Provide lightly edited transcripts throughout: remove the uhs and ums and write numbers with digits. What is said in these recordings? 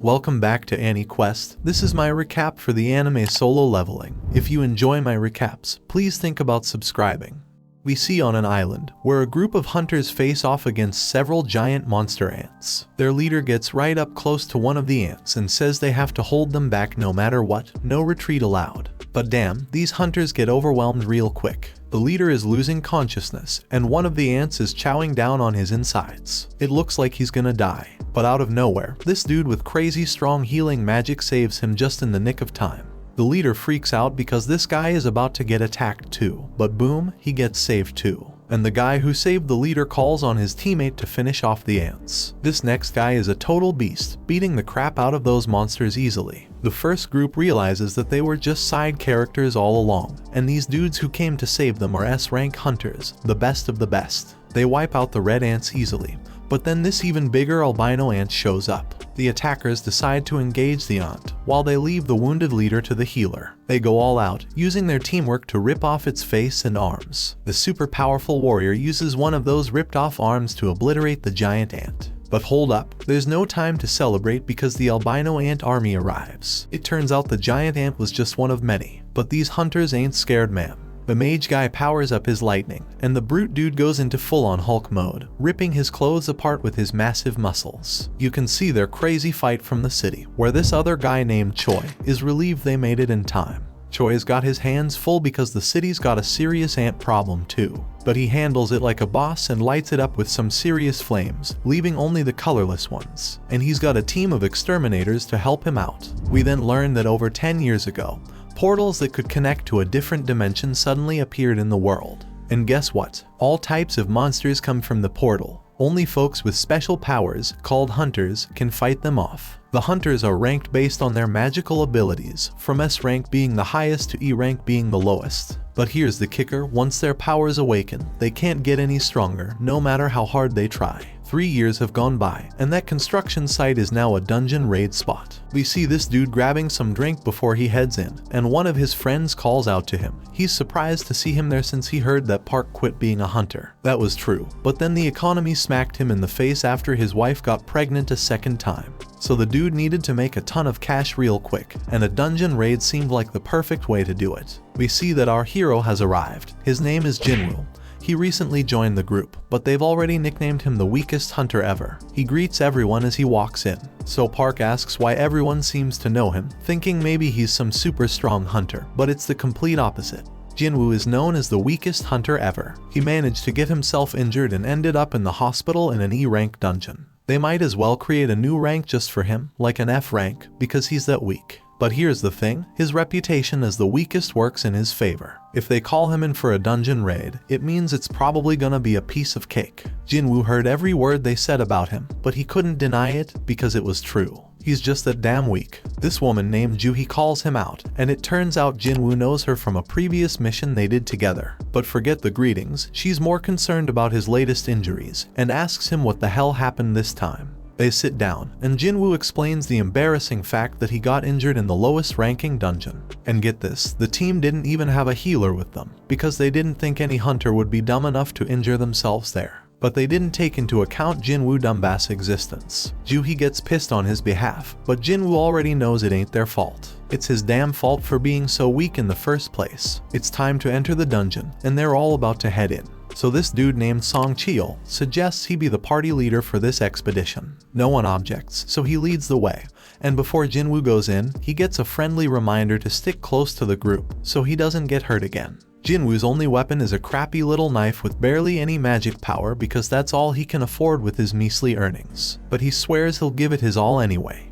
Welcome back to AniQuest. This is my recap for the anime solo leveling. If you enjoy my recaps, please think about subscribing. We see on an island, where a group of hunters face off against several giant monster ants. Their leader gets right up close to one of the ants and says they have to hold them back no matter what, no retreat allowed. But damn, these hunters get overwhelmed real quick. The leader is losing consciousness, and one of the ants is chowing down on his insides. It looks like he's gonna die. But out of nowhere, this dude with crazy strong healing magic saves him just in the nick of time. The leader freaks out because this guy is about to get attacked too, but boom, he gets saved too. And the guy who saved the leader calls on his teammate to finish off the ants. This next guy is a total beast, beating the crap out of those monsters easily. The first group realizes that they were just side characters all along, and these dudes who came to save them are S-rank hunters, the best of the best. They wipe out the red ants easily, but then this even bigger albino ant shows up. The attackers decide to engage the ant, while they leave the wounded leader to the healer. They go all out, using their teamwork to rip off its face and arms. The super powerful warrior uses one of those ripped off arms to obliterate the giant ant. But hold up, there's no time to celebrate because the albino ant army arrives. It turns out the giant ant was just one of many, but these hunters ain't scared, man. The mage guy powers up his lightning, and the brute dude goes into full-on Hulk mode, ripping his clothes apart with his massive muscles. You can see their crazy fight from the city, where this other guy named Choi is relieved they made it in time. Choi's got his hands full because the city's got a serious ant problem too, but he handles it like a boss and lights it up with some serious flames, leaving only the colorless ones. And he's got a team of exterminators to help him out. We then learn that over 10 years ago, portals that could connect to a different dimension suddenly appeared in the world. And guess what? All types of monsters come from the portal. Only folks with special powers, called hunters, can fight them off. The hunters are ranked based on their magical abilities, from S rank being the highest to E rank being the lowest. But here's the kicker, once their powers awaken, they can't get any stronger, no matter how hard they try. 3 years have gone by, and that construction site is now a dungeon raid spot. We see this dude grabbing some drink before he heads in, and one of his friends calls out to him. He's surprised to see him there since he heard that Park quit being a hunter. That was true, but then the economy smacked him in the face after his wife got pregnant a second time. So the dude needed to make a ton of cash real quick, and a dungeon raid seemed like the perfect way to do it. We see that our hero has arrived. His name is Jinwoo. He recently joined the group, but they've already nicknamed him the weakest hunter ever. He greets everyone as he walks in, so Park asks why everyone seems to know him, thinking maybe he's some super strong hunter, but it's the complete opposite. Jinwoo is known as the weakest hunter ever. He managed to get himself injured and ended up in the hospital in an E-rank dungeon. They might as well create a new rank just for him, like an F rank, because he's that weak. But here's the thing, his reputation as the weakest works in his favor. If they call him in for a dungeon raid, it means it's probably gonna be a piece of cake. Jinwoo heard every word they said about him, but he couldn't deny it because it was true. He's just that damn weak. This woman named Juhi calls him out, and it turns out Jinwoo knows her from a previous mission they did together. But forget the greetings, she's more concerned about his latest injuries, and asks him what the hell happened this time. They sit down, and Jinwoo explains the embarrassing fact that he got injured in the lowest ranking dungeon. And get this, the team didn't even have a healer with them, because they didn't think any hunter would be dumb enough to injure themselves there. But they didn't take into account Jinwoo dumbass existence. Juhi gets pissed on his behalf, but Jinwoo already knows it ain't their fault. It's his damn fault for being so weak in the first place. It's time to enter the dungeon, and they're all about to head in. So this dude named Song Cheol suggests he be the party leader for this expedition. No one objects, so he leads the way, and before Jinwoo goes in, he gets a friendly reminder to stick close to the group, so he doesn't get hurt again. Jinwoo's only weapon is a crappy little knife with barely any magic power because that's all he can afford with his measly earnings, but he swears he'll give it his all anyway.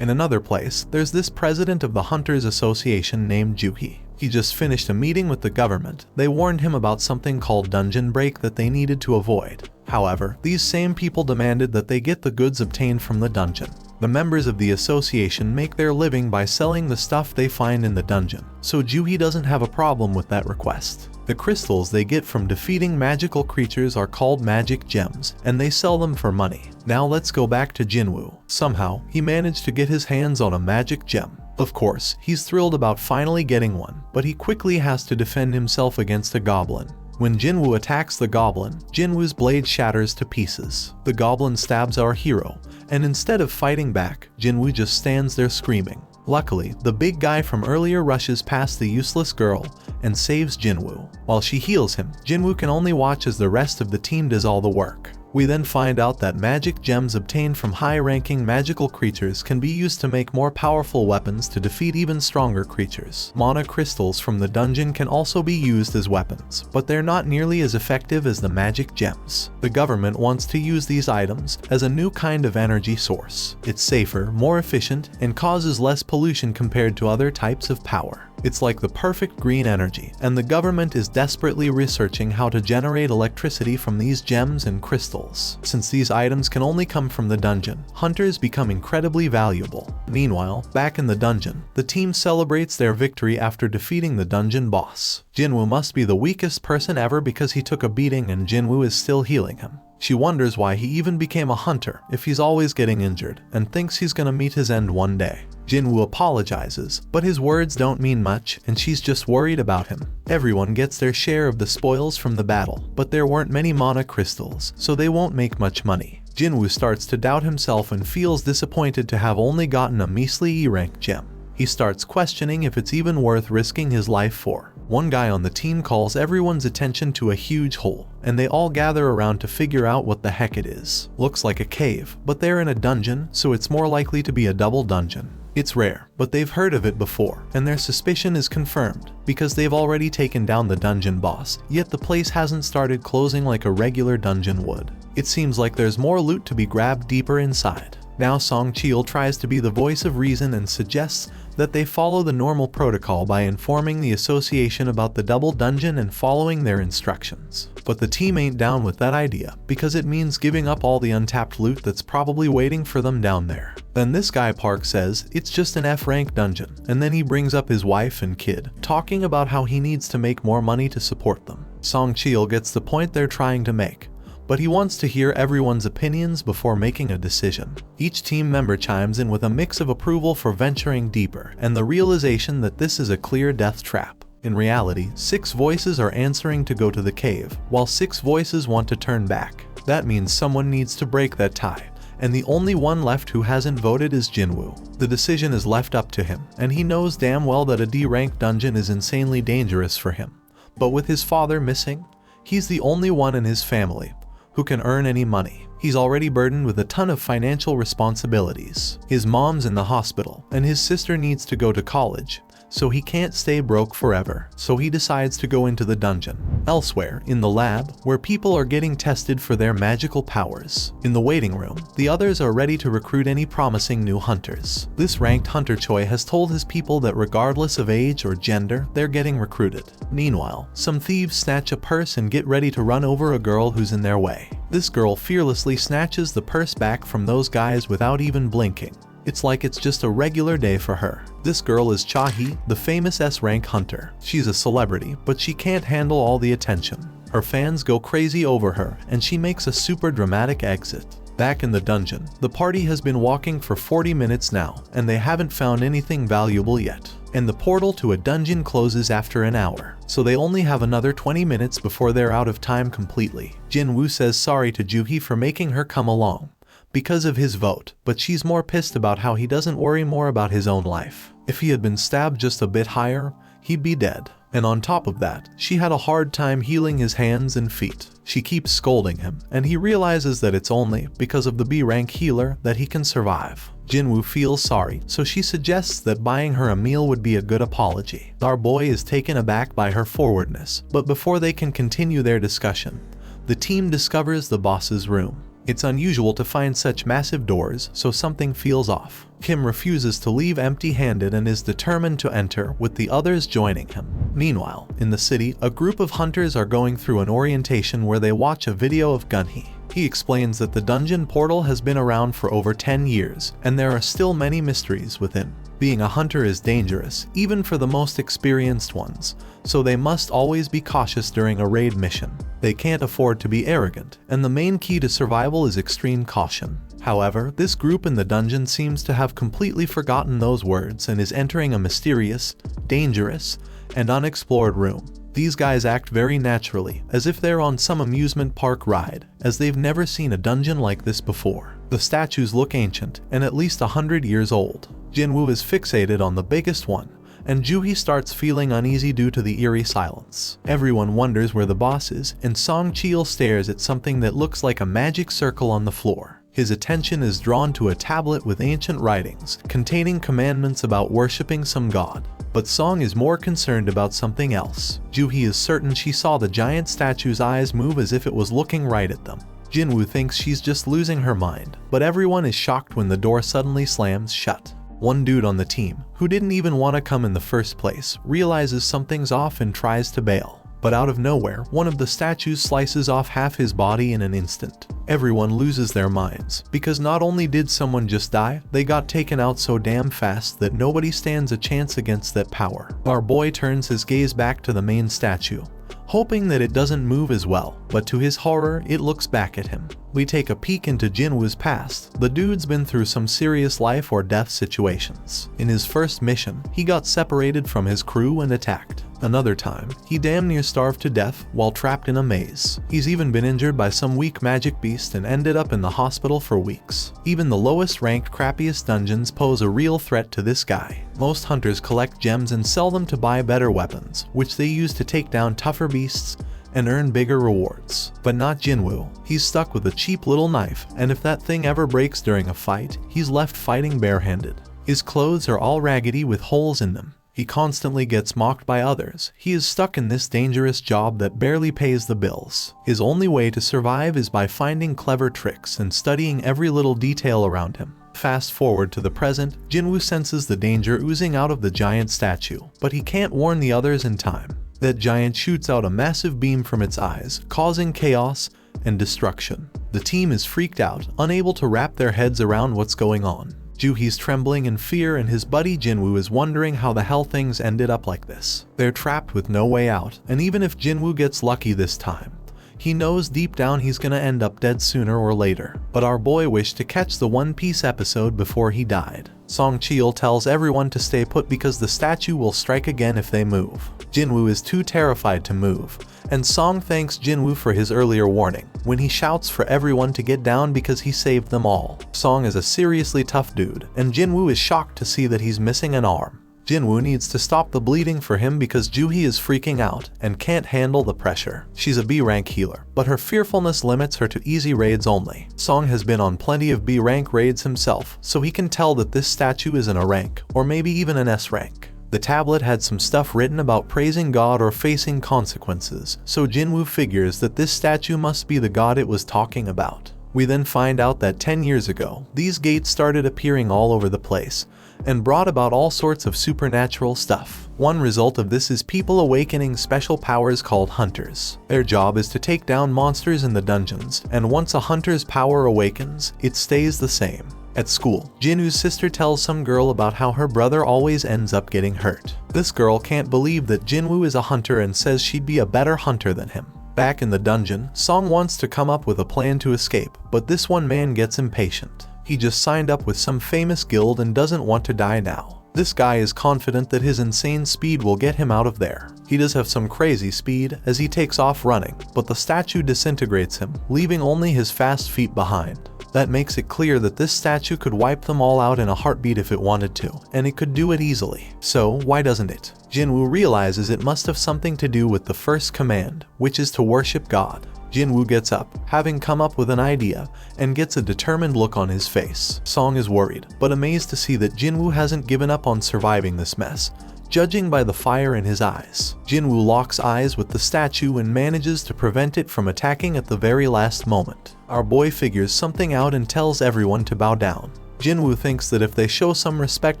In another place, there's this president of the Hunters Association named Juhi. He just finished a meeting with the government. They warned him about something called dungeon break that they needed to avoid. However, these same people demanded that they get the goods obtained from the dungeon. The members of the association make their living by selling the stuff they find in the dungeon, so Juhi doesn't have a problem with that request. The crystals they get from defeating magical creatures are called magic gems, and they sell them for money. Now let's go back to Jinwoo. Somehow, he managed to get his hands on a magic gem. Of course, he's thrilled about finally getting one, but he quickly has to defend himself against a goblin. When Jinwoo attacks the goblin, Jinwoo's blade shatters to pieces. The goblin stabs our hero, and instead of fighting back, Jinwoo just stands there screaming. Luckily, the big guy from earlier rushes past the useless girl and saves Jinwoo. While she heals him, Jinwoo can only watch as the rest of the team does all the work. We then find out that magic gems obtained from high-ranking magical creatures can be used to make more powerful weapons to defeat even stronger creatures. Mana crystals from the dungeon can also be used as weapons, but they're not nearly as effective as the magic gems. The government wants to use these items as a new kind of energy source. It's safer, more efficient, and causes less pollution compared to other types of power. It's like the perfect green energy, and the government is desperately researching how to generate electricity from these gems and crystals. Since these items can only come from the dungeon, hunters become incredibly valuable. Meanwhile, back in the dungeon, the team celebrates their victory after defeating the dungeon boss. Jinwoo must be the weakest person ever because he took a beating and Jinwoo is still healing him. She wonders why he even became a hunter if he's always getting injured, and thinks he's gonna meet his end one day. Jinwoo apologizes, but his words don't mean much, and she's just worried about him. Everyone gets their share of the spoils from the battle, but there weren't many mana crystals, so they won't make much money. Jinwoo starts to doubt himself and feels disappointed to have only gotten a measly E-rank gem. He starts questioning if it's even worth risking his life for. One guy on the team calls everyone's attention to a huge hole, and they all gather around to figure out what the heck it is. Looks like a cave, but they're in a dungeon, so it's more likely to be a double dungeon. It's rare, but they've heard of it before, and their suspicion is confirmed, because they've already taken down the dungeon boss, yet the place hasn't started closing like a regular dungeon would. It seems like there's more loot to be grabbed deeper inside. Now Song Cheol tries to be the voice of reason and suggests that they follow the normal protocol by informing the association about the double dungeon and following their instructions. But the team ain't down with that idea, because it means giving up all the untapped loot that's probably waiting for them down there. Then this guy Park says it's just an F-rank dungeon, and then he brings up his wife and kid, talking about how he needs to make more money to support them. Song Cheol gets the point they're trying to make, but he wants to hear everyone's opinions before making a decision. Each team member chimes in with a mix of approval for venturing deeper and the realization that this is a clear death trap. In reality, 6 voices are answering to go to the cave, while 6 voices want to turn back. That means someone needs to break that tie, and the only one left who hasn't voted is Jinwoo. The decision is left up to him, and he knows damn well that a D-rank dungeon is insanely dangerous for him. But with his father missing, he's the only one in his family who can earn any money. He's already burdened with a ton of financial responsibilities. His mom's in the hospital, and his sister needs to go to college, so he can't stay broke forever, so he decides to go into the dungeon. Elsewhere, in the lab, where people are getting tested for their magical powers. In the waiting room, the others are ready to recruit any promising new hunters. This ranked hunter Choi has told his people that regardless of age or gender, they're getting recruited. Meanwhile, some thieves snatch a purse and get ready to run over a girl who's in their way. This girl fearlessly snatches the purse back from those guys without even blinking. It's like it's just a regular day for her. This girl is Cha-hee, the famous S-rank hunter. She's a celebrity, but she can't handle all the attention. Her fans go crazy over her, and she makes a super dramatic exit. Back in the dungeon, the party has been walking for 40 minutes now, and they haven't found anything valuable yet. And the portal to a dungeon closes after an hour, so they only have another 20 minutes before they're out of time completely. Jinwoo says sorry to Joo-hee for making her come along because of his vote, but she's more pissed about how he doesn't worry more about his own life. If he had been stabbed just a bit higher, he'd be dead. And on top of that, she had a hard time healing his hands and feet. She keeps scolding him, and he realizes that it's only because of the B-rank healer that he can survive. Jinwoo feels sorry, so she suggests that buying her a meal would be a good apology. Our boy is taken aback by her forwardness, but before they can continue their discussion, the team discovers the boss's room. It's unusual to find such massive doors, so something feels off. Kim refuses to leave empty-handed and is determined to enter, with the others joining him. Meanwhile, in the city, a group of hunters are going through an orientation where they watch a video of Gunhee. He explains that the dungeon portal has been around for over 10 years, and there are still many mysteries within. Being a hunter is dangerous, even for the most experienced ones, so they must always be cautious during a raid mission. They can't afford to be arrogant, and the main key to survival is extreme caution. However, this group in the dungeon seems to have completely forgotten those words and is entering a mysterious, dangerous, and unexplored room. These guys act very naturally, as if they're on some amusement park ride, as they've never seen a dungeon like this before. The statues look ancient and at least 100 years old. Jinwoo is fixated on the biggest one, and Juhi starts feeling uneasy due to the eerie silence. Everyone wonders where the boss is, and Song Cheol stares at something that looks like a magic circle on the floor. His attention is drawn to a tablet with ancient writings containing commandments about worshipping some god. But Song is more concerned about something else. Juhi is certain she saw the giant statue's eyes move as if it was looking right at them. Jinwoo thinks she's just losing her mind, but everyone is shocked when the door suddenly slams shut. One dude on the team, who didn't even want to come in the first place, realizes something's off and tries to bail. But out of nowhere, one of the statues slices off half his body in an instant. Everyone loses their minds, because not only did someone just die, they got taken out so damn fast that nobody stands a chance against that power. Our boy turns his gaze back to the main statue, hoping that it doesn't move as well, but to his horror, it looks back at him. We take a peek into Jinwoo's past. The dude's been through some serious life or death situations. In his first mission, he got separated from his crew and attacked. Another time, he damn near starved to death while trapped in a maze. He's even been injured by some weak magic beast and ended up in the hospital for weeks. Even the lowest ranked, crappiest dungeons pose a real threat to this guy. Most hunters collect gems and sell them to buy better weapons, which they use to take down tougher beasts and earn bigger rewards. But not Jinwoo. He's stuck with a cheap little knife, and if that thing ever breaks during a fight, he's left fighting barehanded. His clothes are all raggedy with holes in them. He constantly gets mocked by others. He is stuck in this dangerous job that barely pays the bills. His only way to survive is by finding clever tricks and studying every little detail around him. Fast forward to the present, Jinwoo senses the danger oozing out of the giant statue, but he can't warn the others in time. That giant shoots out a massive beam from its eyes, causing chaos and destruction. The team is freaked out, unable to wrap their heads around what's going on. Juhi's trembling in fear, and his buddy Jinwoo is wondering how the hell things ended up like this. They're trapped with no way out, and even if Jinwoo gets lucky this time, he knows deep down he's gonna end up dead sooner or later. But our boy wished to catch the One Piece episode before he died. Song Cheol tells everyone to stay put because the statue will strike again if they move. Jinwoo is too terrified to move, and Song thanks Jinwoo for his earlier warning, when he shouts for everyone to get down because he saved them all. Song is a seriously tough dude, and Jinwoo is shocked to see that he's missing an arm. Jinwoo needs to stop the bleeding for him because Juhi is freaking out and can't handle the pressure. She's a B-rank healer, but her fearfulness limits her to easy raids only. Song has been on plenty of B-rank raids himself, so he can tell that this statue isn't a rank, or maybe even an S rank. The tablet had some stuff written about praising God or facing consequences, so Jinwoo figures that this statue must be the god it was talking about. We then find out that 10 years ago, these gates started appearing all over the place, and brought about all sorts of supernatural stuff. One result of this is people awakening special powers called hunters. Their job is to take down monsters in the dungeons, and once a hunter's power awakens, it stays the same. At school, Jinwoo's sister tells some girl about how her brother always ends up getting hurt. This girl can't believe that Jinwoo is a hunter and says she'd be a better hunter than him. Back in the dungeon, Song wants to come up with a plan to escape, but this one man gets impatient. He just signed up with some famous guild and doesn't want to die now. This guy is confident that his insane speed will get him out of there. He does have some crazy speed as he takes off running, but the statue disintegrates him, leaving only his fast feet behind. That makes it clear that this statue could wipe them all out in a heartbeat if it wanted to, and it could do it easily. So why doesn't it? Jinwoo realizes it must have something to do with the first command, which is to worship God. Jinwoo gets up, having come up with an idea, and gets a determined look on his face. Song is worried, but amazed to see that Jinwoo hasn't given up on surviving this mess, judging by the fire in his eyes. Jinwoo locks eyes with the statue and manages to prevent it from attacking at the very last moment. Our boy figures something out and tells everyone to bow down. Jinwoo thinks that if they show some respect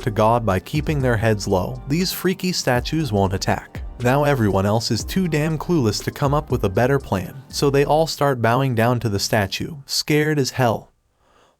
to God by keeping their heads low, these freaky statues won't attack. Now everyone else is too damn clueless to come up with a better plan, so they all start bowing down to the statue, scared as hell,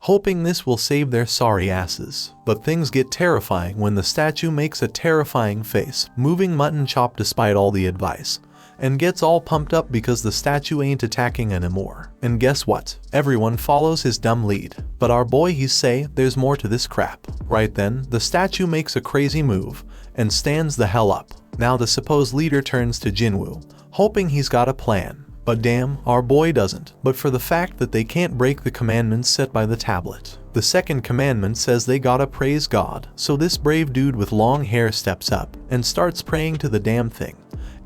hoping this will save their sorry asses. But things get terrifying when the statue makes a terrifying face, moving mutton chop despite all the advice, and gets all pumped up because the statue ain't attacking anymore. And guess what? Everyone follows his dumb lead. But our boy he's say there's more to this crap. Right then, the statue makes a crazy move and stands the hell up. Now the supposed leader turns to Jinwoo, hoping he's got a plan. But damn, our boy doesn't, but for the fact that they can't break the commandments set by the tablet. The second commandment says they gotta praise God, so this brave dude with long hair steps up and starts praying to the damn thing.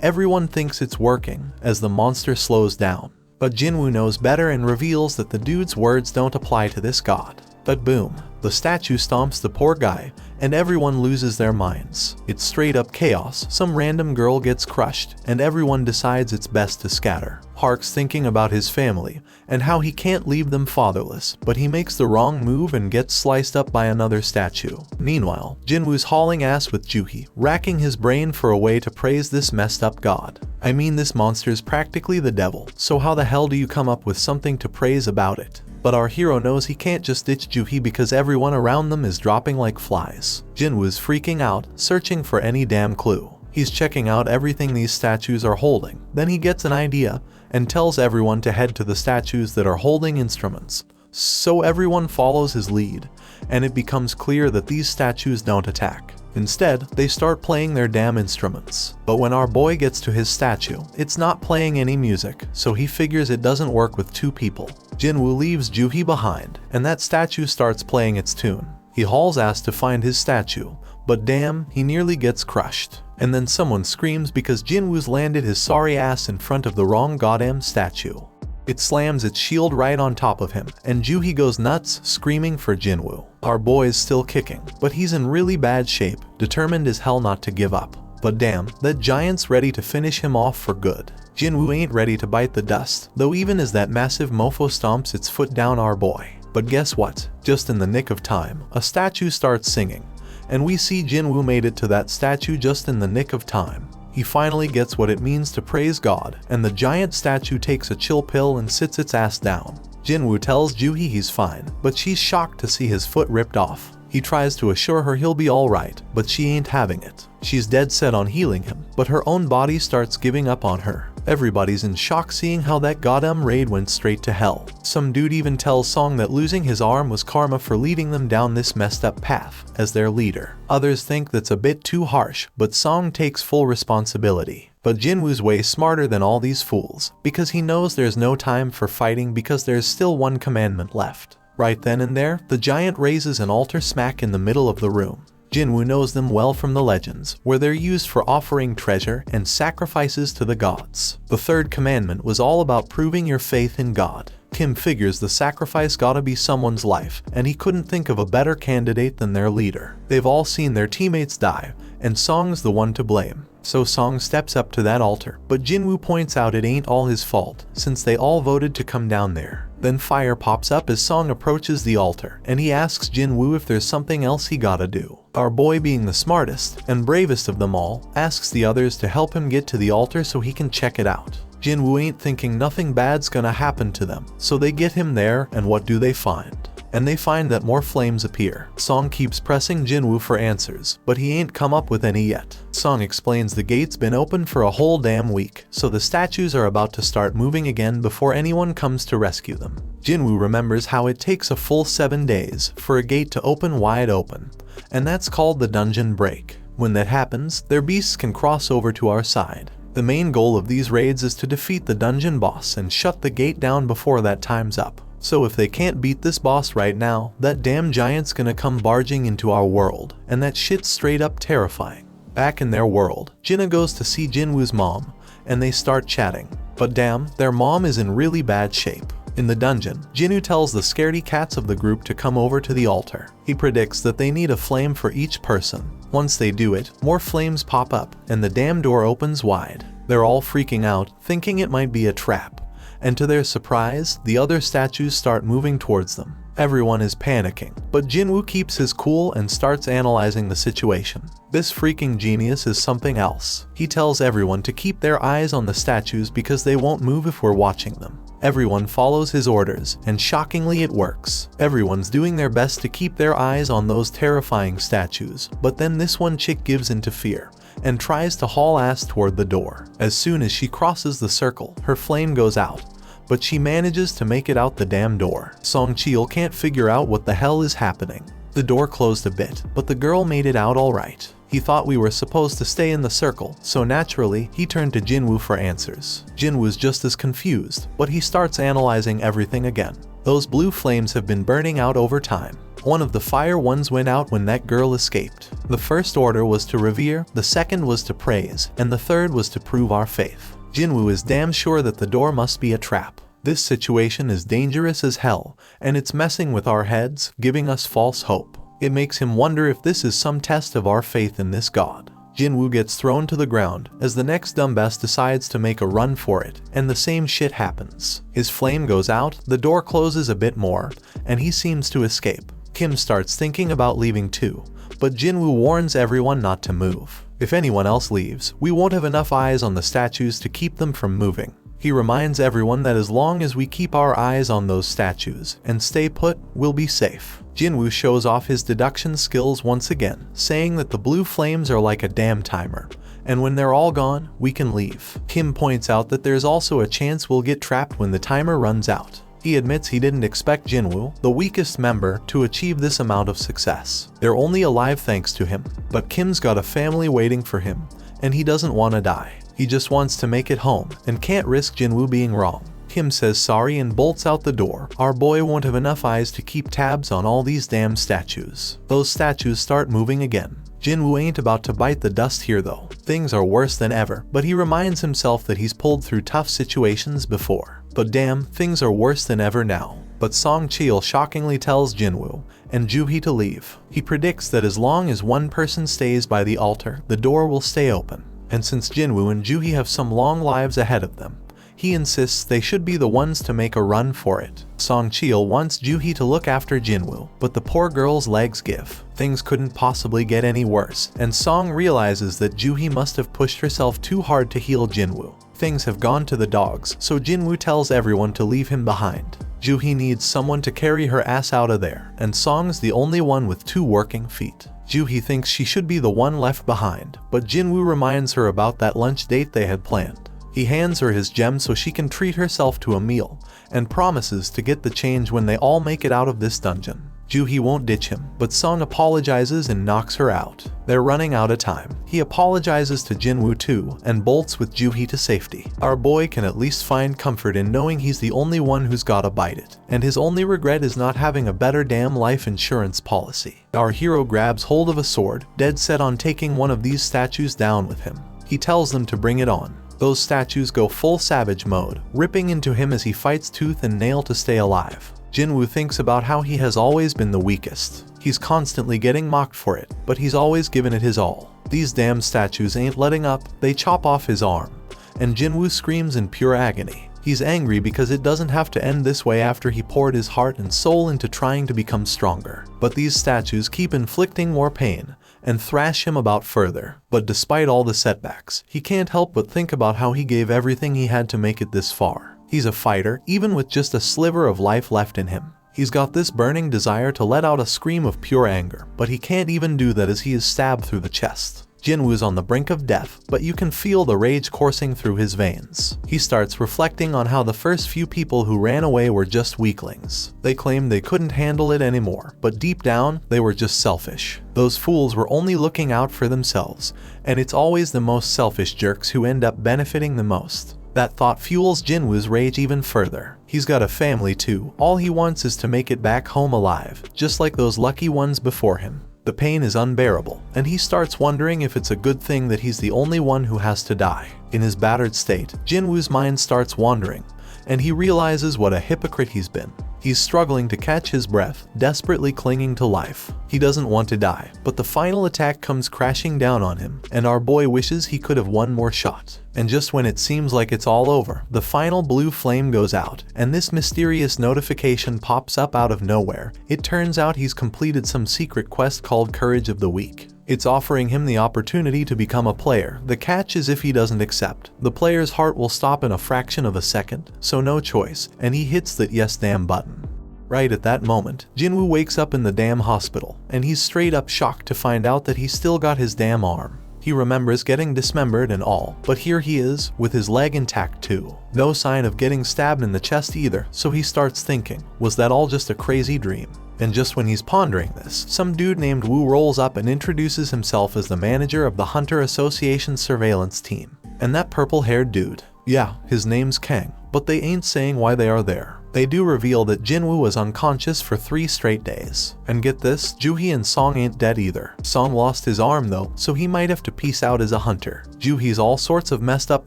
Everyone thinks it's working as the monster slows down, but Jinwoo knows better and reveals that the dude's words don't apply to this god. But boom, the statue stomps the poor guy, and everyone loses their minds. It's straight up chaos. Some random girl gets crushed, and everyone decides it's best to scatter. Hark's thinking about his family, and how he can't leave them fatherless, but he makes the wrong move and gets sliced up by another statue. Meanwhile, Jinwoo's hauling ass with Juhi, racking his brain for a way to praise this messed up god. I mean, this monster's practically the devil, so how the hell do you come up with something to praise about it? But our hero knows he can't just ditch Juhi because everyone around them is dropping like flies. Jinwoo's freaking out, searching for any damn clue. He's checking out everything these statues are holding. Then he gets an idea and tells everyone to head to the statues that are holding instruments. So everyone follows his lead, and it becomes clear that these statues don't attack. Instead, they start playing their damn instruments. But when our boy gets to his statue, it's not playing any music, so he figures it doesn't work with two people. Jinwoo leaves Juhi behind, and that statue starts playing its tune. He hauls ass to find his statue, but damn, he nearly gets crushed. And then someone screams because Jinwoo's landed his sorry ass in front of the wrong goddamn statue. It slams its shield right on top of him, and Juhi goes nuts, screaming for Jinwoo. Our boy is still kicking, but he's in really bad shape, determined as hell not to give up. But damn, that giant's ready to finish him off for good. Jinwoo ain't ready to bite the dust, though, even as that massive mofo stomps its foot down our boy. But guess what? Just in the nick of time, a statue starts singing, and we see Jinwoo made it to that statue just in the nick of time. He finally gets what it means to praise God, and the giant statue takes a chill pill and sits its ass down. Jinwoo tells Juhi he's fine, but she's shocked to see his foot ripped off. He tries to assure her he'll be alright, but she ain't having it. She's dead set on healing him, but her own body starts giving up on her. Everybody's in shock seeing how that goddamn raid went straight to hell. Some dude even tells Song that losing his arm was karma for leading them down this messed up path as their leader. Others think that's a bit too harsh, but Song takes full responsibility. But Jinwoo's way smarter than all these fools, because he knows there's no time for fighting because there's still one commandment left. Right then and there, the giant raises an altar smack in the middle of the room. Jinwoo knows them well from the legends, where they're used for offering treasure and sacrifices to the gods. The third commandment was all about proving your faith in God. Kim figures the sacrifice gotta be someone's life, and he couldn't think of a better candidate than their leader. They've all seen their teammates die, and Song's the one to blame. So Song steps up to that altar, but Jinwoo points out it ain't all his fault, since they all voted to come down there. Then fire pops up as Song approaches the altar, and he asks Jinwoo if there's something else he gotta do. Our boy, being the smartest and bravest of them all, asks the others to help him get to the altar so he can check it out. Jinwoo ain't thinking nothing bad's gonna happen to them, so they get him there, and what do they find? And they find that more flames appear. Song keeps pressing Jinwoo for answers, but he ain't come up with any yet. Song explains the gate's been open for a whole damn week, so the statues are about to start moving again before anyone comes to rescue them. Jinwoo remembers how it takes a full 7 days for a gate to open wide open, and that's called the dungeon break. When that happens, their beasts can cross over to our side. The main goal of these raids is to defeat the dungeon boss and shut the gate down before that time's up. So if they can't beat this boss right now, that damn giant's gonna come barging into our world, and that shit's straight up terrifying. Back in their world, Jinna goes to see Jinwoo's mom, and they start chatting. But damn, their mom is in really bad shape. In the dungeon, Jinwoo tells the scaredy cats of the group to come over to the altar. He predicts that they need a flame for each person. Once they do it, more flames pop up, and the damn door opens wide. They're all freaking out, thinking it might be a trap. And to their surprise, the other statues start moving towards them. Everyone is panicking, but Jinwoo keeps his cool and starts analyzing the situation. This freaking genius is something else. He tells everyone to keep their eyes on the statues because they won't move if we're watching them. Everyone follows his orders, and shockingly it works. Everyone's doing their best to keep their eyes on those terrifying statues, but then this one chick gives into fear and tries to haul ass toward the door. As soon as she crosses the circle, her flame goes out, but she manages to make it out the damn door. Song Cheol can't figure out what the hell is happening. The door closed a bit, but the girl made it out alright. He thought we were supposed to stay in the circle, so naturally, he turned to Jinwoo for answers. Jinwoo's just as confused, but he starts analyzing everything again. Those blue flames have been burning out over time. One of the fire ones went out when that girl escaped. The first order was to revere, the second was to praise, and the third was to prove our faith. Jinwoo is damn sure that the door must be a trap. This situation is dangerous as hell, and it's messing with our heads, giving us false hope. It makes him wonder if this is some test of our faith in this god. Jinwoo gets thrown to the ground as the next dumbass decides to make a run for it, and the same shit happens. His flame goes out, the door closes a bit more, and he seems to escape. Kim starts thinking about leaving too, but Jinwoo warns everyone not to move. If anyone else leaves, we won't have enough eyes on the statues to keep them from moving. He reminds everyone that as long as we keep our eyes on those statues and stay put, we'll be safe. Jinwoo shows off his deduction skills once again, saying that the blue flames are like a damn timer, and when they're all gone, we can leave. Kim points out that there's also a chance we'll get trapped when the timer runs out. He admits he didn't expect Jinwoo, the weakest member, to achieve this amount of success. They're only alive thanks to him, but Kim's got a family waiting for him, and he doesn't want to die. He just wants to make it home, and can't risk Jinwoo being wrong. Kim says sorry and bolts out the door. Our boy won't have enough eyes to keep tabs on all these damn statues. Those statues start moving again. Jinwoo ain't about to bite the dust here though. Things are worse than ever, but he reminds himself that he's pulled through tough situations before. But damn, things are worse than ever now. But Song Cheol shockingly tells Jinwoo and Juhee to leave. He predicts that as long as one person stays by the altar, the door will stay open. And since Jinwoo and Juhee have some long lives ahead of them, he insists they should be the ones to make a run for it. Song Cheol wants Juhee to look after Jinwoo, but the poor girl's legs give. Things couldn't possibly get any worse, and Song realizes that Juhee must have pushed herself too hard to heal Jinwoo. Things have gone to the dogs, so Jinwoo tells everyone to leave him behind. Juhee needs someone to carry her ass out of there, and Song's the only one with 2 working feet. Juhee thinks she should be the one left behind, but Jinwoo reminds her about that lunch date they had planned. He hands her his gem so she can treat herself to a meal, and promises to get the change when they all make it out of this dungeon. Juhee won't ditch him, but Song apologizes and knocks her out. They're running out of time. He apologizes to Jinwoo too, and bolts with Juhee to safety. Our boy can at least find comfort in knowing he's the only one who's gotta bite it, and his only regret is not having a better damn life insurance policy. Our hero grabs hold of a sword, dead set on taking one of these statues down with him. He tells them to bring it on. Those statues go full savage mode, ripping into him as he fights tooth and nail to stay alive. Jinwoo thinks about how he has always been the weakest. He's constantly getting mocked for it, but he's always given it his all. These damn statues ain't letting up, they chop off his arm, and Jinwoo screams in pure agony. He's angry because it doesn't have to end this way after he poured his heart and soul into trying to become stronger. But these statues keep inflicting more pain and thrash him about further. But despite all the setbacks, he can't help but think about how he gave everything he had to make it this far. He's a fighter, even with just a sliver of life left in him. He's got this burning desire to let out a scream of pure anger, but he can't even do that as he is stabbed through the chest. Jinwoo's on the brink of death, but you can feel the rage coursing through his veins. He starts reflecting on how the first few people who ran away were just weaklings. They claimed they couldn't handle it anymore, but deep down, they were just selfish. Those fools were only looking out for themselves, and it's always the most selfish jerks who end up benefiting the most. That thought fuels Jinwoo's rage even further. He's got a family too. All he wants is to make it back home alive, just like those lucky ones before him. The pain is unbearable, and he starts wondering if it's a good thing that he's the only one who has to die. In his battered state, Jinwoo's mind starts wandering, and he realizes what a hypocrite he's been. He's struggling to catch his breath, desperately clinging to life. He doesn't want to die, but the final attack comes crashing down on him, and our boy wishes he could have one more shot. And just when it seems like it's all over, the final blue flame goes out, and this mysterious notification pops up out of nowhere. It turns out he's completed some secret quest called Courage of the Weak. It's offering him the opportunity to become a player. The catch is if he doesn't accept, the player's heart will stop in a fraction of a second, so no choice, and he hits that yes damn button. Right at that moment, Jinwoo wakes up in the damn hospital, and he's straight up shocked to find out that he's still got his damn arm. He remembers getting dismembered and all, but here he is, with his leg intact too. No sign of getting stabbed in the chest either, so he starts thinking, was that all just a crazy dream? And just when he's pondering this, some dude named Wu rolls up and introduces himself as the manager of the Hunter Association surveillance team. And that purple-haired dude, yeah, his name's Kang, but they ain't saying why they are there. They do reveal that Jinwoo was unconscious for 3 straight days. And get this, Juhee and Song ain't dead either. Song lost his arm though, so he might have to peace out as a hunter. Juhee's all sorts of messed up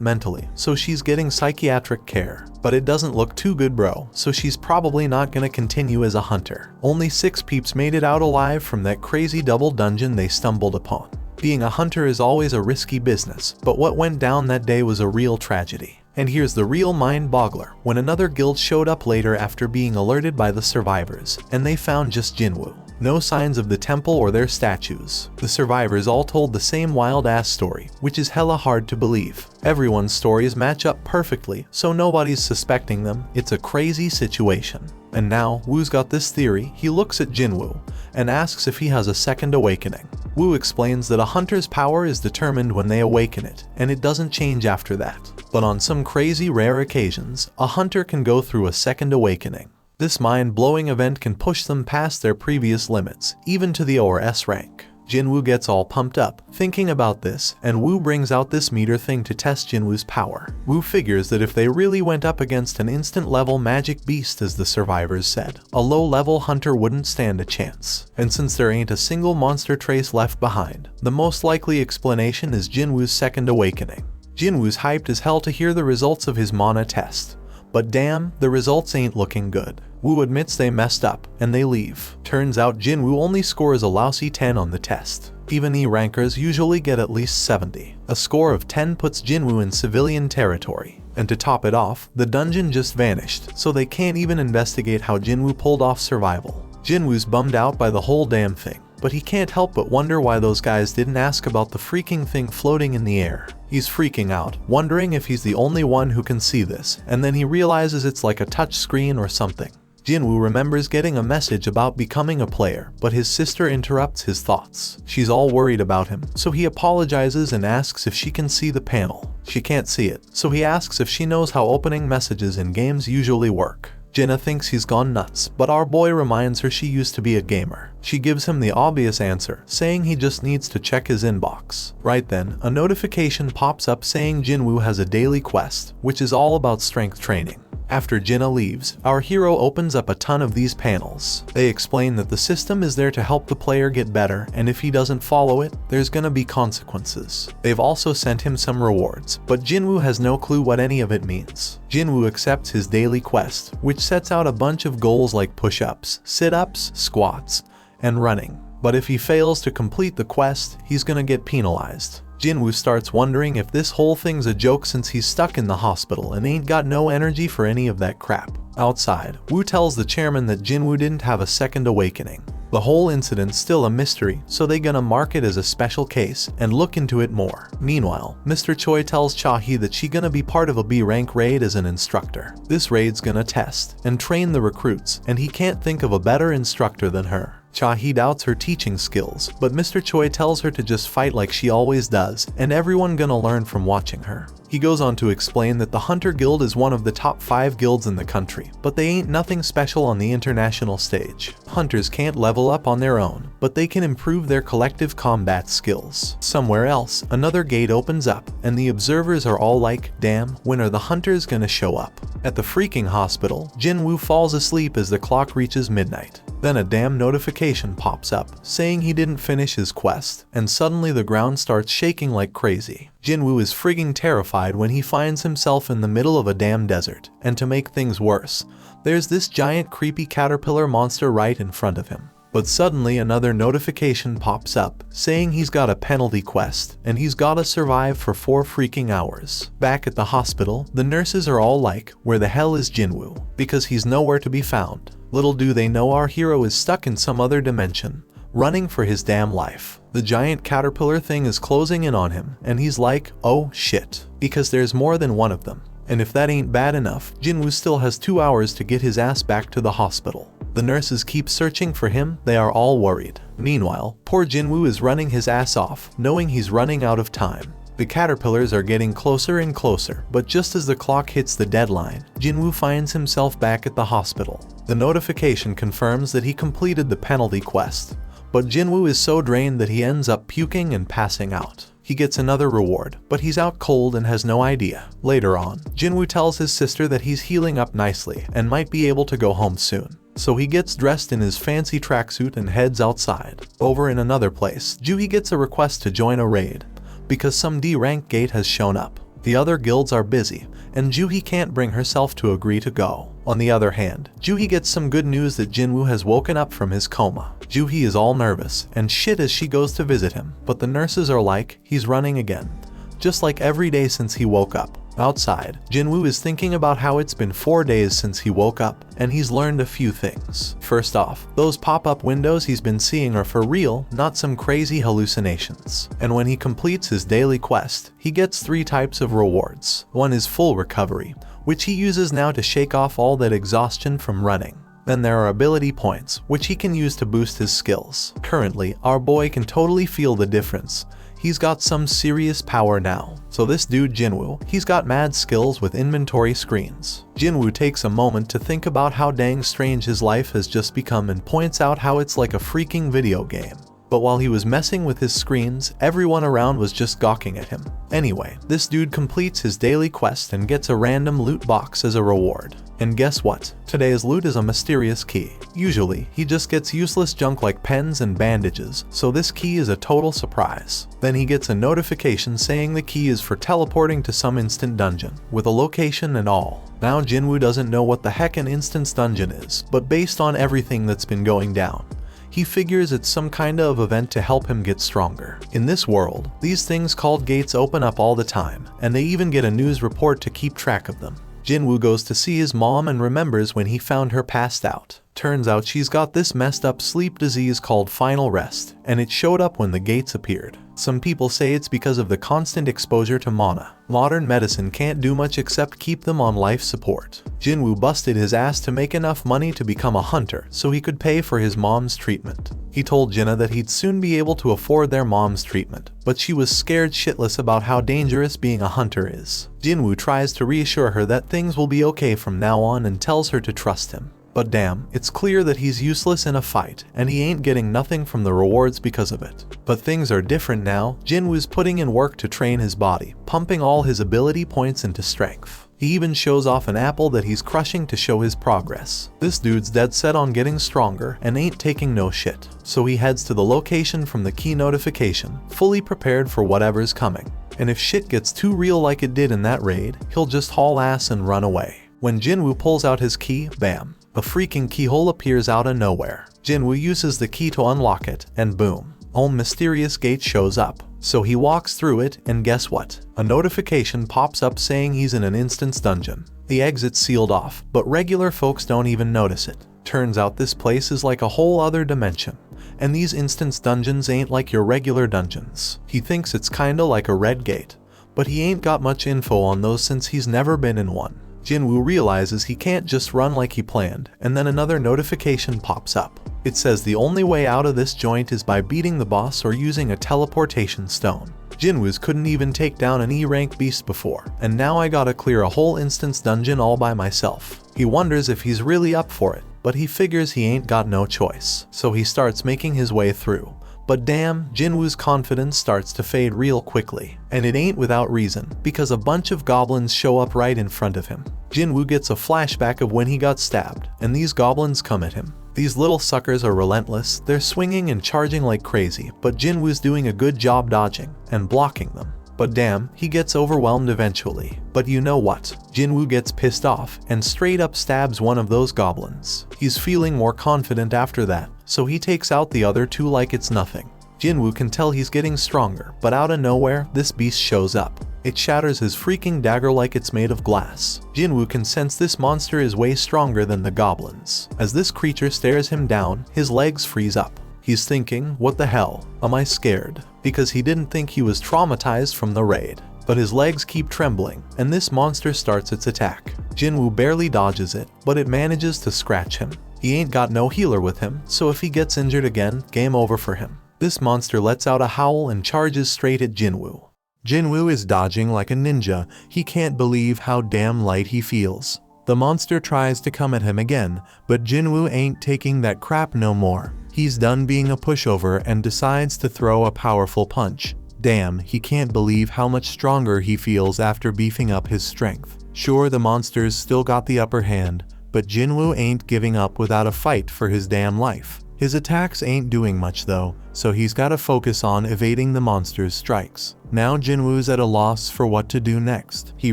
mentally, so she's getting psychiatric care. But it doesn't look too good, bro, so she's probably not gonna continue as a hunter. Only 6 peeps made it out alive from that crazy double dungeon they stumbled upon. Being a hunter is always a risky business, but what went down that day was a real tragedy. And here's the real mind-boggler, when another guild showed up later after being alerted by the survivors, and they found just Jinwoo. No signs of the temple or their statues. The survivors all told the same wild-ass story, which is hella hard to believe. Everyone's stories match up perfectly, so nobody's suspecting them. It's a crazy situation. And now, Wu's got this theory. He looks at Jinwoo and asks if he has a second awakening. Wu explains that a hunter's power is determined when they awaken it, and it doesn't change after that. But on some crazy rare occasions, a hunter can go through a second awakening. This mind-blowing event can push them past their previous limits, even to the O or S rank. Jinwoo gets all pumped up, thinking about this, and Wu brings out this meter thing to test Jinwoo's power. Wu figures that if they really went up against an instant-level magic beast as the survivors said, a low-level hunter wouldn't stand a chance. And since there ain't a single monster trace left behind, the most likely explanation is Jinwoo's second awakening. Jinwoo's hyped as hell to hear the results of his mana test. But damn, the results ain't looking good. Wu admits they messed up, and they leave. Turns out Jinwoo only scores a lousy 10 on the test. Even E rankers usually get at least 70. A score of 10 puts Jinwoo in civilian territory. And to top it off, the dungeon just vanished, so they can't even investigate how Jinwoo pulled off survival. Jinwoo's bummed out by the whole damn thing, but he can't help but wonder why those guys didn't ask about the freaking thing floating in the air. He's freaking out, wondering if he's the only one who can see this, and then he realizes it's like a touch screen or something. Jinwoo remembers getting a message about becoming a player, but his sister interrupts his thoughts. She's all worried about him, so he apologizes and asks if she can see the panel. She can't see it, so he asks if she knows how opening messages in games usually work. Jenna thinks he's gone nuts, but our boy reminds her she used to be a gamer. She gives him the obvious answer, saying he just needs to check his inbox. Right then, a notification pops up saying Jinwoo has a daily quest, which is all about strength training. After Jinna leaves, our hero opens up a ton of these panels. They explain that the system is there to help the player get better, and if he doesn't follow it, there's gonna be consequences. They've also sent him some rewards, but Jinwoo has no clue what any of it means. Jinwoo accepts his daily quest, which sets out a bunch of goals like push-ups, sit-ups, squats, and running. But if he fails to complete the quest, he's gonna get penalized. Jinwoo starts wondering if this whole thing's a joke since he's stuck in the hospital and ain't got no energy for any of that crap. Outside, Wu tells the chairman that Jinwoo didn't have a second awakening. The whole incident's still a mystery, so they gonna mark it as a special case and look into it more. Meanwhile, Mr. Choi tells Cha-hee that she gonna be part of a B-rank raid as an instructor. This raid's gonna test and train the recruits, and he can't think of a better instructor than her. Cha-hee doubts her teaching skills, but Mr. Choi tells her to just fight like she always does, and everyone gonna learn from watching her. He goes on to explain that the Hunter Guild is one of the top 5 guilds in the country, but they ain't nothing special on the international stage. Hunters can't level up on their own, but they can improve their collective combat skills. Somewhere else, another gate opens up, and the observers are all like, damn, when are the hunters gonna show up? At the freaking hospital, Jinwoo falls asleep as the clock reaches midnight. Then a damn notification pops up, saying he didn't finish his quest, and suddenly the ground starts shaking like crazy. Jinwoo is frigging terrified when he finds himself in the middle of a damn desert, and to make things worse, there's this giant creepy caterpillar monster right in front of him. But suddenly another notification pops up, saying he's got a penalty quest, and he's gotta survive for 4 freaking hours. Back at the hospital, the nurses are all like, where the hell is Jinwoo? Because he's nowhere to be found. Little do they know our hero is stuck in some other dimension, running for his damn life. The giant caterpillar thing is closing in on him, and he's like, oh shit, because there's more than one of them. And if that ain't bad enough, Jinwoo still has 2 hours to get his ass back to the hospital. The nurses keep searching for him, they are all worried. Meanwhile, poor Jinwoo is running his ass off, knowing he's running out of time. The caterpillars are getting closer and closer, but just as the clock hits the deadline, Jinwoo finds himself back at the hospital. The notification confirms that he completed the penalty quest, but Jinwoo is so drained that he ends up puking and passing out. He gets another reward, but he's out cold and has no idea. Later on, Jinwoo tells his sister that he's healing up nicely and might be able to go home soon. So he gets dressed in his fancy tracksuit and heads outside. Over in another place, Juhi gets a request to join a raid, because some D-rank gate has shown up. The other guilds are busy, and Juhi can't bring herself to agree to go. On the other hand, Juhi gets some good news that Jinwoo has woken up from his coma. Juhi is all nervous and shit as she goes to visit him, but the nurses are like, he's running again. Just like every day since he woke up. Outside, Jinwoo is thinking about how it's been 4 days since he woke up, and he's learned a few things. First off, those pop-up windows he's been seeing are for real, not some crazy hallucinations. And when he completes his daily quest, he gets 3 types of rewards. One is full recovery, which he uses now to shake off all that exhaustion from running. Then there are ability points, which he can use to boost his skills. Currently, our boy can totally feel the difference. He's got some serious power now. So this dude Jinwoo, he's got mad skills with inventory screens. Jinwoo takes a moment to think about how dang strange his life has just become and points out how it's like a freaking video game. But while he was messing with his screens, everyone around was just gawking at him. Anyway, this dude completes his daily quest and gets a random loot box as a reward. And guess what? Today's loot is a mysterious key. Usually, he just gets useless junk like pens and bandages, so this key is a total surprise. Then he gets a notification saying the key is for teleporting to some instant dungeon, with a location and all. Now Jinwoo doesn't know what the heck an instance dungeon is, but based on everything that's been going down, he figures it's some kind of event to help him get stronger. In this world, these things called gates open up all the time, and they even get a news report to keep track of them. Jinwoo goes to see his mom and remembers when he found her passed out. Turns out she's got this messed up sleep disease called final rest, and it showed up when the gates appeared. Some people say it's because of the constant exposure to mana. Modern medicine can't do much except keep them on life support. Jinwoo busted his ass to make enough money to become a hunter so he could pay for his mom's treatment. He told Jinna that he'd soon be able to afford their mom's treatment, but she was scared shitless about how dangerous being a hunter is. Jinwoo tries to reassure her that things will be okay from now on and tells her to trust him. But damn, it's clear that he's useless in a fight, and he ain't getting nothing from the rewards because of it. But things are different now. Jinwoo's putting in work to train his body, pumping all his ability points into strength. He even shows off an apple that he's crushing to show his progress. This dude's dead set on getting stronger and ain't taking no shit. So he heads to the location from the key notification, fully prepared for whatever's coming. And if shit gets too real like it did in that raid, he'll just haul ass and run away. When Jinwoo pulls out his key, bam, a freaking keyhole appears out of nowhere. Jinwoo uses the key to unlock it, and boom, a mysterious gate shows up. So he walks through it, and guess what? A notification pops up saying he's in an instance dungeon. The exit's sealed off, but regular folks don't even notice it. Turns out this place is like a whole other dimension, and these instance dungeons ain't like your regular dungeons. He thinks it's kinda like a red gate, but he ain't got much info on those since he's never been in one. Jinwoo realizes he can't just run like he planned, and then another notification pops up. It says the only way out of this joint is by beating the boss or using a teleportation stone. Jinwoo's couldn't even take down an E-rank beast before, and now I gotta clear a whole instance dungeon all by myself. He wonders if he's really up for it, but he figures he ain't got no choice, so he starts making his way through. But damn, Jinwoo's confidence starts to fade real quickly. And it ain't without reason, because a bunch of goblins show up right in front of him. Jinwoo gets a flashback of when he got stabbed, and these goblins come at him. These little suckers are relentless, they're swinging and charging like crazy, but Jinwoo's doing a good job dodging and blocking them. But damn, he gets overwhelmed eventually. But you know what? Jinwoo gets pissed off and straight up stabs one of those goblins. He's feeling more confident after that, so he takes out the other two like it's nothing. Jinwoo can tell he's getting stronger, but out of nowhere, this beast shows up. It shatters his freaking dagger like it's made of glass. Jinwoo can sense this monster is way stronger than the goblins. As this creature stares him down, his legs freeze up. He's thinking, what the hell, am I scared? Because he didn't think he was traumatized from the raid. But his legs keep trembling, and this monster starts its attack. Jinwoo barely dodges it, but it manages to scratch him. He ain't got no healer with him, so if he gets injured again, game over for him. This monster lets out a howl and charges straight at Jinwoo. Jinwoo is dodging like a ninja. He can't believe how damn light he feels. The monster tries to come at him again, but Jinwoo ain't taking that crap no more. He's done being a pushover and decides to throw a powerful punch. Damn, he can't believe how much stronger he feels after beefing up his strength. Sure, the monsters still got the upper hand, but Jinwoo ain't giving up without a fight for his damn life. His attacks ain't doing much though, so he's gotta focus on evading the monster's strikes. Now Jinwoo's at a loss for what to do next. He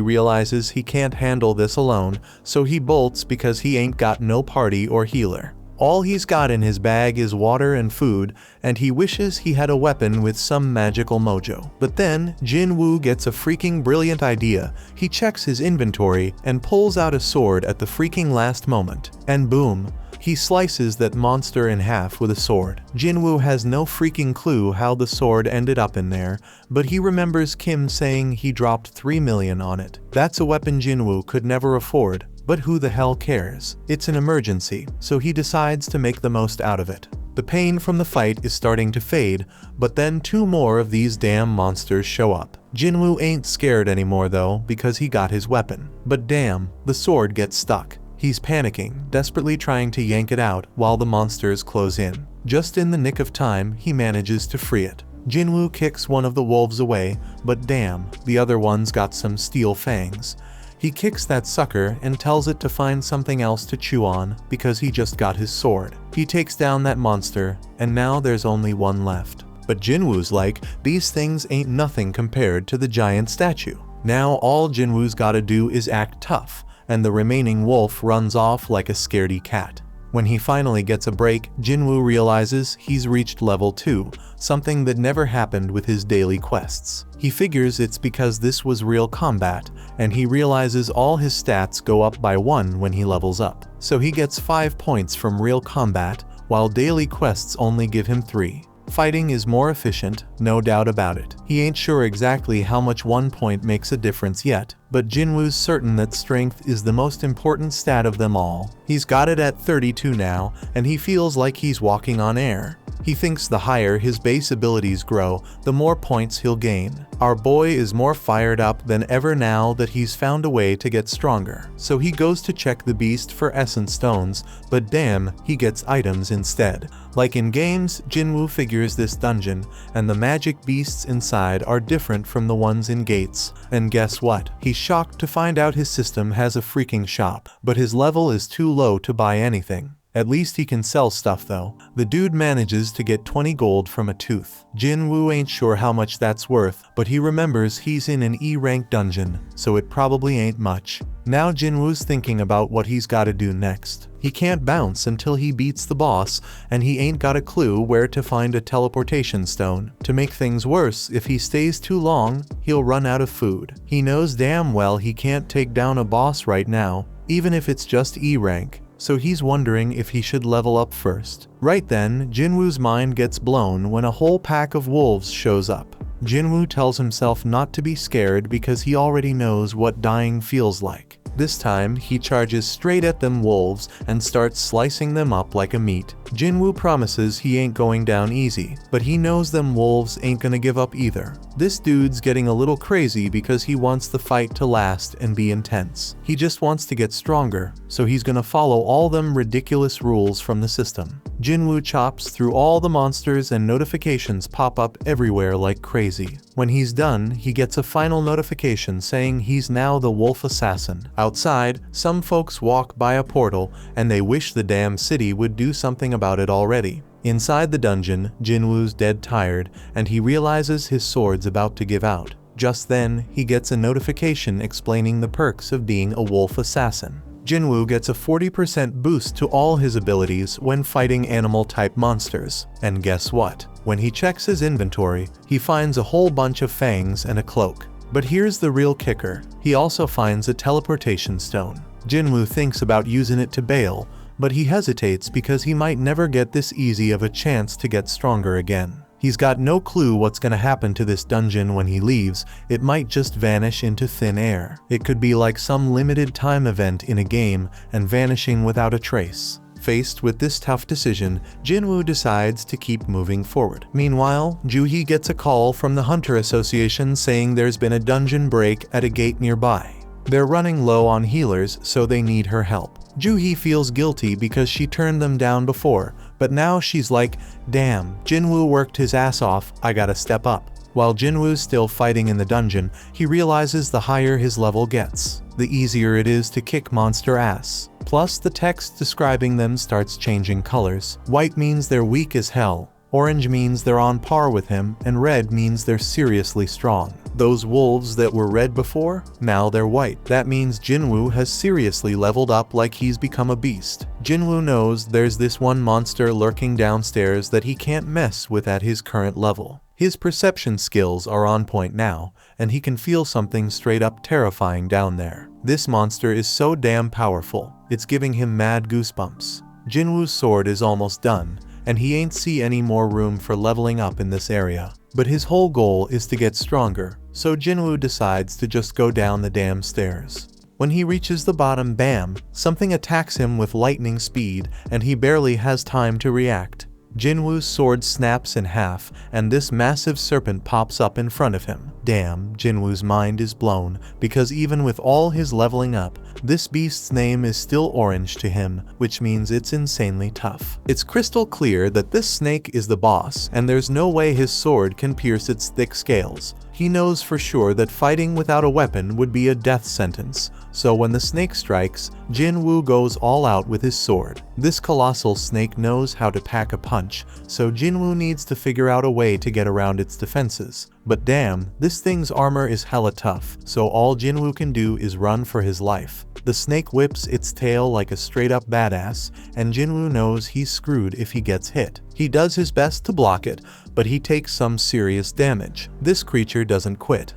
realizes he can't handle this alone, so he bolts because he ain't got no party or healer. All he's got in his bag is water and food, and he wishes he had a weapon with some magical mojo. But then, Jinwoo gets a freaking brilliant idea. He checks his inventory and pulls out a sword at the freaking last moment. And boom, he slices that monster in half with a sword. Jinwoo has no freaking clue how the sword ended up in there, but he remembers Kim saying he dropped 3 million on it. That's a weapon Jinwoo could never afford. But who the hell cares? It's an emergency, so he decides to make the most out of it. The pain from the fight is starting to fade, but then 2 more of these damn monsters show up. Jinwoo ain't scared anymore though, because he got his weapon. But damn, the sword gets stuck. He's panicking, desperately trying to yank it out while the monsters close in. Just in the nick of time, he manages to free it. Jinwoo kicks one of the wolves away, but damn, the other one's got some steel fangs. He kicks that sucker and tells it to find something else to chew on because he just got his sword. He takes down that monster, and now there's only one left. But Jinwoo's like, these things ain't nothing compared to the giant statue. Now all Jinwoo's gotta do is act tough, and the remaining wolf runs off like a scaredy cat. When he finally gets a break, Jinwoo realizes he's reached level 2, something that never happened with his daily quests. He figures it's because this was real combat, and he realizes all his stats go up by 1 when he levels up. So he gets 5 points from real combat, while daily quests only give him 3. Fighting is more efficient, no doubt about it. He ain't sure exactly how much 1 point makes a difference yet, but Jinwoo's certain that strength is the most important stat of them all. He's got it at 32 now, and he feels like he's walking on air. He thinks the higher his base abilities grow, the more points he'll gain. Our boy is more fired up than ever now that he's found a way to get stronger. So he goes to check the beast for essence stones, but damn, he gets items instead. Like in games, Jinwoo figures this dungeon, and the magic beasts inside are different from the ones in Gates. And guess what? He's shocked to find out his system has a freaking shop, but his level is too low to buy anything. At least he can sell stuff though. The dude manages to get 20 gold from a tooth. Jinwoo ain't sure how much that's worth, but he remembers he's in an E-rank dungeon, so it probably ain't much. Now Jinwoo's thinking about what he's gotta do next. He can't bounce until he beats the boss, and he ain't got a clue where to find a teleportation stone. To make things worse, if he stays too long, he'll run out of food. He knows damn well he can't take down a boss right now, even if it's just E-rank. So he's wondering if he should level up first. Right then, Jinwoo's mind gets blown when a whole pack of wolves shows up. Jinwoo tells himself not to be scared because he already knows what dying feels like. This time, he charges straight at them wolves and starts slicing them up like a meat. Jinwoo promises he ain't going down easy, but he knows them wolves ain't gonna give up either. This dude's getting a little crazy because he wants the fight to last and be intense. He just wants to get stronger, so he's gonna follow all them ridiculous rules from the system. Jinwoo chops through all the monsters and notifications pop up everywhere like crazy. When he's done, he gets a final notification saying he's now the wolf assassin. Outside, some folks walk by a portal and they wish the damn city would do something about it already. Inside the dungeon, Jinwoo's dead tired and he realizes his sword's about to give out. Just then, he gets a notification explaining the perks of being a wolf assassin. Jinwoo gets a 40% boost to all his abilities when fighting animal-type monsters. And guess what? When he checks his inventory, he finds a whole bunch of fangs and a cloak. But here's the real kicker. He also finds a teleportation stone. Jinwoo thinks about using it to bail, but he hesitates because he might never get this easy of a chance to get stronger again. He's got no clue what's gonna happen to this dungeon when he leaves. It might just vanish into thin air. It could be like some limited time event in a game and vanishing without a trace. Faced with this tough decision, Jinwoo decides to keep moving forward. Meanwhile, Juhee gets a call from the Hunter Association saying there's been a dungeon break at a gate nearby. They're running low on healers, so they need her help. Juhi feels guilty because she turned them down before, but now she's like, damn, Jinwoo worked his ass off, I gotta step up. While Jinwoo's still fighting in the dungeon, he realizes the higher his level gets, the easier it is to kick monster ass. Plus, the text describing them starts changing colors. White means they're weak as hell, orange means they're on par with him, and red means they're seriously strong. Those wolves that were red before, now they're white. That means Jinwoo has seriously leveled up like he's become a beast. Jinwoo knows there's this one monster lurking downstairs that he can't mess with at his current level. His perception skills are on point now, and he can feel something straight up terrifying down there. This monster is so damn powerful, it's giving him mad goosebumps. Jinwoo's sword is almost done, and he ain't see any more room for leveling up in this area. But his whole goal is to get stronger, so Jinwoo decides to just go down the damn stairs. When he reaches the bottom, bam, something attacks him with lightning speed, and he barely has time to react. Jinwoo's sword snaps in half, and this massive serpent pops up in front of him. Damn, Jinwoo's mind is blown, because even with all his leveling up, this beast's name is still orange to him, which means it's insanely tough. It's crystal clear that this snake is the boss, and there's no way his sword can pierce its thick scales. He knows for sure that fighting without a weapon would be a death sentence, so when the snake strikes, Jinwoo goes all out with his sword. This colossal snake knows how to pack a punch, so Jinwoo needs to figure out a way to get around its defenses. But damn, this thing's armor is hella tough, so all Jinwoo can do is run for his life. The snake whips its tail like a straight-up badass, and Jinwoo knows he's screwed if he gets hit. He does his best to block it, but he takes some serious damage. This creature doesn't quit.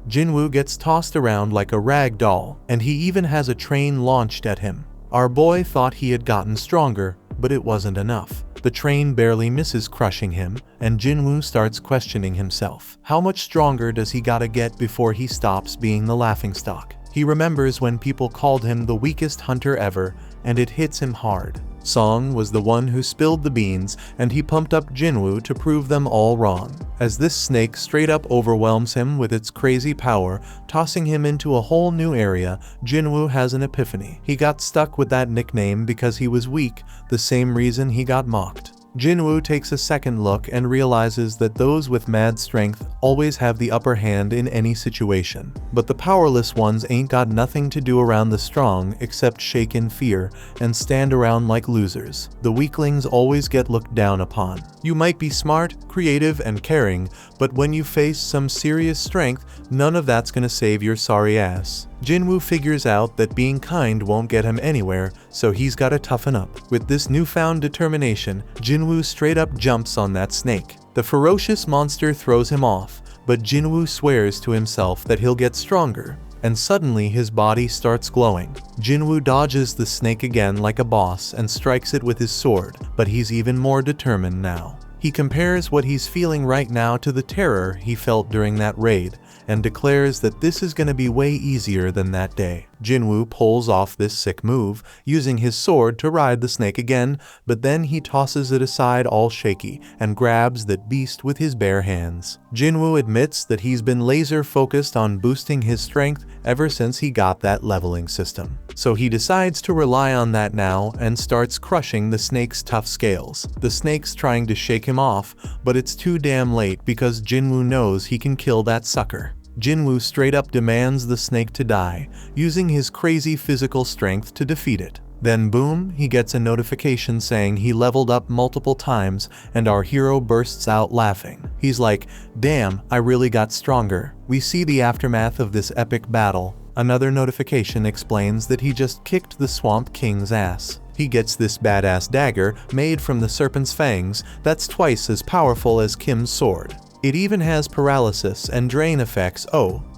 Jinwoo gets tossed around like a rag doll, and he even has a train launched at him. Our boy thought he had gotten stronger, but it wasn't enough. The train barely misses crushing him, and Jinwoo starts questioning himself. How much stronger does he gotta get before he stops being the laughingstock? He remembers when people called him the weakest hunter ever, and it hits him hard. Song was the one who spilled the beans, and he pumped up Jinwoo to prove them all wrong. As this snake straight up overwhelms him with its crazy power, tossing him into a whole new area, Jinwoo has an epiphany. He got stuck with that nickname because he was weak, the same reason he got mocked. Jinwoo takes a second look and realizes that those with mad strength always have the upper hand in any situation. But the powerless ones ain't got nothing to do around the strong except shake in fear and stand around like losers. The weaklings always get looked down upon. You might be smart, creative, and caring, but when you face some serious strength, none of that's gonna save your sorry ass. Jinwoo figures out that being kind won't get him anywhere, so he's gotta toughen up. With this newfound determination, Jinwoo straight up jumps on that snake. The ferocious monster throws him off, but Jinwoo swears to himself that he'll get stronger, and suddenly his body starts glowing. Jinwoo dodges the snake again like a boss and strikes it with his sword, but he's even more determined now. He compares what he's feeling right now to the terror he felt during that raid, and declares that this is gonna be way easier than that day. Jinwoo pulls off this sick move, using his sword to ride the snake again, but then he tosses it aside all shaky and grabs that beast with his bare hands. Jinwoo admits that he's been laser focused on boosting his strength ever since he got that leveling system. So he decides to rely on that now and starts crushing the snake's tough scales. The snake's trying to shake him off, but it's too damn late because Jinwoo knows he can kill that sucker. Jinwoo straight up demands the snake to die, using his crazy physical strength to defeat it. Then boom, he gets a notification saying he leveled up multiple times, and our hero bursts out laughing. He's like, damn, I really got stronger. We see the aftermath of this epic battle. Another notification explains that he just kicked the Swamp King's ass. He gets this badass dagger made from the serpent's fangs that's twice as powerful as Kim's sword. It even has paralysis and drain effects,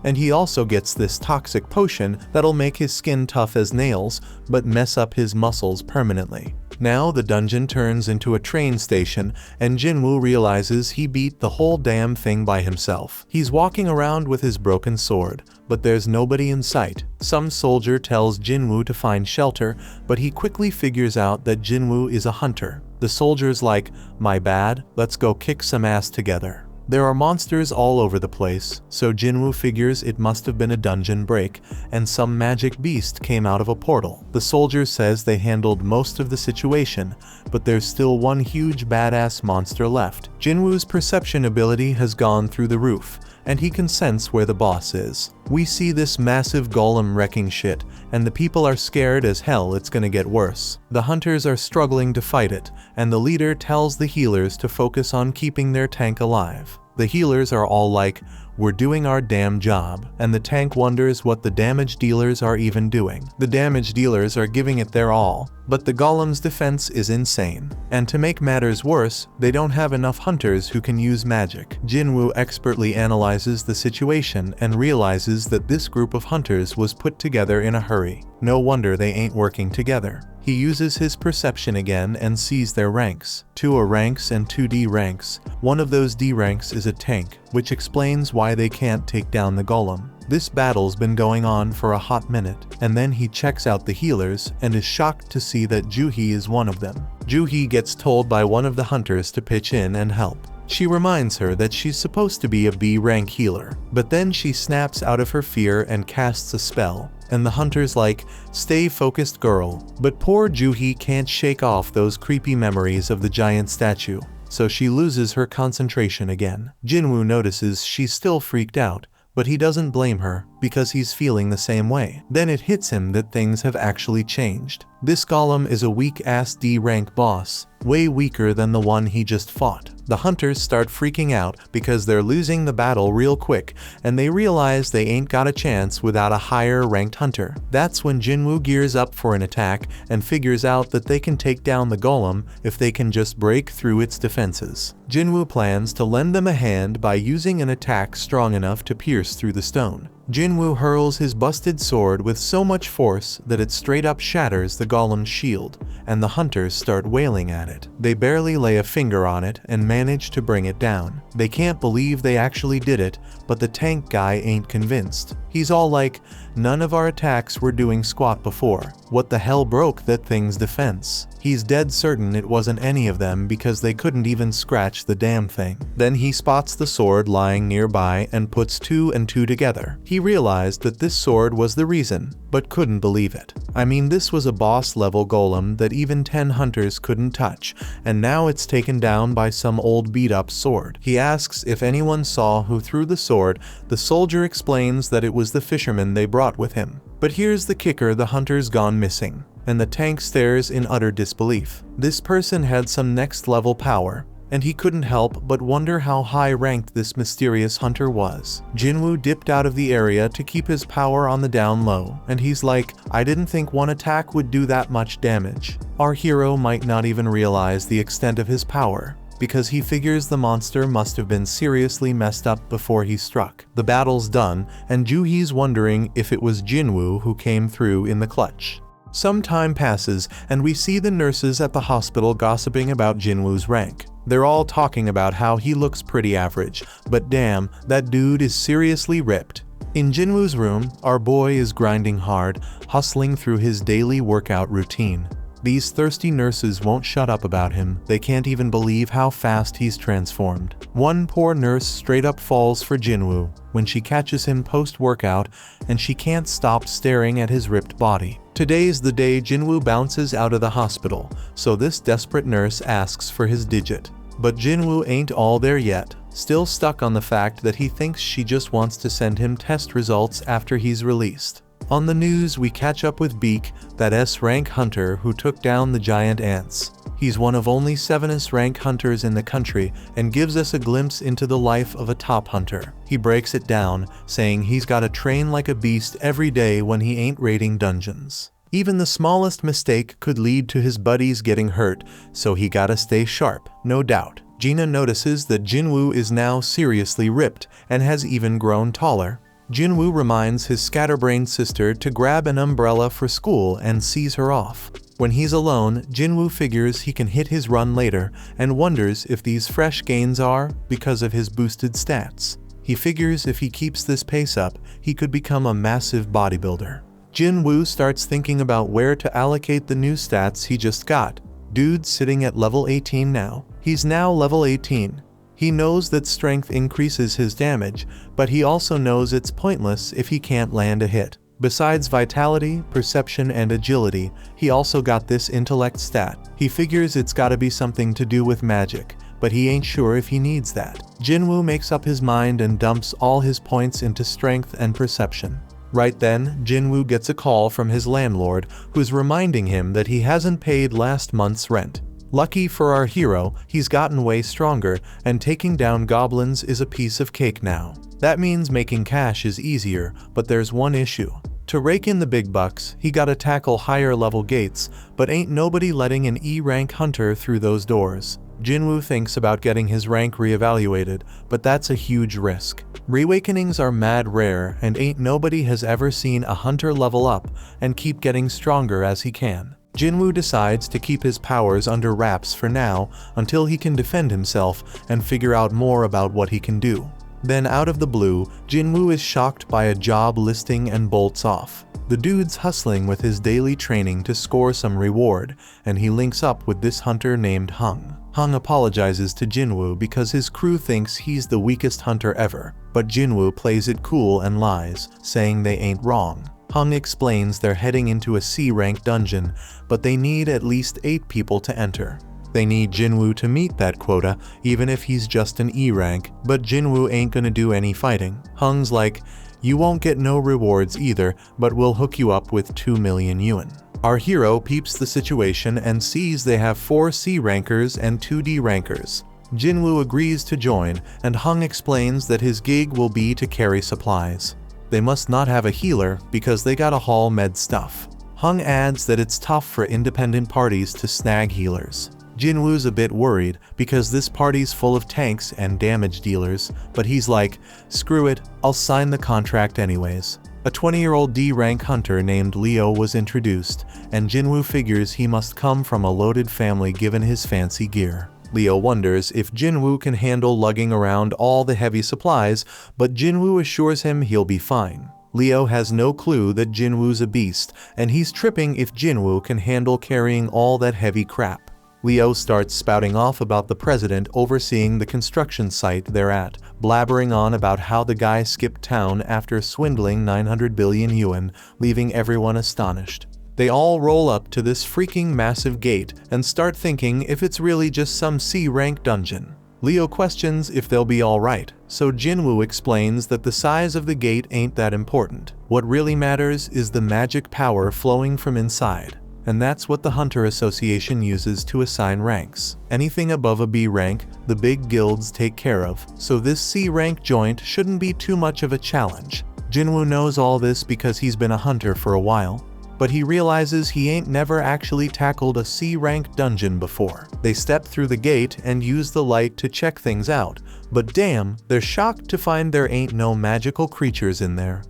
and he also gets this toxic potion that'll make his skin tough as nails, but mess up his muscles permanently. Now the dungeon turns into a train station, and Jinwoo realizes he beat the whole damn thing by himself. He's walking around with his broken sword, but there's nobody in sight. Some soldier tells Jinwoo to find shelter, but he quickly figures out that Jinwoo is a hunter. The soldier's like, my bad, let's go kick some ass together. There are monsters all over the place, so Jinwoo figures it must have been a dungeon break, and some magic beast came out of a portal. The soldier says they handled most of the situation, but there's still one huge badass monster left. Jinwoo's perception ability has gone through the roof, and he can sense where the boss is. We see this massive golem wrecking shit, and the people are scared as hell it's gonna get worse. The hunters are struggling to fight it, and the leader tells the healers to focus on keeping their tank alive. The healers are all like, "We're doing our damn job," and the tank wonders what the damage dealers are even doing. The damage dealers are giving it their all, but the golem's defense is insane. And to make matters worse, they don't have enough hunters who can use magic. Jinwoo expertly analyzes the situation and realizes that this group of hunters was put together in a hurry. No wonder they ain't working together. He uses his perception again and sees their ranks. 2 are ranks and 2 D ranks. One of those D ranks is a tank, which explains why they can't take down the golem. This battle's been going on for a hot minute, and then he checks out the healers and is shocked to see that Juhee is one of them. Juhee gets told by one of the hunters to pitch in and help. She reminds her that she's supposed to be a B rank healer, but then she snaps out of her fear and casts a spell, and the hunter's like, "Stay focused, girl." But poor Juhee can't shake off those creepy memories of the giant statue, so she loses her concentration again. Jinwoo notices she's still freaked out, but he doesn't blame her, because he's feeling the same way. Then it hits him that things have actually changed. This golem is a weak-ass D-rank boss, way weaker than the one he just fought. The hunters start freaking out because they're losing the battle real quick, and they realize they ain't got a chance without a higher-ranked hunter. That's when Jinwoo gears up for an attack and figures out that they can take down the golem if they can just break through its defenses. Jinwoo plans to lend them a hand by using an attack strong enough to pierce through the stone. Jinwoo hurls his busted sword with so much force that it straight up shatters the golem's shield, and the hunters start wailing at it. They barely lay a finger on it and manage to bring it down. They can't believe they actually did it, but the tank guy ain't convinced. He's all like, "None of our attacks were doing squat before. What the hell broke that thing's defense?" He's dead certain it wasn't any of them because they couldn't even scratch the damn thing. Then he spots the sword lying nearby and puts 2 and 2 together. He realized that this sword was the reason, but couldn't believe it. I mean, this was a boss level golem that even 10 hunters couldn't touch, and now it's taken down by some old beat up sword. He asks if anyone saw who threw the sword. The soldier explains that it was the fisherman they brought with him. But here's the kicker: the hunter's gone missing, and the tank stares in utter disbelief. This person had some next level power, and he couldn't help but wonder how high ranked this mysterious hunter was. Jinwoo dipped out of the area to keep his power on the down low, and he's like, "I didn't think one attack would do that much damage." Our hero might not even realize the extent of his power, because he figures the monster must have been seriously messed up before he struck. The battle's done, and Juhee's wondering if it was Jinwoo who came through in the clutch. Some time passes, and we see the nurses at the hospital gossiping about Jinwoo's rank. They're all talking about how he looks pretty average, but damn, that dude is seriously ripped. In Jinwoo's room, our boy is grinding hard, hustling through his daily workout routine. These thirsty nurses won't shut up about him. They can't even believe how fast he's transformed. One poor nurse straight up falls for Jinwoo when she catches him post-workout, and she can't stop staring at his ripped body. Today's the day Jinwoo bounces out of the hospital, so this desperate nurse asks for his digit. But Jinwoo ain't all there yet, still stuck on the fact that he thinks she just wants to send him test results after he's released. On the news, we catch up with Beak, that S-rank hunter who took down the giant ants. He's one of only 7 S-rank hunters in the country and gives us a glimpse into the life of a top hunter. He breaks it down, saying he's gotta train like a beast every day when he ain't raiding dungeons. Even the smallest mistake could lead to his buddies getting hurt, so he gotta stay sharp, no doubt. Gina notices that Jinwoo is now seriously ripped and has even grown taller. Jinwoo reminds his scatterbrained sister to grab an umbrella for school and sees her off. When he's alone, Jinwoo figures he can hit his run later and wonders if these fresh gains are because of his boosted stats. He figures if he keeps this pace up, he could become a massive bodybuilder. Jinwoo starts thinking about where to allocate the new stats he just got. Dude's sitting at level 18 now. He's now level 18. He knows that strength increases his damage, but he also knows it's pointless if he can't land a hit. Besides vitality, perception, and agility, he also got this intellect stat. He figures it's gotta be something to do with magic, but he ain't sure if he needs that. Jinwoo makes up his mind and dumps all his points into strength and perception. Right then, Jinwoo gets a call from his landlord, who's reminding him that he hasn't paid last month's rent. Lucky for our hero, he's gotten way stronger, and taking down goblins is a piece of cake now. That means making cash is easier, but there's one issue. To rake in the big bucks, he gotta tackle higher level gates, but ain't nobody letting an E-rank hunter through those doors. Jinwoo thinks about getting his rank reevaluated, but that's a huge risk. Reawakenings are mad rare, and ain't nobody has ever seen a hunter level up and keep getting stronger as he can. Jinwoo decides to keep his powers under wraps for now until he can defend himself and figure out more about what he can do. Then out of the blue, Jinwoo is shocked by a job listing and bolts off. The dude's hustling with his daily training to score some reward, and he links up with this hunter named Hung. Hung apologizes to Jinwoo because his crew thinks he's the weakest hunter ever, but Jinwoo plays it cool and lies, saying they ain't wrong. Hung explains they're heading into a C-rank dungeon, but they need at least 8 people to enter. They need Jinwoo to meet that quota, even if he's just an E-rank, but Jinwoo ain't gonna do any fighting. Hung's like, you won't get no rewards either, but we'll hook you up with 2 million yuan. Our hero peeps the situation and sees they have 4 C-rankers and 2 D-rankers. Jinwoo agrees to join, and Hung explains that his gig will be to carry supplies. They must not have a healer because they gotta haul med stuff. Hung adds that it's tough for independent parties to snag healers. Jinwoo's a bit worried because this party's full of tanks and damage dealers, but he's like, screw it, I'll sign the contract anyways. A 20-year-old D-rank hunter named Leo was introduced, and Jinwoo figures he must come from a loaded family given his fancy gear. Leo wonders if Jinwoo can handle lugging around all the heavy supplies, but Jinwoo assures him he'll be fine. Leo has no clue that Jinwoo's a beast, and he's tripping if Jinwoo can handle carrying all that heavy crap. Leo starts spouting off about the president overseeing the construction site they're at, blabbering on about how the guy skipped town after swindling 900 billion yuan, leaving everyone astonished. They all roll up to this freaking massive gate and start thinking if it's really just some C-rank dungeon. Leo questions if they'll be alright, so Jinwoo explains that the size of the gate ain't that important. What really matters is the magic power flowing from inside. And that's what the Hunter Association uses to assign ranks. Anything above a B rank, the big guilds take care of, so this C rank joint shouldn't be too much of a challenge. Jinwoo knows all this because he's been a hunter for a while, but he realizes he ain't never actually tackled a C rank dungeon before. They step through the gate and use the light to check things out, but damn, they're shocked to find there ain't no magical creatures in there.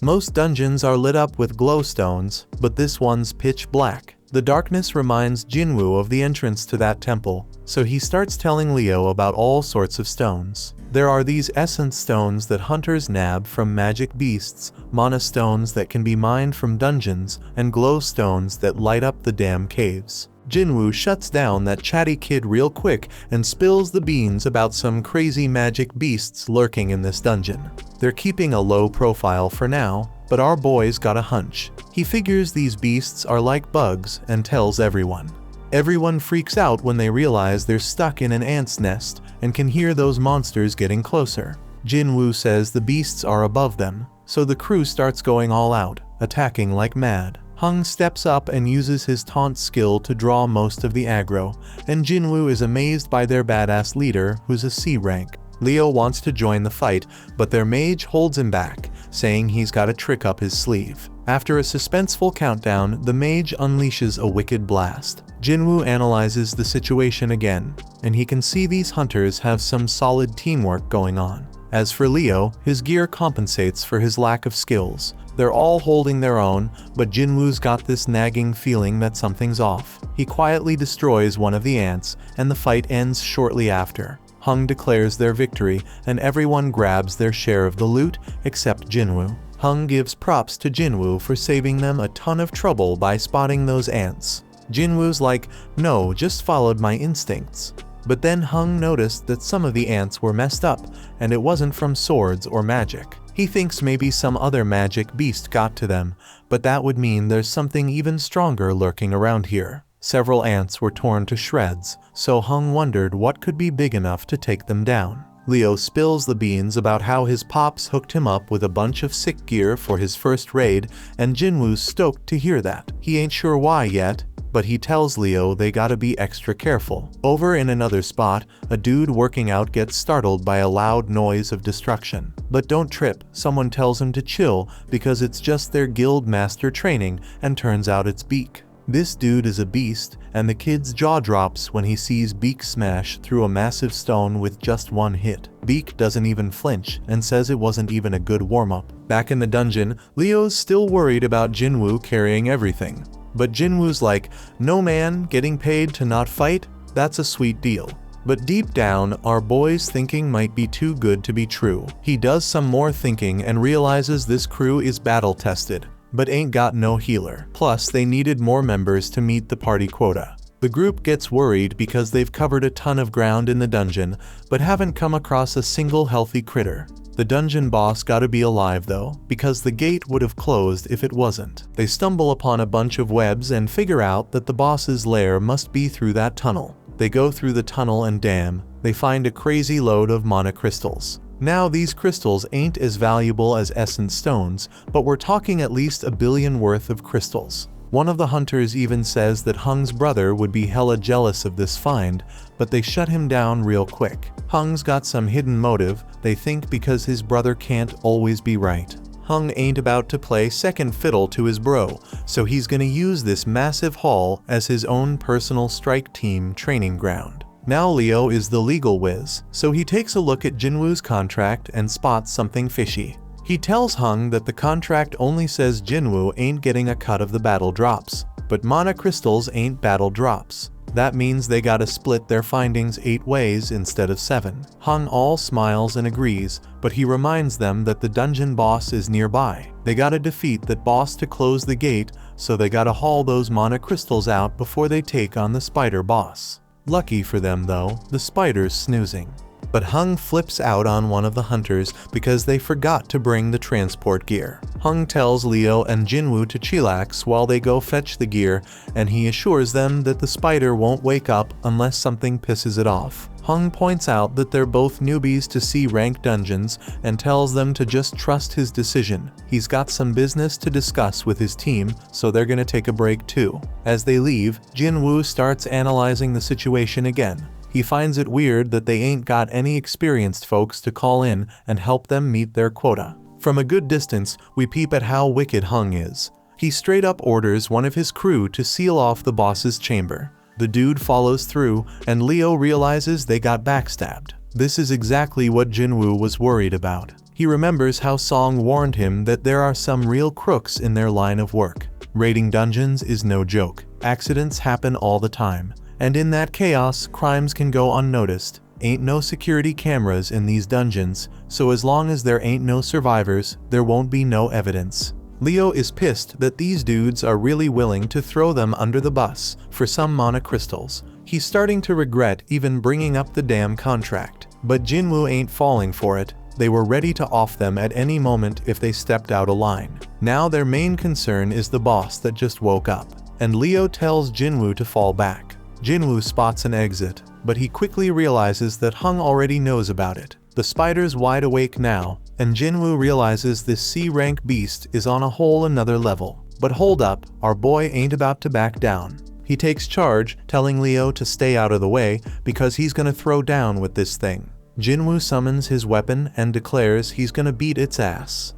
Most dungeons are lit up with glowstones, but this one's pitch black. The darkness reminds Jinwoo of the entrance to that temple, so he starts telling Leo about all sorts of stones. There are these essence stones that hunters nab from magic beasts, mana stones that can be mined from dungeons, and glow stones that light up the damn caves. Jinwoo shuts down that chatty kid real quick and spills the beans about some crazy magic beasts lurking in this dungeon. They're keeping a low profile for now, but our boy's got a hunch. He figures these beasts are like bugs and tells everyone. Everyone freaks out when they realize they're stuck in an ant's nest and can hear those monsters getting closer. Jinwoo says the beasts are above them, so the crew starts going all out, attacking like mad. Hung steps up and uses his taunt skill to draw most of the aggro, and Jinwoo is amazed by their badass leader, who's a C rank. Leo wants to join the fight, but their mage holds him back, saying he's got a trick up his sleeve. After a suspenseful countdown, the mage unleashes a wicked blast. Jinwoo analyzes the situation again, and he can see these hunters have some solid teamwork going on. As for Leo, his gear compensates for his lack of skills. They're all holding their own, but Jinwoo's got this nagging feeling that something's off. He quietly destroys one of the ants, and the fight ends shortly after. Hung declares their victory, and everyone grabs their share of the loot, except Jinwoo. Hung gives props to Jinwoo for saving them a ton of trouble by spotting those ants. Jinwoo's like, no, just followed my instincts. But then Hung noticed that some of the ants were messed up, and it wasn't from swords or magic. He thinks maybe some other magic beast got to them, but that would mean there's something even stronger lurking around here. Several ants were torn to shreds, so Hung wondered what could be big enough to take them down. Leo spills the beans about how his pops hooked him up with a bunch of sick gear for his first raid, and Jinwoo's stoked to hear that. He ain't sure why yet, but he tells Leo they gotta be extra careful. Over in another spot, a dude working out gets startled by a loud noise of destruction. But don't trip, someone tells him to chill because it's just their guild master training, and turns out it's Beak. This dude is a beast, and the kid's jaw drops when he sees Beak smash through a massive stone with just one hit. Beak doesn't even flinch and says it wasn't even a good warm-up. Back in the dungeon, Leo's still worried about Jinwoo carrying everything. But Jinwoo's like, no man, getting paid to not fight? That's a sweet deal. But deep down, our boy's thinking might be too good to be true. He does some more thinking and realizes this crew is battle-tested, but ain't got no healer. Plus, they needed more members to meet the party quota. The group gets worried because they've covered a ton of ground in the dungeon, but haven't come across a single healthy critter. The dungeon boss gotta be alive though, because the gate would have closed if it wasn't. They stumble upon a bunch of webs and figure out that the boss's lair must be through that tunnel. They go through the tunnel and damn, they find a crazy load of mana crystals. Now these crystals ain't as valuable as essence stones, but we're talking at least 1 billion worth of crystals. One of the hunters even says that Hung's brother would be hella jealous of this find, but they shut him down real quick. Hung's got some hidden motive, they think, because his brother can't always be right. Hung ain't about to play second fiddle to his bro, so he's gonna use this massive haul as his own personal strike team training ground. Now Leo is the legal whiz, so he takes a look at Jinwoo's contract and spots something fishy. He tells Hung that the contract only says Jinwoo ain't getting a cut of the battle drops, but mana crystals ain't battle drops. That means they gotta split their findings 8 ways instead of 7. Hung all smiles and agrees, but he reminds them that the dungeon boss is nearby. They gotta defeat that boss to close the gate, so they gotta haul those mana crystals out before they take on the spider boss. Lucky for them though, the spider's snoozing. But Hung flips out on one of the hunters because they forgot to bring the transport gear. Hung tells Leo and Jinwoo to chillax while they go fetch the gear, and he assures them that the spider won't wake up unless something pisses it off. Hung points out that they're both newbies to C-rank dungeons and tells them to just trust his decision. He's got some business to discuss with his team, so they're gonna take a break too. As they leave, Jinwoo starts analyzing the situation again. He finds it weird that they ain't got any experienced folks to call in and help them meet their quota. From a good distance, we peep at how wicked Hung is. He straight up orders one of his crew to seal off the boss's chamber. The dude follows through, and Leo realizes they got backstabbed. This is exactly what Jinwoo was worried about. He remembers how Song warned him that there are some real crooks in their line of work. Raiding dungeons is no joke. Accidents happen all the time. And in that chaos, crimes can go unnoticed. Ain't no security cameras in these dungeons, so as long as there ain't no survivors, there won't be no evidence. Leo is pissed that these dudes are really willing to throw them under the bus for some mana crystals. He's starting to regret even bringing up the damn contract. But Jinwoo ain't falling for it. They were ready to off them at any moment if they stepped out of line. Now their main concern is the boss that just woke up, and Leo tells Jinwoo to fall back. Jinwoo spots an exit, but he quickly realizes that Hung already knows about it. The spider's wide awake now, and Jinwoo realizes this C-rank beast is on a whole another level. But hold up, our boy ain't about to back down. He takes charge, telling Leo to stay out of the way because he's gonna throw down with this thing. Jinwoo summons his weapon and declares he's gonna beat its ass.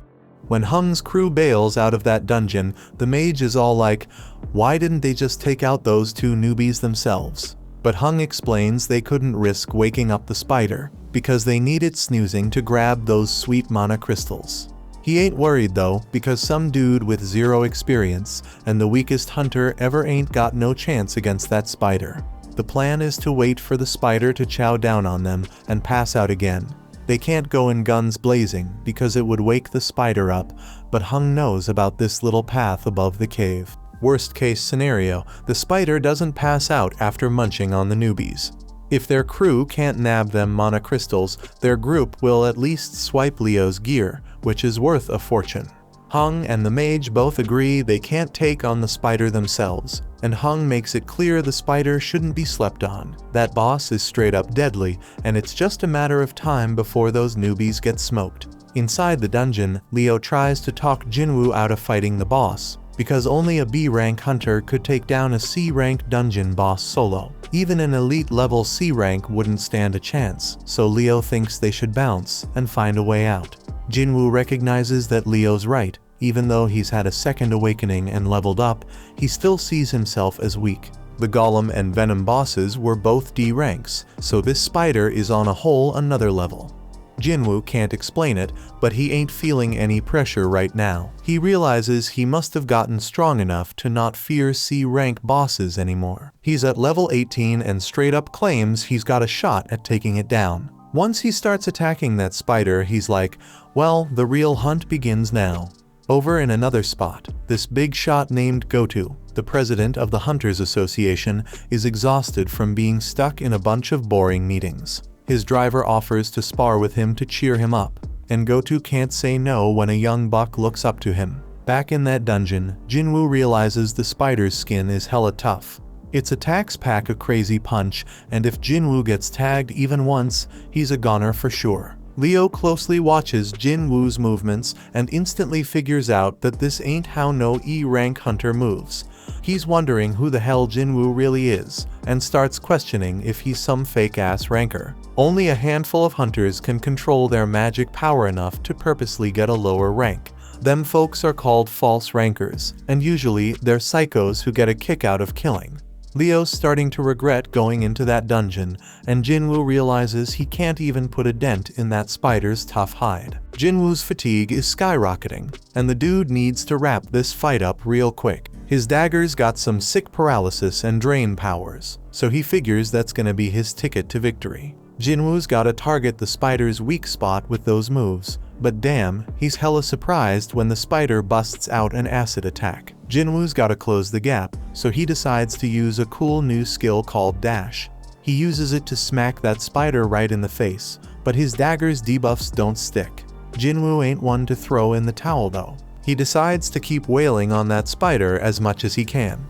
When Hung's crew bails out of that dungeon, the mage is all like, why didn't they just take out those 2 newbies themselves? But Hung explains they couldn't risk waking up the spider, because they needed snoozing to grab those sweet mana crystals. He ain't worried though, because some dude with 0 experience and the weakest hunter ever ain't got no chance against that spider. The plan is to wait for the spider to chow down on them and pass out again. They can't go in guns blazing because it would wake the spider up, but Hung knows about this little path above the cave. Worst case scenario, the spider doesn't pass out after munching on the newbies. If their crew can't nab them mana crystals, their group will at least swipe Leo's gear, which is worth a fortune. Hung and the mage both agree they can't take on the spider themselves, and Hung makes it clear the spider shouldn't be slept on. That boss is straight up deadly, and it's just a matter of time before those newbies get smoked. Inside the dungeon, Leo tries to talk Jinwoo out of fighting the boss, because only a B-rank hunter could take down a C-rank dungeon boss solo. Even an elite level C-rank wouldn't stand a chance, so Leo thinks they should bounce and find a way out. Jinwoo recognizes that Leo's right. Even though he's had a second awakening and leveled up, he still sees himself as weak. The Golem and Venom bosses were both D ranks, so this spider is on a whole another level. Jinwoo can't explain it, but he ain't feeling any pressure right now. He realizes he must have gotten strong enough to not fear C-rank bosses anymore. He's at level 18 and straight up claims he's got a shot at taking it down. Once he starts attacking that spider, he's like, well, the real hunt begins now. Over in another spot, this big shot named Goto, the president of the Hunters Association, is exhausted from being stuck in a bunch of boring meetings. His driver offers to spar with him to cheer him up, and Goto can't say no when a young buck looks up to him. Back in that dungeon, Jinwoo realizes the spider's skin is hella tough. Its attacks pack a crazy punch, and if Jinwoo gets tagged even once, he's a goner for sure. Leo closely watches Jinwoo's movements and instantly figures out that this ain't how no E-rank hunter moves. He's wondering who the hell Jinwoo really is, and starts questioning if he's some fake-ass ranker. Only a handful of hunters can control their magic power enough to purposely get a lower rank. Them folks are called false rankers, and usually they're psychos who get a kick out of killing. Leo's starting to regret going into that dungeon, and Jinwoo realizes he can't even put a dent in that spider's tough hide. Jinwoo's fatigue is skyrocketing, and the dude needs to wrap this fight up real quick. His dagger's got some sick paralysis and drain powers, so he figures that's gonna be his ticket to victory. Jinwoo's gotta target the spider's weak spot with those moves, but damn, he's hella surprised when the spider busts out an acid attack. Jinwoo's gotta close the gap, so he decides to use a cool new skill called Dash. He uses it to smack that spider right in the face, but his dagger's debuffs don't stick. Jinwoo ain't one to throw in the towel though. He decides to keep wailing on that spider as much as he can.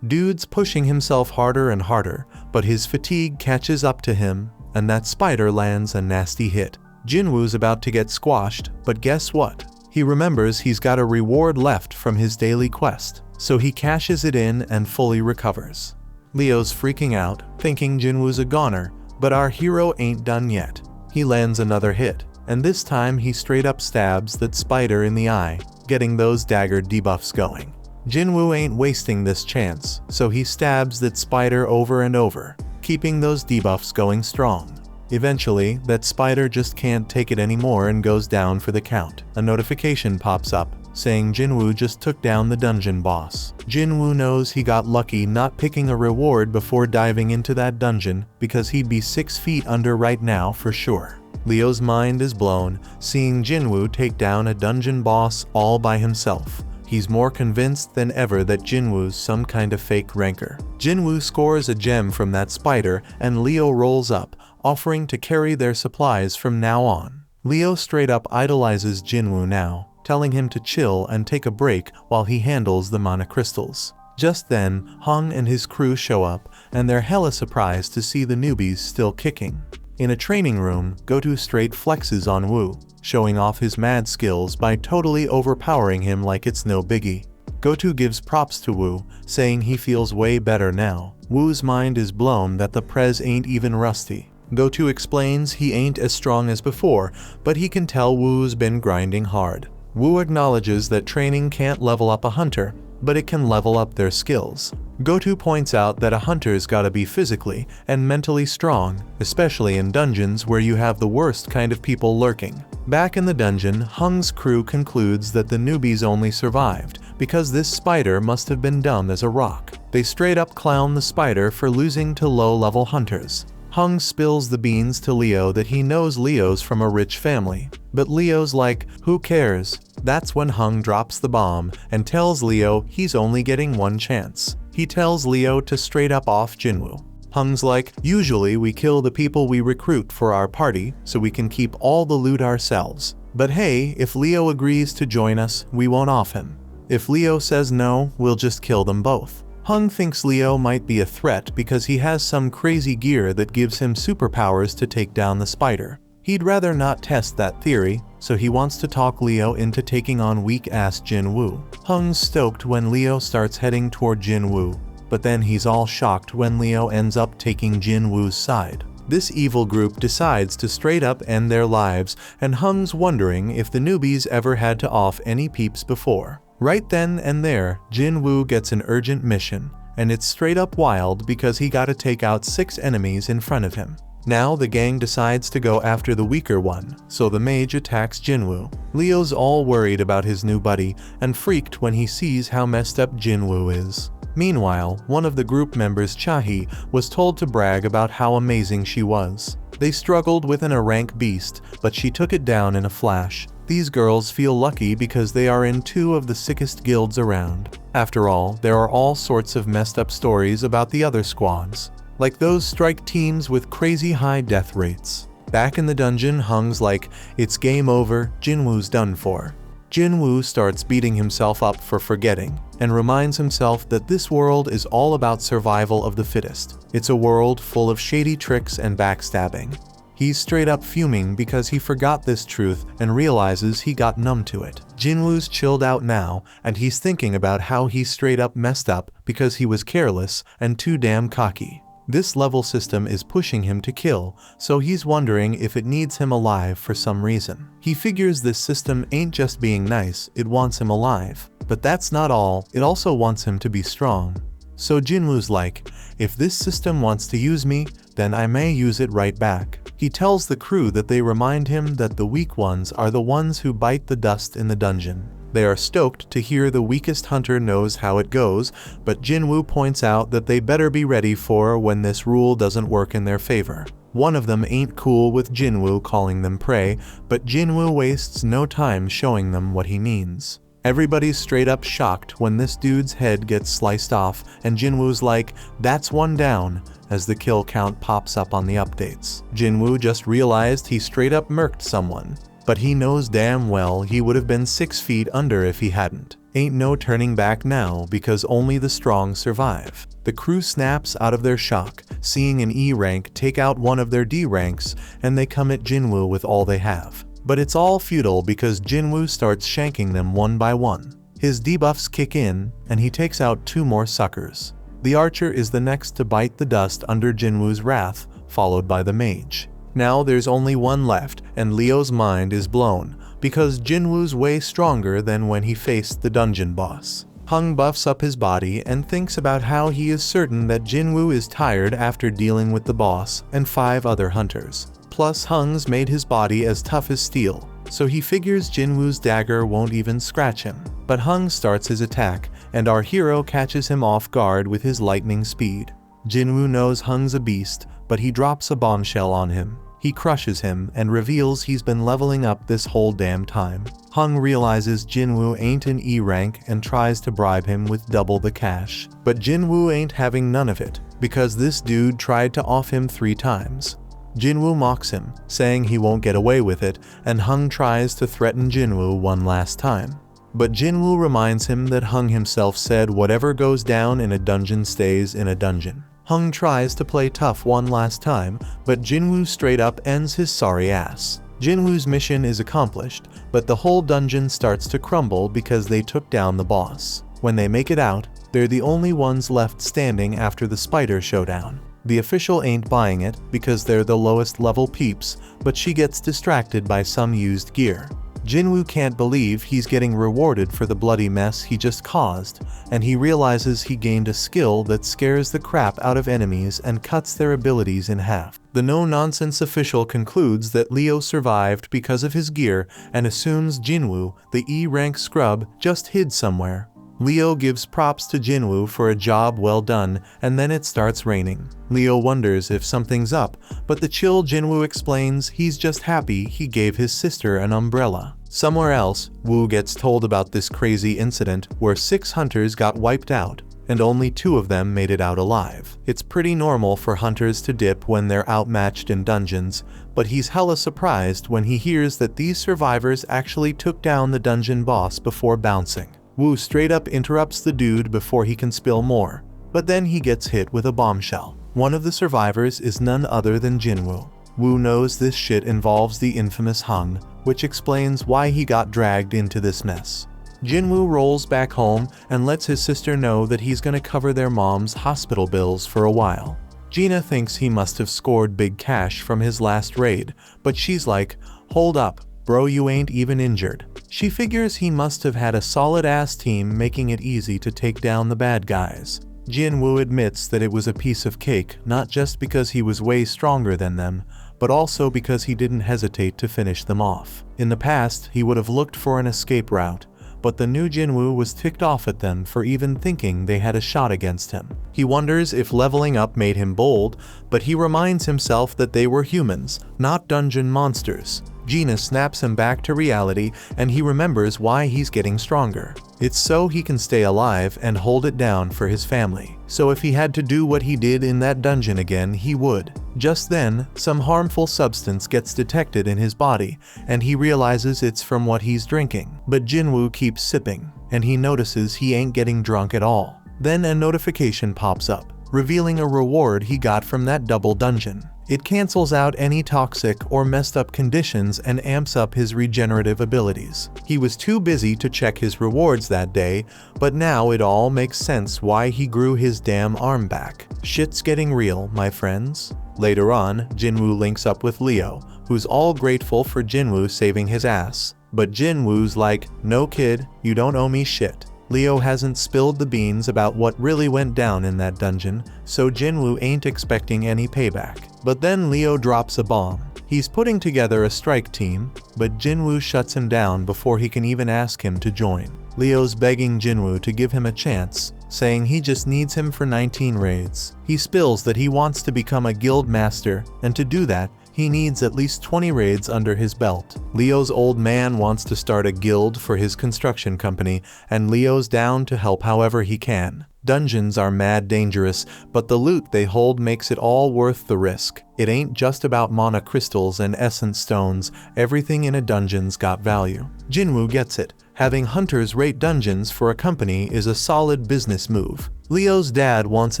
Dude's pushing himself harder and harder, but his fatigue catches up to him, and that spider lands a nasty hit. Jinwoo's about to get squashed, but guess what? He remembers he's got a reward left from his daily quest, so he cashes it in and fully recovers. Leo's freaking out, thinking Jinwoo's a goner, but our hero ain't done yet. He lands another hit, and this time he straight up stabs that spider in the eye, getting those dagger debuffs going. Jinwoo ain't wasting this chance, so he stabs that spider over and over, keeping those debuffs going strong. Eventually, that spider just can't take it anymore and goes down for the count. A notification pops up, saying Jinwoo just took down the dungeon boss. Jinwoo knows he got lucky not picking a reward before diving into that dungeon, because he'd be 6 feet under right now for sure. Leo's mind is blown, seeing Jinwoo take down a dungeon boss all by himself. He's more convinced than ever that Jinwoo's some kind of fake ranker. Jinwoo scores a gem from that spider, and Leo rolls up, offering to carry their supplies from now on. Leo straight up idolizes Jinwoo now, telling him to chill and take a break while he handles the mana crystals. Just then, Hung and his crew show up, and they're hella surprised to see the newbies still kicking. In a training room, Goto straight flexes on Wu, showing off his mad skills by totally overpowering him like it's no biggie. Goto gives props to Wu, saying he feels way better now. Wu's mind is blown that the prez ain't even rusty. Goto explains he ain't as strong as before, but he can tell Wu's been grinding hard. Wu acknowledges that training can't level up a hunter, but it can level up their skills. Goto points out that a hunter's gotta be physically and mentally strong, especially in dungeons where you have the worst kind of people lurking. Back in the dungeon, Hung's crew concludes that the newbies only survived because this spider must have been dumb as a rock. They straight up clown the spider for losing to low-level hunters. Hung spills the beans to Leo that he knows Leo's from a rich family, but Leo's like, who cares? That's when Hung drops the bomb and tells Leo he's only getting one chance. He tells Leo to straight up off Jinwoo. Hung's like, usually we kill the people we recruit for our party so we can keep all the loot ourselves. But hey, if Leo agrees to join us, we won't off him. If Leo says no, we'll just kill them both. Hung thinks Leo might be a threat because he has some crazy gear that gives him superpowers to take down the spider. He'd rather not test that theory, so he wants to talk Leo into taking on weak-ass Jinwoo. Hung's stoked when Leo starts heading toward Jinwoo, but then he's all shocked when Leo ends up taking Jinwoo's side. This evil group decides to straight up end their lives, and Hung's wondering if the newbies ever had to off any peeps before. Right then and there, Jinwoo gets an urgent mission, and it's straight up wild because he gotta take out 6 enemies in front of him. Now the gang decides to go after the weaker one, so the mage attacks Jinwoo. Leo's all worried about his new buddy and freaked when he sees how messed up Jinwoo is. Meanwhile, one of the group members, Chahi, was told to brag about how amazing she was. They struggled with an rank beast, but she took it down in a flash. These girls feel lucky because they are in 2 of the sickest guilds around. After all, there are all sorts of messed up stories about the other squads, like those strike teams with crazy high death rates. Back in the dungeon, Hung's like, it's game over, Jinwoo's done for. Jinwoo starts beating himself up for forgetting, and reminds himself that this world is all about survival of the fittest. It's a world full of shady tricks and backstabbing. He's straight up fuming because he forgot this truth and realizes he got numb to it. Jinwoo's chilled out now, and he's thinking about how he straight up messed up because he was careless and too damn cocky. This level system is pushing him to kill, so he's wondering if it needs him alive for some reason. He figures this system ain't just being nice, it wants him alive. But that's not all, it also wants him to be strong. So Jinwoo's like, if this system wants to use me, then I may use it right back. He tells the crew that they remind him that the weak ones are the ones who bite the dust in the dungeon. They are stoked to hear the weakest hunter knows how it goes, but Jinwoo points out that they better be ready for when this rule doesn't work in their favor. One of them ain't cool with Jinwoo calling them prey, but Jinwoo wastes no time showing them what he means. Everybody's straight up shocked when this dude's head gets sliced off, and Jinwoo's like, that's one down, as the kill count pops up on the updates. Jinwoo just realized he straight up murked someone, but he knows damn well he would have been 6 feet under if he hadn't. Ain't no turning back now because only the strong survive. The crew snaps out of their shock, seeing an E rank take out one of their D ranks, and they come at Jinwoo with all they have. But it's all futile because Jinwoo starts shanking them one by one. His debuffs kick in, and he takes out 2 more suckers. The archer is the next to bite the dust under Jinwoo's wrath, followed by the mage. Now there's only one left, and Leo's mind is blown, because Jinwoo's way stronger than when he faced the dungeon boss. Hung buffs up his body and thinks about how he is certain that Jinwoo is tired after dealing with the boss and 5 other hunters. Plus Hung's made his body as tough as steel, so he figures Jinwoo's dagger won't even scratch him. But Hung starts his attack, and our hero catches him off guard with his lightning speed. Jinwoo knows Hung's a beast, but he drops a bombshell on him. He crushes him and reveals he's been leveling up this whole damn time. Hung realizes Jinwoo ain't an E rank and tries to bribe him with double the cash. But Jinwoo ain't having none of it, because this dude tried to off him 3 times. Jinwoo mocks him, saying he won't get away with it, and Hung tries to threaten Jinwoo one last time. But Jinwoo reminds him that Hung himself said whatever goes down in a dungeon stays in a dungeon. Hung tries to play tough one last time, but Jinwoo straight up ends his sorry ass. Jinwoo's mission is accomplished, but the whole dungeon starts to crumble because they took down the boss. When they make it out, they're the only ones left standing after the spider showdown. The official ain't buying it because they're the lowest level peeps, but she gets distracted by some used gear. Jinwoo can't believe he's getting rewarded for the bloody mess he just caused, and he realizes he gained a skill that scares the crap out of enemies and cuts their abilities in half. The no-nonsense official concludes that Leo survived because of his gear and assumes Jinwoo, the E-rank scrub, just hid somewhere. Leo gives props to Jinwoo for a job well done, and then it starts raining. Leo wonders if something's up, but the chill Jinwoo explains he's just happy he gave his sister an umbrella. Somewhere else, Woo gets told about this crazy incident where 6 hunters got wiped out, and only 2 of them made it out alive. It's pretty normal for hunters to dip when they're outmatched in dungeons, but he's hella surprised when he hears that these survivors actually took down the dungeon boss before bouncing. Wu straight up interrupts the dude before he can spill more, but then he gets hit with a bombshell. One of the survivors is none other than Jinwoo. Wu knows this shit involves the infamous Hung, which explains why he got dragged into this mess. Jinwoo rolls back home and lets his sister know that he's gonna cover their mom's hospital bills for a while. Gina thinks he must have scored big cash from his last raid, but she's like, hold up, bro, you ain't even injured. She figures he must have had a solid-ass team making it easy to take down the bad guys. Jinwoo admits that it was a piece of cake, not just because he was way stronger than them, but also because he didn't hesitate to finish them off. In the past, he would have looked for an escape route, but the new Jinwoo was ticked off at them for even thinking they had a shot against him. He wonders if leveling up made him bold, but he reminds himself that they were humans, not dungeon monsters. Gina snaps him back to reality, and he remembers why he's getting stronger. It's so he can stay alive and hold it down for his family. So if he had to do what he did in that dungeon again, he would. Just then, some harmful substance gets detected in his body, and he realizes it's from what he's drinking. But Jinwoo keeps sipping, and he notices he ain't getting drunk at all. Then a notification pops up, revealing a reward he got from that double dungeon. It cancels out any toxic or messed up conditions and amps up his regenerative abilities. He was too busy to check his rewards that day, but now it all makes sense why he grew his damn arm back. Shit's getting real, my friends. Later on, Jinwoo links up with Leo, who's all grateful for Jinwoo saving his ass. But Jinwoo's like, no kid, you don't owe me shit. Leo hasn't spilled the beans about what really went down in that dungeon, so Jinwoo ain't expecting any payback. But then Leo drops a bomb. He's putting together a strike team, but Jinwoo shuts him down before he can even ask him to join. Leo's begging Jinwoo to give him a chance, saying he just needs him for 19 raids. He spills that he wants to become a guild master, and to do that, he needs at least 20 raids under his belt. Leo's old man wants to start a guild for his construction company, and Leo's down to help however he can. Dungeons are mad dangerous, but the loot they hold makes it all worth the risk. It ain't just about mana crystals and essence stones, everything in a dungeon's got value. Jinwoo gets it. Having hunters rate dungeons for a company is a solid business move. Leo's dad wants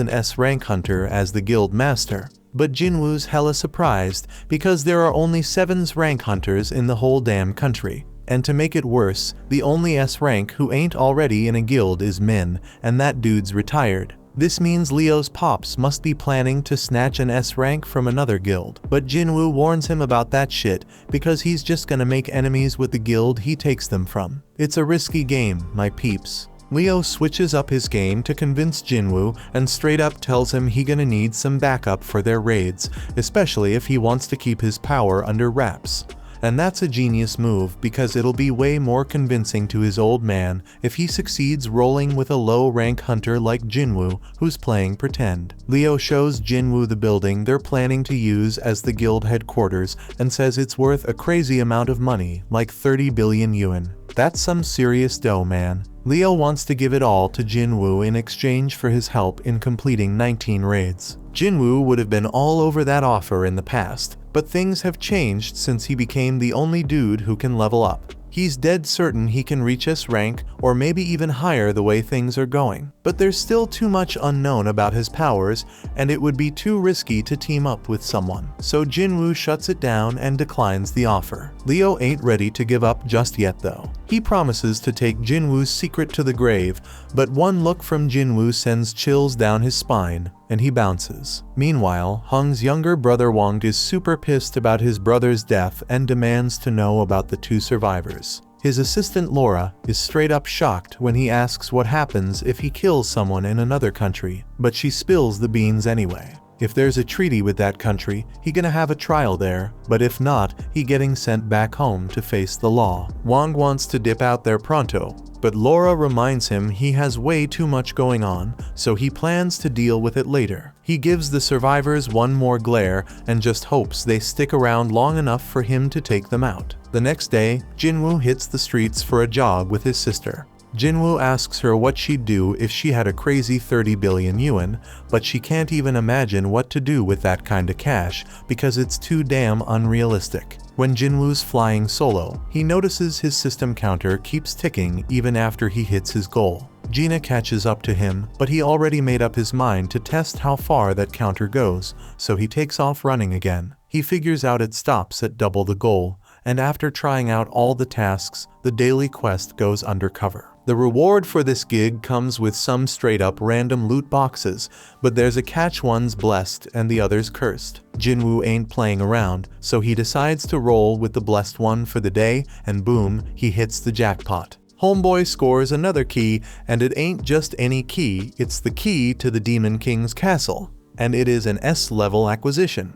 an S-rank hunter as the guild master. But Jinwoo's hella surprised because there are only 7 rank hunters in the whole damn country. And to make it worse, the only S rank who ain't already in a guild is Min, and that dude's retired. This means Leo's pops must be planning to snatch an S rank from another guild. But Jinwoo warns him about that shit because he's just gonna make enemies with the guild he takes them from. It's a risky game, my peeps. Leo switches up his game to convince Jinwoo and straight up tells him he gonna need some backup for their raids, especially if he wants to keep his power under wraps. And that's a genius move because it'll be way more convincing to his old man if he succeeds rolling with a low-rank hunter like Jinwoo who's playing pretend. Leo shows Jinwoo the building they're planning to use as the guild headquarters and says it's worth a crazy amount of money, like 30 billion yuan. That's some serious dough, man. Leo wants to give it all to Jinwoo in exchange for his help in completing 19 raids. Jinwoo would have been all over that offer in the past, but things have changed since he became the only dude who can level up. He's dead certain he can reach S rank or maybe even higher the way things are going. But there's still too much unknown about his powers, and it would be too risky to team up with someone. So Jinwoo shuts it down and declines the offer. Leo ain't ready to give up just yet though. He promises to take Jinwoo's secret to the grave, but one look from Jinwoo sends chills down his spine, and he bounces. Meanwhile, Hung's younger brother Wang is super pissed about his brother's death and demands to know about the 2 survivors. His assistant Laura is straight up shocked when he asks what happens if he kills someone in another country, but she spills the beans anyway. If there's a treaty with that country, he gonna have a trial there, but if not, he getting sent back home to face the law. Wang wants to dip out there pronto, but Laura reminds him he has way too much going on, so he plans to deal with it later. He gives the survivors one more glare and just hopes they stick around long enough for him to take them out. The next day, Jinwoo hits the streets for a jog with his sister. Jinwoo asks her what she'd do if she had a crazy 30 billion yuan, but she can't even imagine what to do with that kinda cash because it's too damn unrealistic. When Jinwoo's flying solo, he notices his system counter keeps ticking even after he hits his goal. Gina catches up to him, but he already made up his mind to test how far that counter goes, so he takes off running again. He figures out it stops at double the goal, and after trying out all the tasks, the daily quest goes undercover. The reward for this gig comes with some straight-up random loot boxes, but there's a catch: one's blessed and the other's cursed. Jinwoo ain't playing around, so he decides to roll with the blessed one for the day, and boom, he hits the jackpot. Homeboy scores another key, and it ain't just any key, it's the key to the Demon King's castle, and it is an S-level acquisition.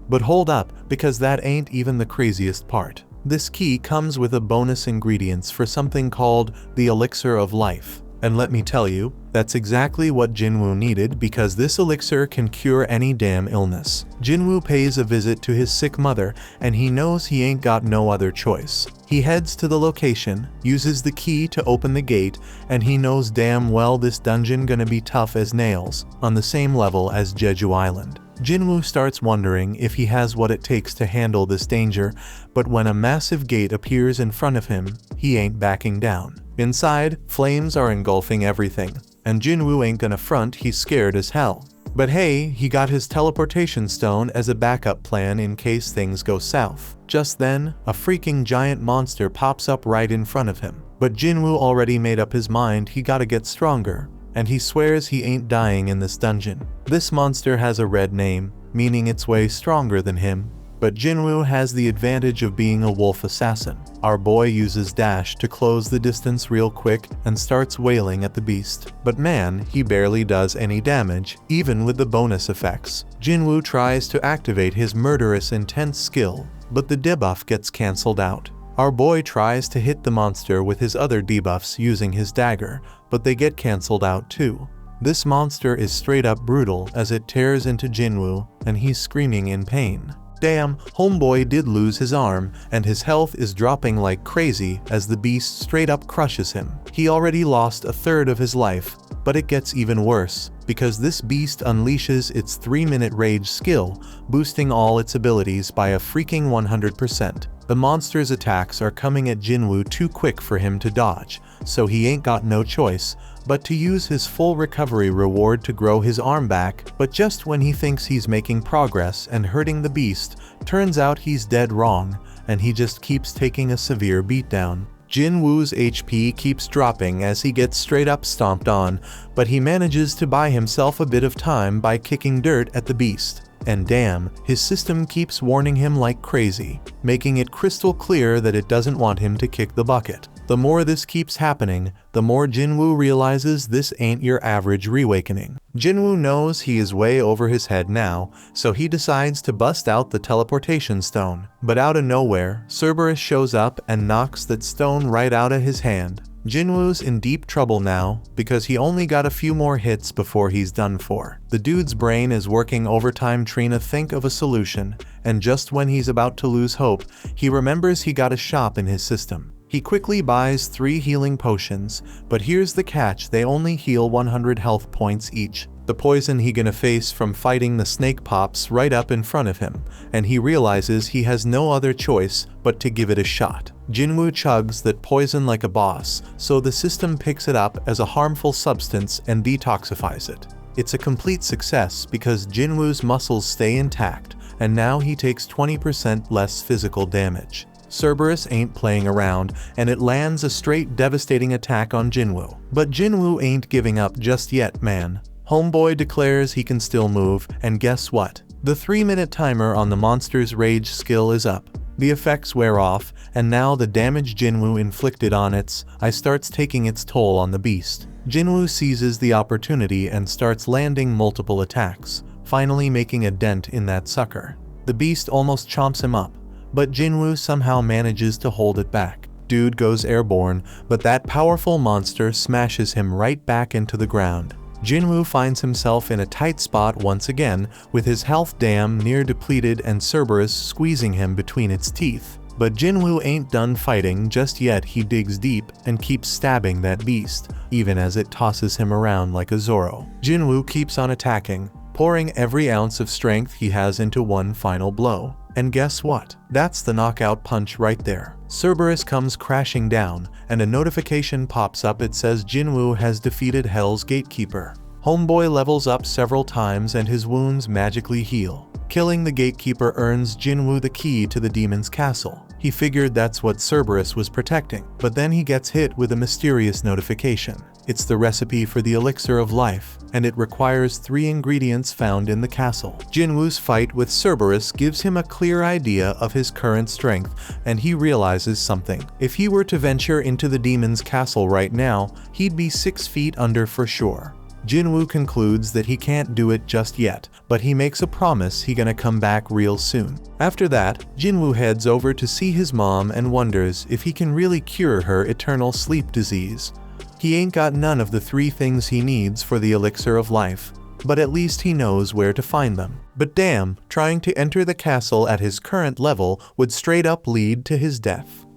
But hold up, because that ain't even the craziest part. This key comes with a bonus ingredients for something called the Elixir of Life. And let me tell you, that's exactly what Jinwoo needed, because this elixir can cure any damn illness. Jinwoo pays a visit to his sick mother, and he knows he ain't got no other choice. He heads to the location, uses the key to open the gate, and he knows damn well this dungeon gonna be tough as nails, on the same level as Jeju Island. Jinwoo starts wondering if he has what it takes to handle this danger, but when a massive gate appears in front of him, he ain't backing down. Inside, flames are engulfing everything, and Jinwoo ain't gonna front, he's scared as hell. But hey, he got his teleportation stone as a backup plan in case things go south. Just then, a freaking giant monster pops up right in front of him. But Jinwoo already made up his mind he gotta get stronger, and he swears he ain't dying in this dungeon. This monster has a red name, meaning it's way stronger than him, but Jinwoo has the advantage of being a wolf assassin. Our boy uses dash to close the distance real quick and starts wailing at the beast. But man, he barely does any damage, even with the bonus effects. Jinwoo tries to activate his murderous intense skill, but the debuff gets cancelled out. Our boy tries to hit the monster with his other debuffs using his dagger, but they get cancelled out too. This monster is straight up brutal as it tears into Jinwoo, and he's screaming in pain. Damn, homeboy did lose his arm, and his health is dropping like crazy as the beast straight up crushes him. He already lost a third of his life, but it gets even worse, because this beast unleashes its 3-minute rage skill, boosting all its abilities by a freaking 100%. The monster's attacks are coming at Jinwoo too quick for him to dodge, so he ain't got no choice but to use his full recovery reward to grow his arm back. But just when he thinks he's making progress and hurting the beast, turns out he's dead wrong, and he just keeps taking a severe beatdown. Jinwoo's HP keeps dropping as he gets straight up stomped on, but he manages to buy himself a bit of time by kicking dirt at the beast. And damn, his system keeps warning him like crazy, making it crystal clear that it doesn't want him to kick the bucket. The more this keeps happening, the more Jinwoo realizes this ain't your average reawakening. Jinwoo knows he is way over his head now, so he decides to bust out the teleportation stone. But out of nowhere, Cerberus shows up and knocks that stone right out of his hand. Jinwoo's in deep trouble now, because he only got a few more hits before he's done for. The dude's brain is working overtime trying to think of a solution, and just when he's about to lose hope, he remembers he got a shop in his system. He quickly buys 3 healing potions, but here's the catch: they only heal 100 health points each. The poison he gonna face from fighting the snake pops right up in front of him, and he realizes he has no other choice but to give it a shot. Jinwoo chugs that poison like a boss, so the system picks it up as a harmful substance and detoxifies it. It's a complete success because Jinwoo's muscles stay intact, and now he takes 20% less physical damage. Cerberus ain't playing around, and it lands a straight devastating attack on Jinwoo. But Jinwoo ain't giving up just yet, man. Homeboy declares he can still move, and guess what? The 3-minute timer on the monster's rage skill is up. The effects wear off, and now the damage Jinwoo inflicted on its eye starts taking its toll on the beast. Jinwoo seizes the opportunity and starts landing multiple attacks, finally making a dent in that sucker. The beast almost chomps him up, but Jinwoo somehow manages to hold it back. Dude goes airborne, but that powerful monster smashes him right back into the ground. Jinwoo finds himself in a tight spot once again, with his health damn near depleted and Cerberus squeezing him between its teeth. But Jinwoo ain't done fighting just yet. He digs deep and keeps stabbing that beast, even as it tosses him around like a Zoro. Jinwoo keeps on attacking, pouring every ounce of strength he has into one final blow. And guess what? That's the knockout punch right there. Cerberus comes crashing down, and a notification pops up. It says Jinwoo has defeated Hell's Gatekeeper. Homeboy levels up several times and his wounds magically heal. Killing the Gatekeeper earns Jinwoo the key to the demon's castle. He figured that's what Cerberus was protecting, but then he gets hit with a mysterious notification. It's the recipe for the elixir of life, and it requires 3 ingredients found in the castle. Jinwoo's fight with Cerberus gives him a clear idea of his current strength, and he realizes something. If he were to venture into the demon's castle right now, he'd be 6 feet under for sure. Jinwoo concludes that he can't do it just yet, but he makes a promise he gonna come back real soon. After that, Jinwoo heads over to see his mom and wonders if he can really cure her eternal sleep disease. He ain't got none of the 3 things he needs for the elixir of life, but at least he knows where to find them. But damn, trying to enter the castle at his current level would straight up lead to his death.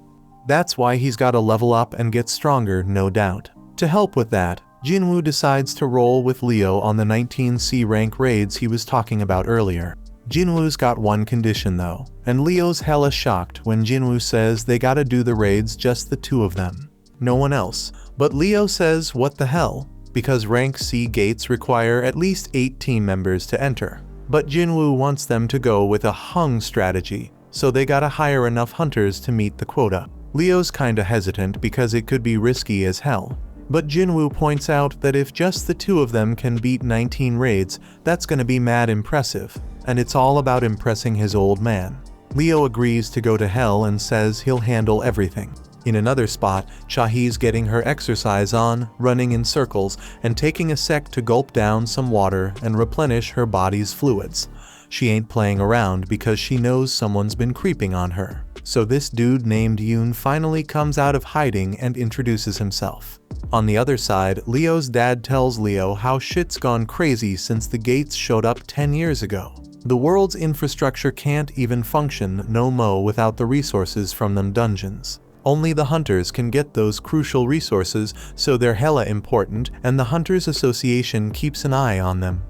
That's why he's gotta level up and get stronger, no doubt. To help with that, Jinwoo decides to roll with Leo on the 19 C rank raids he was talking about earlier. Jinwoo's got one condition though, and Leo's hella shocked when Jinwoo says they gotta do the raids just the 2 of them. No one else. But Leo says what the hell, because rank C gates require at least 8 team members to enter. But Jinwoo wants them to go with a hung strategy, so they gotta hire enough hunters to meet the quota. Leo's kinda hesitant because it could be risky as hell. But Jinwoo points out that if just the 2 of them can beat 19 raids, that's gonna be mad impressive, and it's all about impressing his old man. Leo agrees to go to hell and says he'll handle everything. In another spot, Shahi's getting her exercise on, running in circles, and taking a sec to gulp down some water and replenish her body's fluids. She ain't playing around because she knows someone's been creeping on her. So this dude named Yoon finally comes out of hiding and introduces himself. On the other side, Leo's dad tells Leo how shit's gone crazy since the gates showed up 10 years ago. The world's infrastructure can't even function no mo without the resources from them dungeons. Only the hunters can get those crucial resources, so they're hella important, and the Hunters Association keeps an eye on them.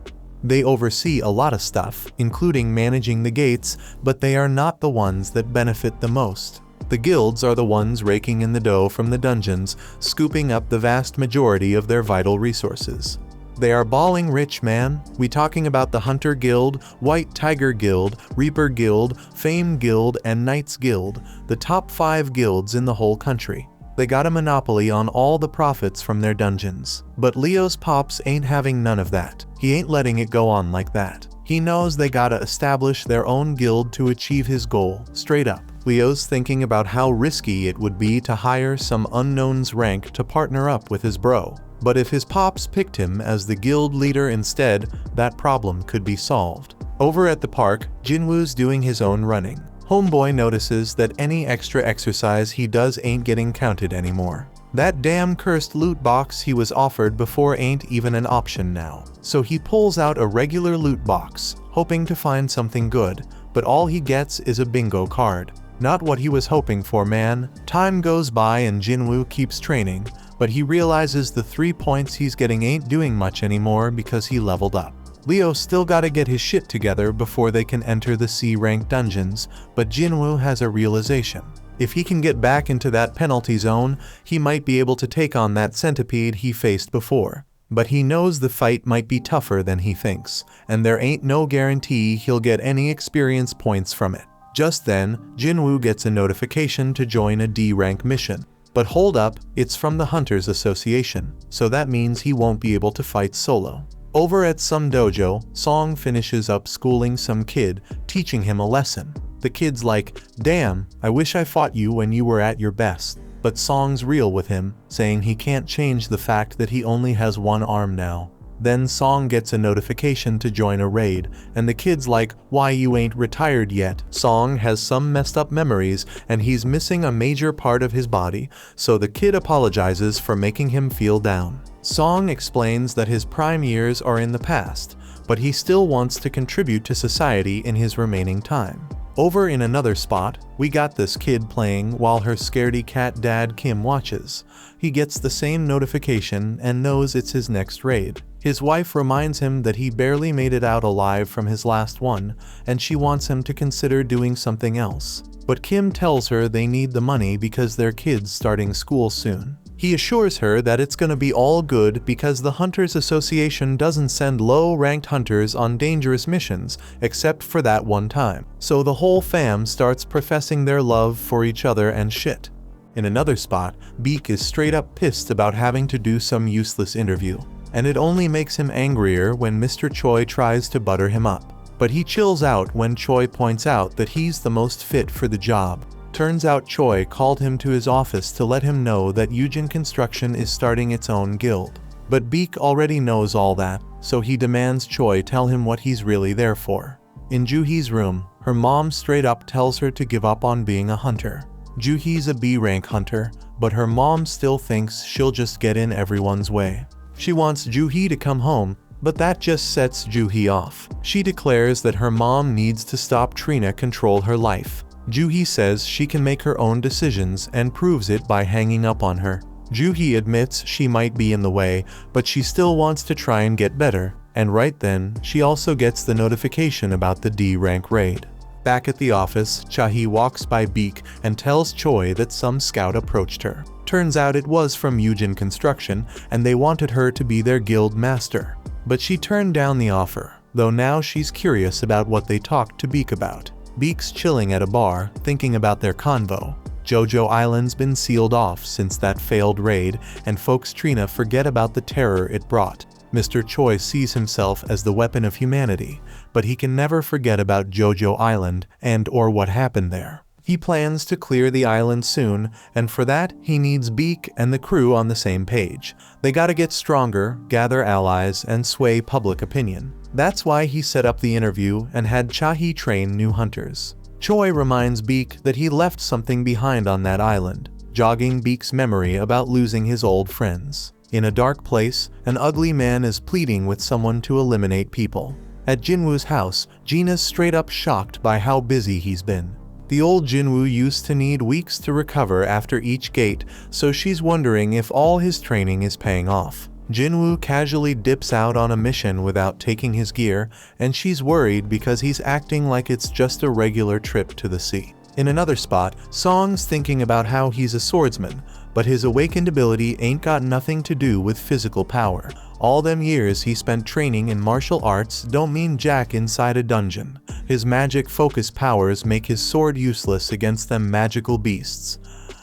They oversee a lot of stuff, including managing the gates, but they are not the ones that benefit the most. The guilds are the ones raking in the dough from the dungeons, scooping up the vast majority of their vital resources. They are balling rich, man. We talking about the Hunter Guild, White Tiger Guild, Reaper Guild, Fame Guild, and Knights Guild, the top 5 guilds in the whole country. They got a monopoly on all the profits from their dungeons. But Leo's pops ain't having none of that. He ain't letting it go on like that. He knows they gotta establish their own guild to achieve his goal, straight up. Leo's thinking about how risky it would be to hire some unknown's rank to partner up with his bro. But if his pops picked him as the guild leader instead, that problem could be solved. Over at the park, Jinwoo's doing his own running. Homeboy notices that any extra exercise he does ain't getting counted anymore. That damn cursed loot box he was offered before ain't even an option now. So he pulls out a regular loot box, hoping to find something good, but all he gets is a bingo card. Not what he was hoping for, man. Time goes by and Jinwoo keeps training, but he realizes the 3 points he's getting ain't doing much anymore because he leveled up. Leo still gotta get his shit together before they can enter the C-rank dungeons, but Jinwoo has a realization. If he can get back into that penalty zone, he might be able to take on that centipede he faced before. But he knows the fight might be tougher than he thinks, and there ain't no guarantee he'll get any experience points from it. Just then, Jinwoo gets a notification to join a D-rank mission. But hold up, it's from the Hunters Association, so that means he won't be able to fight solo. Over at some dojo, Song finishes up schooling some kid, teaching him a lesson. The kid's like, "Damn, I wish I fought you when you were at your best." But Song's real with him, saying he can't change the fact that he only has one arm now. Then Song gets a notification to join a raid, and the kid's like, "Why you ain't retired yet?" Song has some messed up memories, and he's missing a major part of his body, so the kid apologizes for making him feel down. Song explains that his prime years are in the past, but he still wants to contribute to society in his remaining time. Over in another spot, we got this kid playing while her scaredy cat dad Kim watches. He gets the same notification and knows it's his next raid. His wife reminds him that he barely made it out alive from his last one, and she wants him to consider doing something else. But Kim tells her they need the money because their kid's starting school soon. He assures her that it's gonna be all good because the Hunters Association doesn't send low-ranked hunters on dangerous missions except for that one time. So the whole fam starts professing their love for each other and shit. In another spot, Beak is straight up pissed about having to do some useless interview, and it only makes him angrier when Mr. Choi tries to butter him up. But he chills out when Choi points out that he's the most fit for the job. Turns out Choi called him to his office to let him know that Yujin Construction is starting its own guild. But Beak already knows all that, so he demands Choi tell him what he's really there for. In Juhi's room, her mom straight up tells her to give up on being a hunter. Juhi's a B-rank hunter, but her mom still thinks she'll just get in everyone's way. She wants Juhi to come home, but that just sets Juhi off. She declares that her mom needs to stop Trina control her life. Juhi says she can make her own decisions and proves it by hanging up on her. Juhi admits she might be in the way, but she still wants to try and get better, and right then, she also gets the notification about the D-rank raid. Back at the office, Chahi walks by Beak and tells Choi that some scout approached her. Turns out it was from Yujin Construction, and they wanted her to be their guild master. But she turned down the offer, though now she's curious about what they talked to Beak about. Beak's chilling at a bar, thinking about their convo. Jojo Island's been sealed off since that failed raid, and folks Trina forget about the terror it brought. Mr. Choi sees himself as the weapon of humanity, but he can never forget about Jojo Island and/or what happened there. He plans to clear the island soon, and for that, he needs Beak and the crew on the same page. They gotta get stronger, gather allies, and sway public opinion. That's why he set up the interview and had Chahi train new hunters. Choi reminds Beak that he left something behind on that island, jogging Beak's memory about losing his old friends. In a dark place, an ugly man is pleading with someone to eliminate people. At Jinwoo's house, Gina's straight up shocked by how busy he's been. The old Jinwoo used to need weeks to recover after each gate, so she's wondering if all his training is paying off. Jinwoo casually dips out on a mission without taking his gear, and she's worried because he's acting like it's just a regular trip to the sea. In another spot, Song's thinking about how he's a swordsman, but his awakened ability ain't got nothing to do with physical power. All them years he spent training in martial arts don't mean jack inside a dungeon. His magic focus powers make his sword useless against them magical beasts.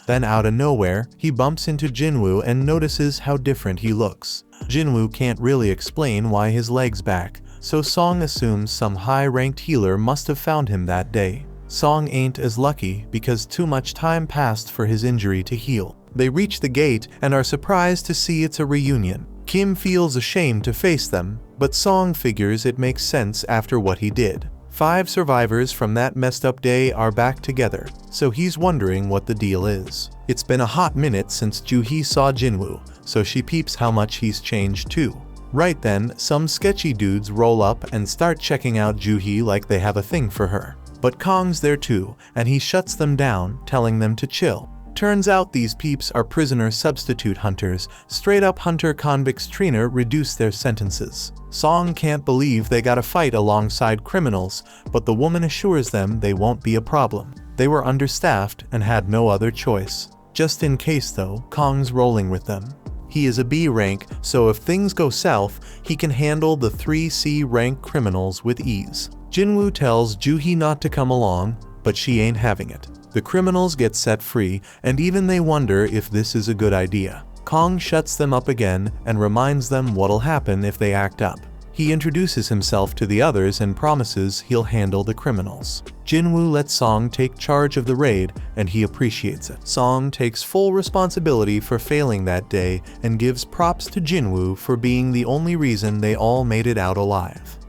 Then out of nowhere, he bumps into Jinwoo and notices how different he looks. Jinwoo can't really explain why his leg's back, so Song assumes some high-ranked healer must have found him that day. Song ain't as lucky because too much time passed for his injury to heal. They reach the gate and are surprised to see it's a reunion. Kim feels ashamed to face them, but Song figures it makes sense after what he did. 5 survivors from that messed up day are back together, so he's wondering what the deal is. It's been a hot minute since Juhi saw Jinwoo, so she peeps how much he's changed too. Right then, some sketchy dudes roll up and start checking out Juhi like they have a thing for her. But Kong's there too, and he shuts them down, telling them to chill. Turns out these peeps are prisoner substitute hunters. Straight up hunter convicts Trina reduce their sentences. Song can't believe they gotta fight alongside criminals, but the woman assures them they won't be a problem. They were understaffed and had no other choice. Just in case though, Kong's rolling with them. He is a B rank, so if things go south, he can handle the 3 C rank criminals with ease. Jinwoo tells Juhi not to come along, but she ain't having it. The criminals get set free, and even they wonder if this is a good idea. Kong shuts them up again and reminds them what'll happen if they act up. He introduces himself to the others and promises he'll handle the criminals. Jinwoo lets Song take charge of the raid, and he appreciates it. Song takes full responsibility for failing that day and gives props to Jinwoo for being the only reason they all made it out alive.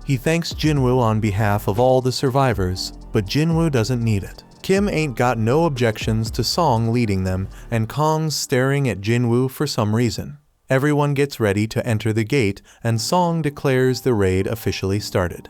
He thanks Jinwoo on behalf of all the survivors, but Jinwoo doesn't need it. Kim ain't got no objections to Song leading them, and Kong's staring at Jinwoo for some reason. Everyone gets ready to enter the gate, and Song declares the raid officially started.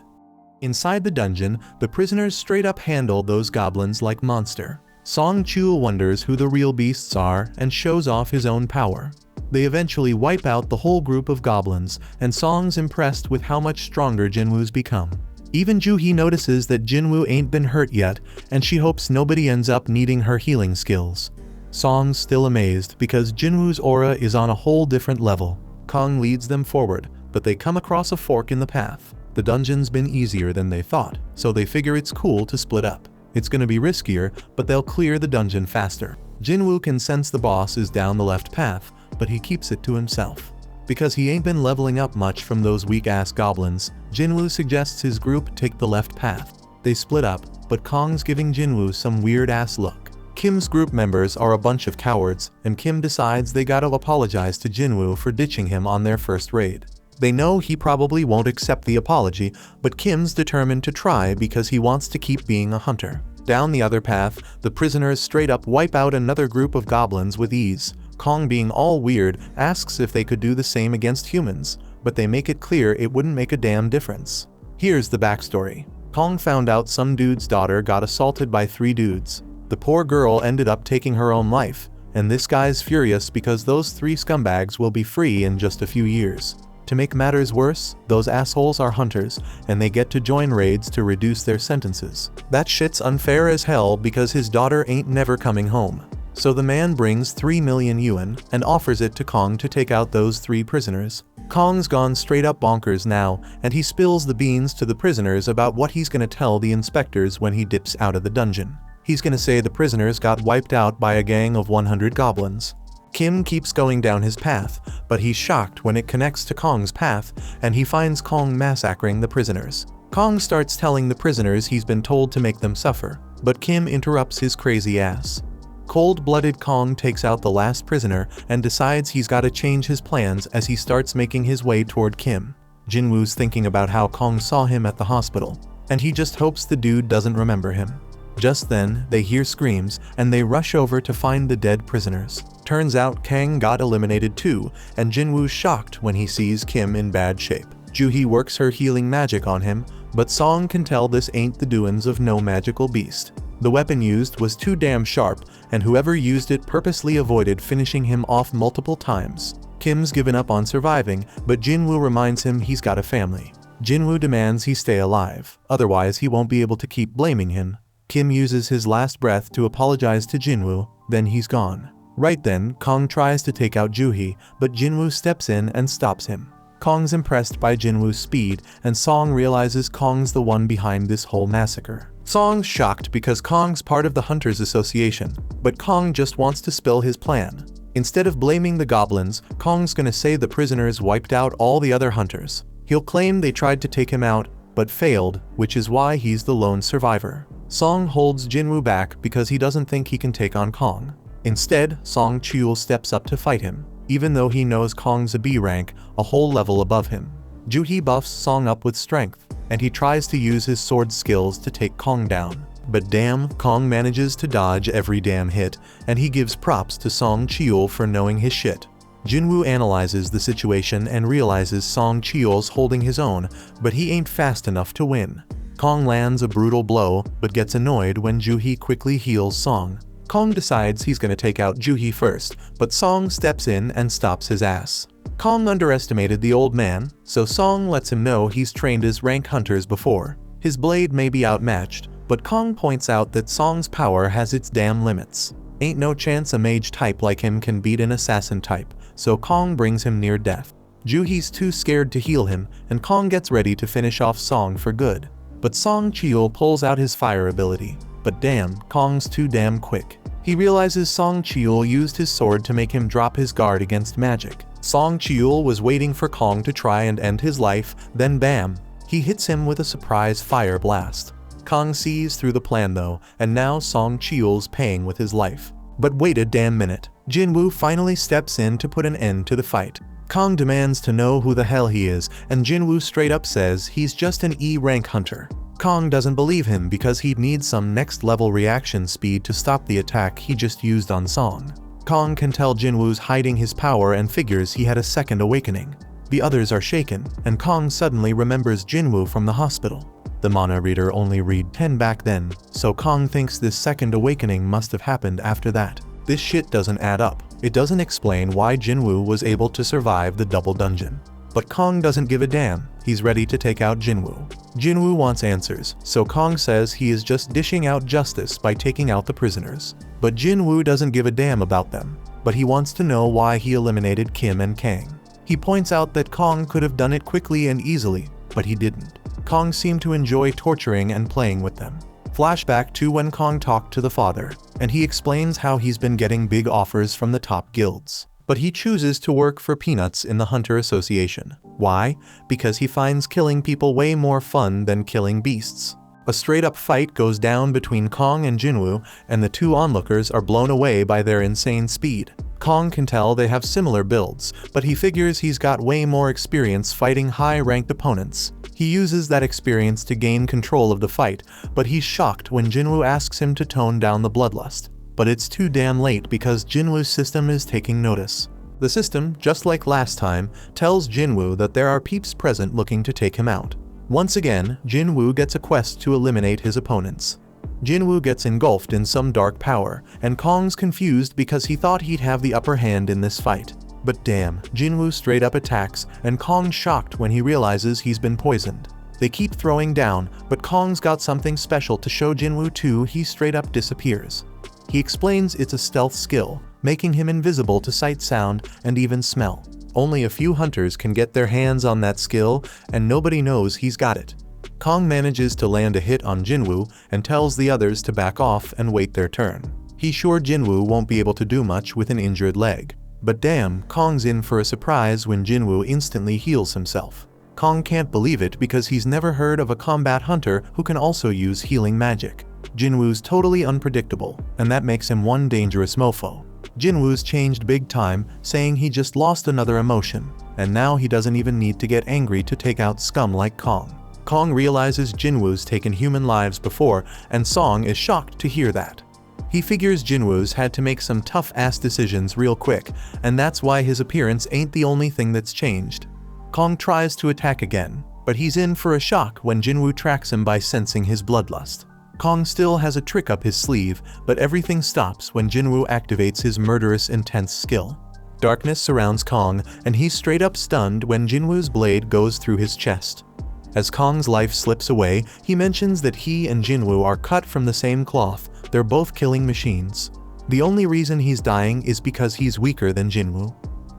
Inside the dungeon, the prisoners straight up handle those goblins like monster. Song Chul wonders who the real beasts are and shows off his own power. They eventually wipe out the whole group of goblins, and Song's impressed with how much stronger Jinwoo's become. Even Juhi notices that Jinwoo ain't been hurt yet, and she hopes nobody ends up needing her healing skills. Song's still amazed because Jinwoo's aura is on a whole different level. Kong leads them forward, but they come across a fork in the path. The dungeon's been easier than they thought, so they figure it's cool to split up. It's gonna be riskier, but they'll clear the dungeon faster. Jinwoo can sense the boss is down the left path, but he keeps it to himself. Because he ain't been leveling up much from those weak-ass goblins, Jinwoo suggests his group take the left path. They split up, but Kong's giving Jinwoo some weird-ass look. Kim's group members are a bunch of cowards, and Kim decides they gotta apologize to Jinwoo for ditching him on their first raid. They know he probably won't accept the apology, but Kim's determined to try because he wants to keep being a hunter. Down the other path, the prisoners straight up wipe out another group of goblins with ease. Kong, being all weird, asks if they could do the same against humans, but they make it clear it wouldn't make a damn difference. Here's the backstory. Kong found out some dude's daughter got assaulted by 3 dudes. The poor girl ended up taking her own life, and this guy's furious because those 3 scumbags will be free in just a few years. To make matters worse, those assholes are hunters, and they get to join raids to reduce their sentences. That shit's unfair as hell because his daughter ain't never coming home. So the man brings 3 million yuan and offers it to Kong to take out those 3 prisoners. Kong's gone straight up bonkers now, and he spills the beans to the prisoners about what he's gonna tell the inspectors when he dips out of the dungeon. He's gonna say the prisoners got wiped out by a gang of 100 goblins. Kim keeps going down his path, but he's shocked when it connects to Kong's path, and he finds Kong massacring the prisoners. Kong starts telling the prisoners he's been told to make them suffer, but Kim interrupts his crazy ass. Cold-blooded Kong takes out the last prisoner and decides he's gotta change his plans as he starts making his way toward Kim. Jinwoo's thinking about how Kong saw him at the hospital, and he just hopes the dude doesn't remember him. Just then, they hear screams, and they rush over to find the dead prisoners. Turns out Kang got eliminated too, and Jinwoo's shocked when he sees Kim in bad shape. Juhi works her healing magic on him, but Song can tell this ain't the doings of no magical beast. The weapon used was too damn sharp, and whoever used it purposely avoided finishing him off multiple times. Kim's given up on surviving, but Jinwoo reminds him he's got a family. Jinwoo demands he stay alive, otherwise he won't be able to keep blaming him. Kim uses his last breath to apologize to Jinwoo, then he's gone. Right then, Kong tries to take out Juhi, but Jinwoo steps in and stops him. Kong's impressed by Jinwoo's speed, and Song realizes Kong's the one behind this whole massacre. Song's shocked because Kong's part of the Hunters Association, but Kong just wants to spill his plan. Instead of blaming the goblins, Kong's gonna say the prisoners wiped out all the other hunters. He'll claim they tried to take him out, but failed, which is why he's the lone survivor. Song holds Jinwoo back because he doesn't think he can take on Kong. Instead, Song Chul steps up to fight him, even though he knows Kong's a B rank, a whole level above him. Juhi buffs Song up with strength, and he tries to use his sword skills to take Kong down. But damn, Kong manages to dodge every damn hit, and he gives props to Song Chul for knowing his shit. Jinwoo analyzes the situation and realizes Song Chul's holding his own, but he ain't fast enough to win. Kong lands a brutal blow, but gets annoyed when Juhi quickly heals Song. Kong decides he's gonna take out Juhi first, but Song steps in and stops his ass. Kong underestimated the old man, so Song lets him know he's trained as rank hunters before. His blade may be outmatched, but Kong points out that Song's power has its damn limits. Ain't no chance a mage type like him can beat an assassin type, so Kong brings him near death. Juhi's too scared to heal him, and Kong gets ready to finish off Song for good. But Song Chul pulls out his fire ability. But damn, Kong's too damn quick. He realizes Song Chul used his sword to make him drop his guard against magic. Song Chul was waiting for Kong to try and end his life, then bam, he hits him with a surprise fire blast. Kong sees through the plan though, and now Song Chul's paying with his life. But wait a damn minute. Jinwoo finally steps in to put an end to the fight. Kong demands to know who the hell he is, and Jinwoo straight up says he's just an E-rank hunter. Kong doesn't believe him because he'd need some next-level reaction speed to stop the attack he just used on Song. Kong can tell Jinwoo's hiding his power and figures he had a second awakening. The others are shaken, and Kong suddenly remembers Jinwoo from the hospital. The mana reader only read 10 back then, so Kong thinks this second awakening must have happened after that. This shit doesn't add up. It doesn't explain why Jinwoo was able to survive the double dungeon. But Kong doesn't give a damn. He's ready to take out Jinwoo. Jinwoo wants answers, so Kong says he is just dishing out justice by taking out the prisoners. But Jinwoo doesn't give a damn about them. But he wants to know why he eliminated Kim and Kang. He points out that Kong could have done it quickly and easily, but he didn't. Kong seemed to enjoy torturing and playing with them. Flashback to when Kong talked to the father, and he explains how he's been getting big offers from the top guilds. But he chooses to work for peanuts in the Hunter Association. Why? Because he finds killing people way more fun than killing beasts. A straight-up fight goes down between Kong and Jinwoo, and the two onlookers are blown away by their insane speed. Kong can tell they have similar builds, but he figures he's got way more experience fighting high-ranked opponents. He uses that experience to gain control of the fight, but he's shocked when Jinwoo asks him to tone down the bloodlust. But it's too damn late because Jinwoo's system is taking notice. The system, just like last time, tells Jinwoo that there are peeps present looking to take him out. Once again, Jinwoo gets a quest to eliminate his opponents. Jinwoo gets engulfed in some dark power, and Kong's confused because he thought he'd have the upper hand in this fight. But damn, Jinwoo straight up attacks, and Kong's shocked when he realizes he's been poisoned. They keep throwing down, but Kong's got something special to show Jinwoo too. He straight up disappears. He explains it's a stealth skill, making him invisible to sight, sound, and even smell. Only a few hunters can get their hands on that skill, and nobody knows he's got it. Kong manages to land a hit on Jinwoo and tells the others to back off and wait their turn. He's sure Jinwoo won't be able to do much with an injured leg. But damn, Kong's in for a surprise when Jinwoo instantly heals himself. Kong can't believe it because he's never heard of a combat hunter who can also use healing magic. Jinwoo's totally unpredictable, and that makes him one dangerous mofo. Jinwoo's changed big time, saying he just lost another emotion, and now he doesn't even need to get angry to take out scum like Kong. Kong realizes Jinwoo's taken human lives before, and Song is shocked to hear that. He figures Jinwoo's had to make some tough-ass decisions real quick, and that's why his appearance ain't the only thing that's changed. Kong tries to attack again, but he's in for a shock when Jinwoo tracks him by sensing his bloodlust. Kong still has a trick up his sleeve, but everything stops when Jinwoo activates his murderous intense skill. Darkness surrounds Kong, and he's straight up stunned when Jinwoo's blade goes through his chest. As Kong's life slips away, he mentions that he and Jinwoo are cut from the same cloth. They're both killing machines. The only reason he's dying is because he's weaker than Jinwoo.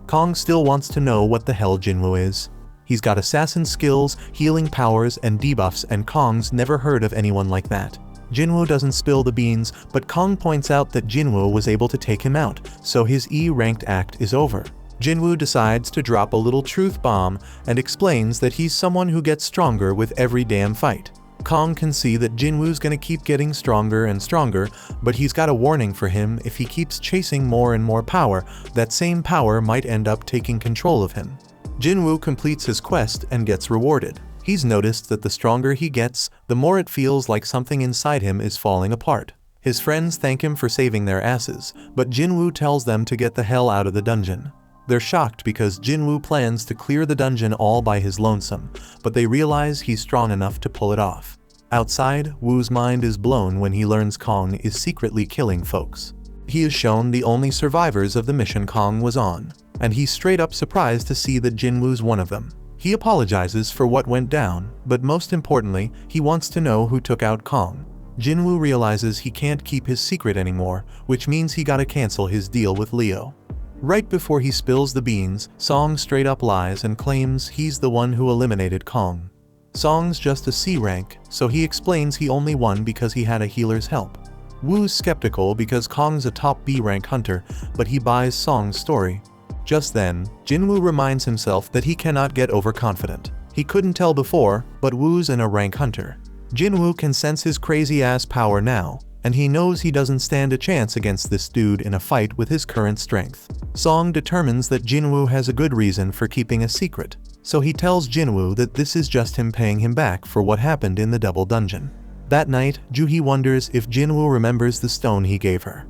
Kong still wants to know what the hell Jinwoo is. He's got assassin skills, healing powers, and debuffs, and Kong's never heard of anyone like that. Jinwoo doesn't spill the beans, but Kong points out that Jinwoo was able to take him out, so his E-ranked act is over. Jinwoo decides to drop a little truth bomb and explains that he's someone who gets stronger with every damn fight. Kong can see that Jinwoo's gonna keep getting stronger and stronger, but he's got a warning for him: if he keeps chasing more and more power, that same power might end up taking control of him. Jinwoo completes his quest and gets rewarded. He's noticed that the stronger he gets, the more it feels like something inside him is falling apart. His friends thank him for saving their asses, but Jinwoo tells them to get the hell out of the dungeon. They're shocked because Jinwoo plans to clear the dungeon all by his lonesome, but they realize he's strong enough to pull it off. Outside, Woo's mind is blown when he learns Kong is secretly killing folks. He is shown the only survivors of the mission Kong was on, and he's straight up surprised to see that Jinwoo's one of them. He apologizes for what went down, but most importantly, he wants to know who took out Kong. Jinwoo realizes he can't keep his secret anymore, which means he gotta cancel his deal with Leo. Right before he spills the beans, Song straight up lies and claims he's the one who eliminated Kong. Song's just a C rank, so he explains he only won because he had a healer's help. Woo's skeptical because Kong's a top B rank hunter, but he buys Song's story. Just then, Jinwoo reminds himself that he cannot get overconfident. He couldn't tell before, but Woo's an A rank hunter. Jinwoo can sense his crazy ass power now, and he knows he doesn't stand a chance against this dude in a fight with his current strength. Song determines that Jinwoo has a good reason for keeping a secret, so he tells Jinwoo that this is just him paying him back for what happened in the double dungeon. That night, Juhi wonders if Jinwoo remembers the stone he gave her.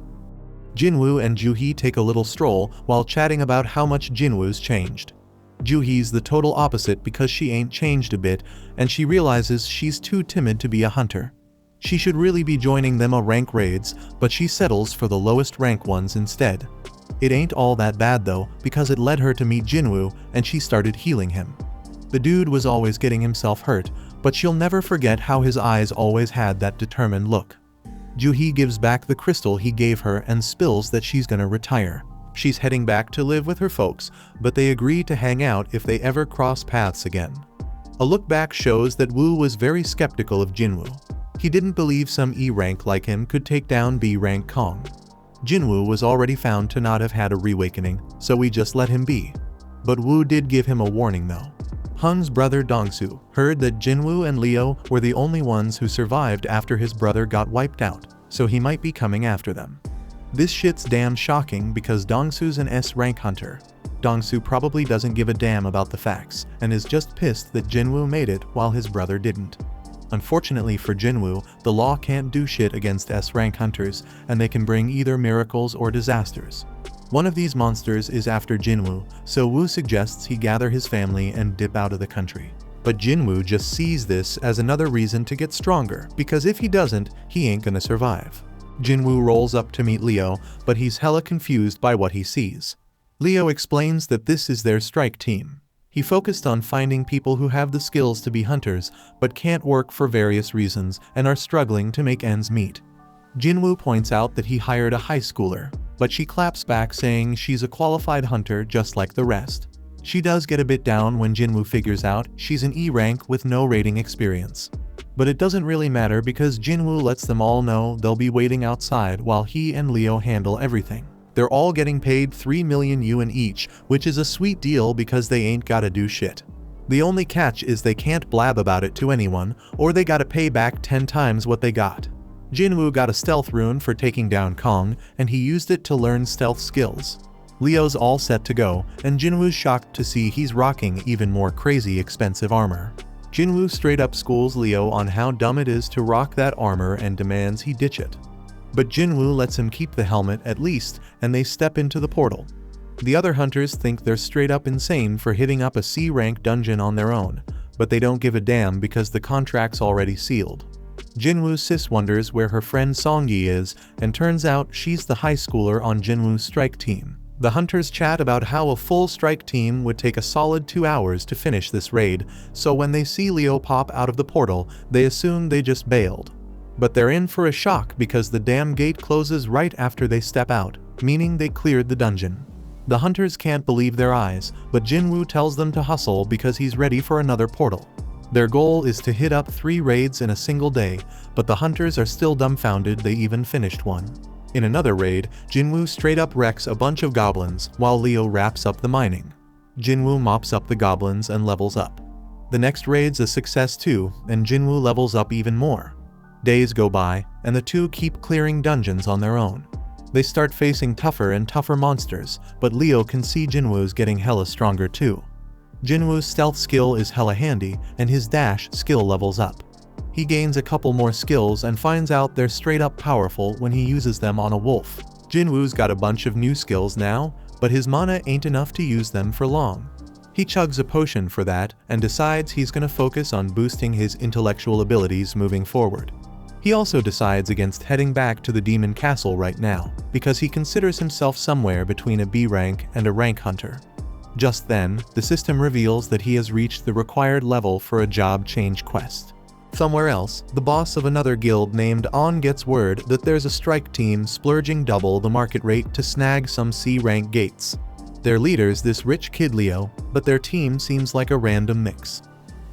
Jinwoo and Juhi take a little stroll while chatting about how much Jinwoo's changed. Juhi's the total opposite because she ain't changed a bit, and she realizes she's too timid to be a hunter. She should really be joining them a rank raids, but she settles for the lowest rank ones instead. It ain't all that bad though, because it led her to meet Jinwoo, and she started healing him. The dude was always getting himself hurt, but she'll never forget how his eyes always had that determined look. Juhi gives back the crystal he gave her and spills that she's gonna retire. She's heading back to live with her folks, but they agree to hang out if they ever cross paths again. A look back shows that Woo was very skeptical of Jinwoo. He didn't believe some E rank like him could take down B rank Kong. Jinwoo was already found to not have had a reawakening, so we just let him be. But Woo did give him a warning though. Hun's brother Dongsu heard that Jinwoo and Leo were the only ones who survived after his brother got wiped out, so he might be coming after them. This shit's damn shocking because Dongsu's an S rank hunter. Dongsu probably doesn't give a damn about the facts, and is just pissed that Jinwoo made it while his brother didn't. Unfortunately for Jinwoo, the law can't do shit against S rank hunters, and they can bring either miracles or disasters. One of these monsters is after Jinwoo, so Woo suggests he gather his family and dip out of the country. But Jinwoo just sees this as another reason to get stronger, because if he doesn't, he ain't gonna survive. Jinwoo rolls up to meet Leo, but he's hella confused by what he sees. Leo explains that this is their strike team. He focused on finding people who have the skills to be hunters, but can't work for various reasons and are struggling to make ends meet. Jinwoo points out that he hired a high schooler, but she claps back saying she's a qualified hunter just like the rest. She does get a bit down when Jinwoo figures out she's an E rank with no raiding experience. But it doesn't really matter because Jinwoo lets them all know they'll be waiting outside while he and Leo handle everything. They're all getting paid 3 million yuan each, which is a sweet deal because they ain't gotta do shit. The only catch is they can't blab about it to anyone, or they gotta pay back 10 times what they got. Jinwoo got a stealth rune for taking down Kong, and he used it to learn stealth skills. Leo's all set to go, and Jinwoo's shocked to see he's rocking even more crazy expensive armor. Jinwoo straight up schools Leo on how dumb it is to rock that armor and demands he ditch it. But Jinwoo lets him keep the helmet at least, and they step into the portal. The other hunters think they're straight up insane for hitting up a C rank dungeon on their own, but they don't give a damn because the contract's already sealed. Jinwoo's sis wonders where her friend Songyi is, and turns out she's the high schooler on Jinwoo's strike team. The hunters chat about how a full strike team would take a solid 2 hours to finish this raid, so when they see Leo pop out of the portal, they assume they just bailed. But they're in for a shock because the damn gate closes right after they step out, meaning they cleared the dungeon. The hunters can't believe their eyes, but Jinwoo tells them to hustle because he's ready for another portal. Their goal is to hit up 3 raids in a single day, but the hunters are still dumbfounded they even finished one. In another raid, Jinwoo straight up wrecks a bunch of goblins while Leo wraps up the mining. Jinwoo mops up the goblins and levels up. The next raid's a success too, and Jinwoo levels up even more. Days go by, and the two keep clearing dungeons on their own. They start facing tougher and tougher monsters, but Leo can see Jinwoo's getting hella stronger too. Jinwoo's stealth skill is hella handy, and his dash skill levels up. He gains a couple more skills and finds out they're straight up powerful when he uses them on a wolf. Jinwoo's got a bunch of new skills now, but his mana ain't enough to use them for long. He chugs a potion for that and decides he's gonna focus on boosting his intellectual abilities moving forward. He also decides against heading back to the Demon Castle right now, because he considers himself somewhere between a B rank and a rank hunter. Just then, the system reveals that he has reached the required level for a job change quest. Somewhere else, the boss of another guild named On gets word that there's a strike team splurging double the market rate to snag some C rank gates. Their leader's this rich kid Leo, but their team seems like a random mix.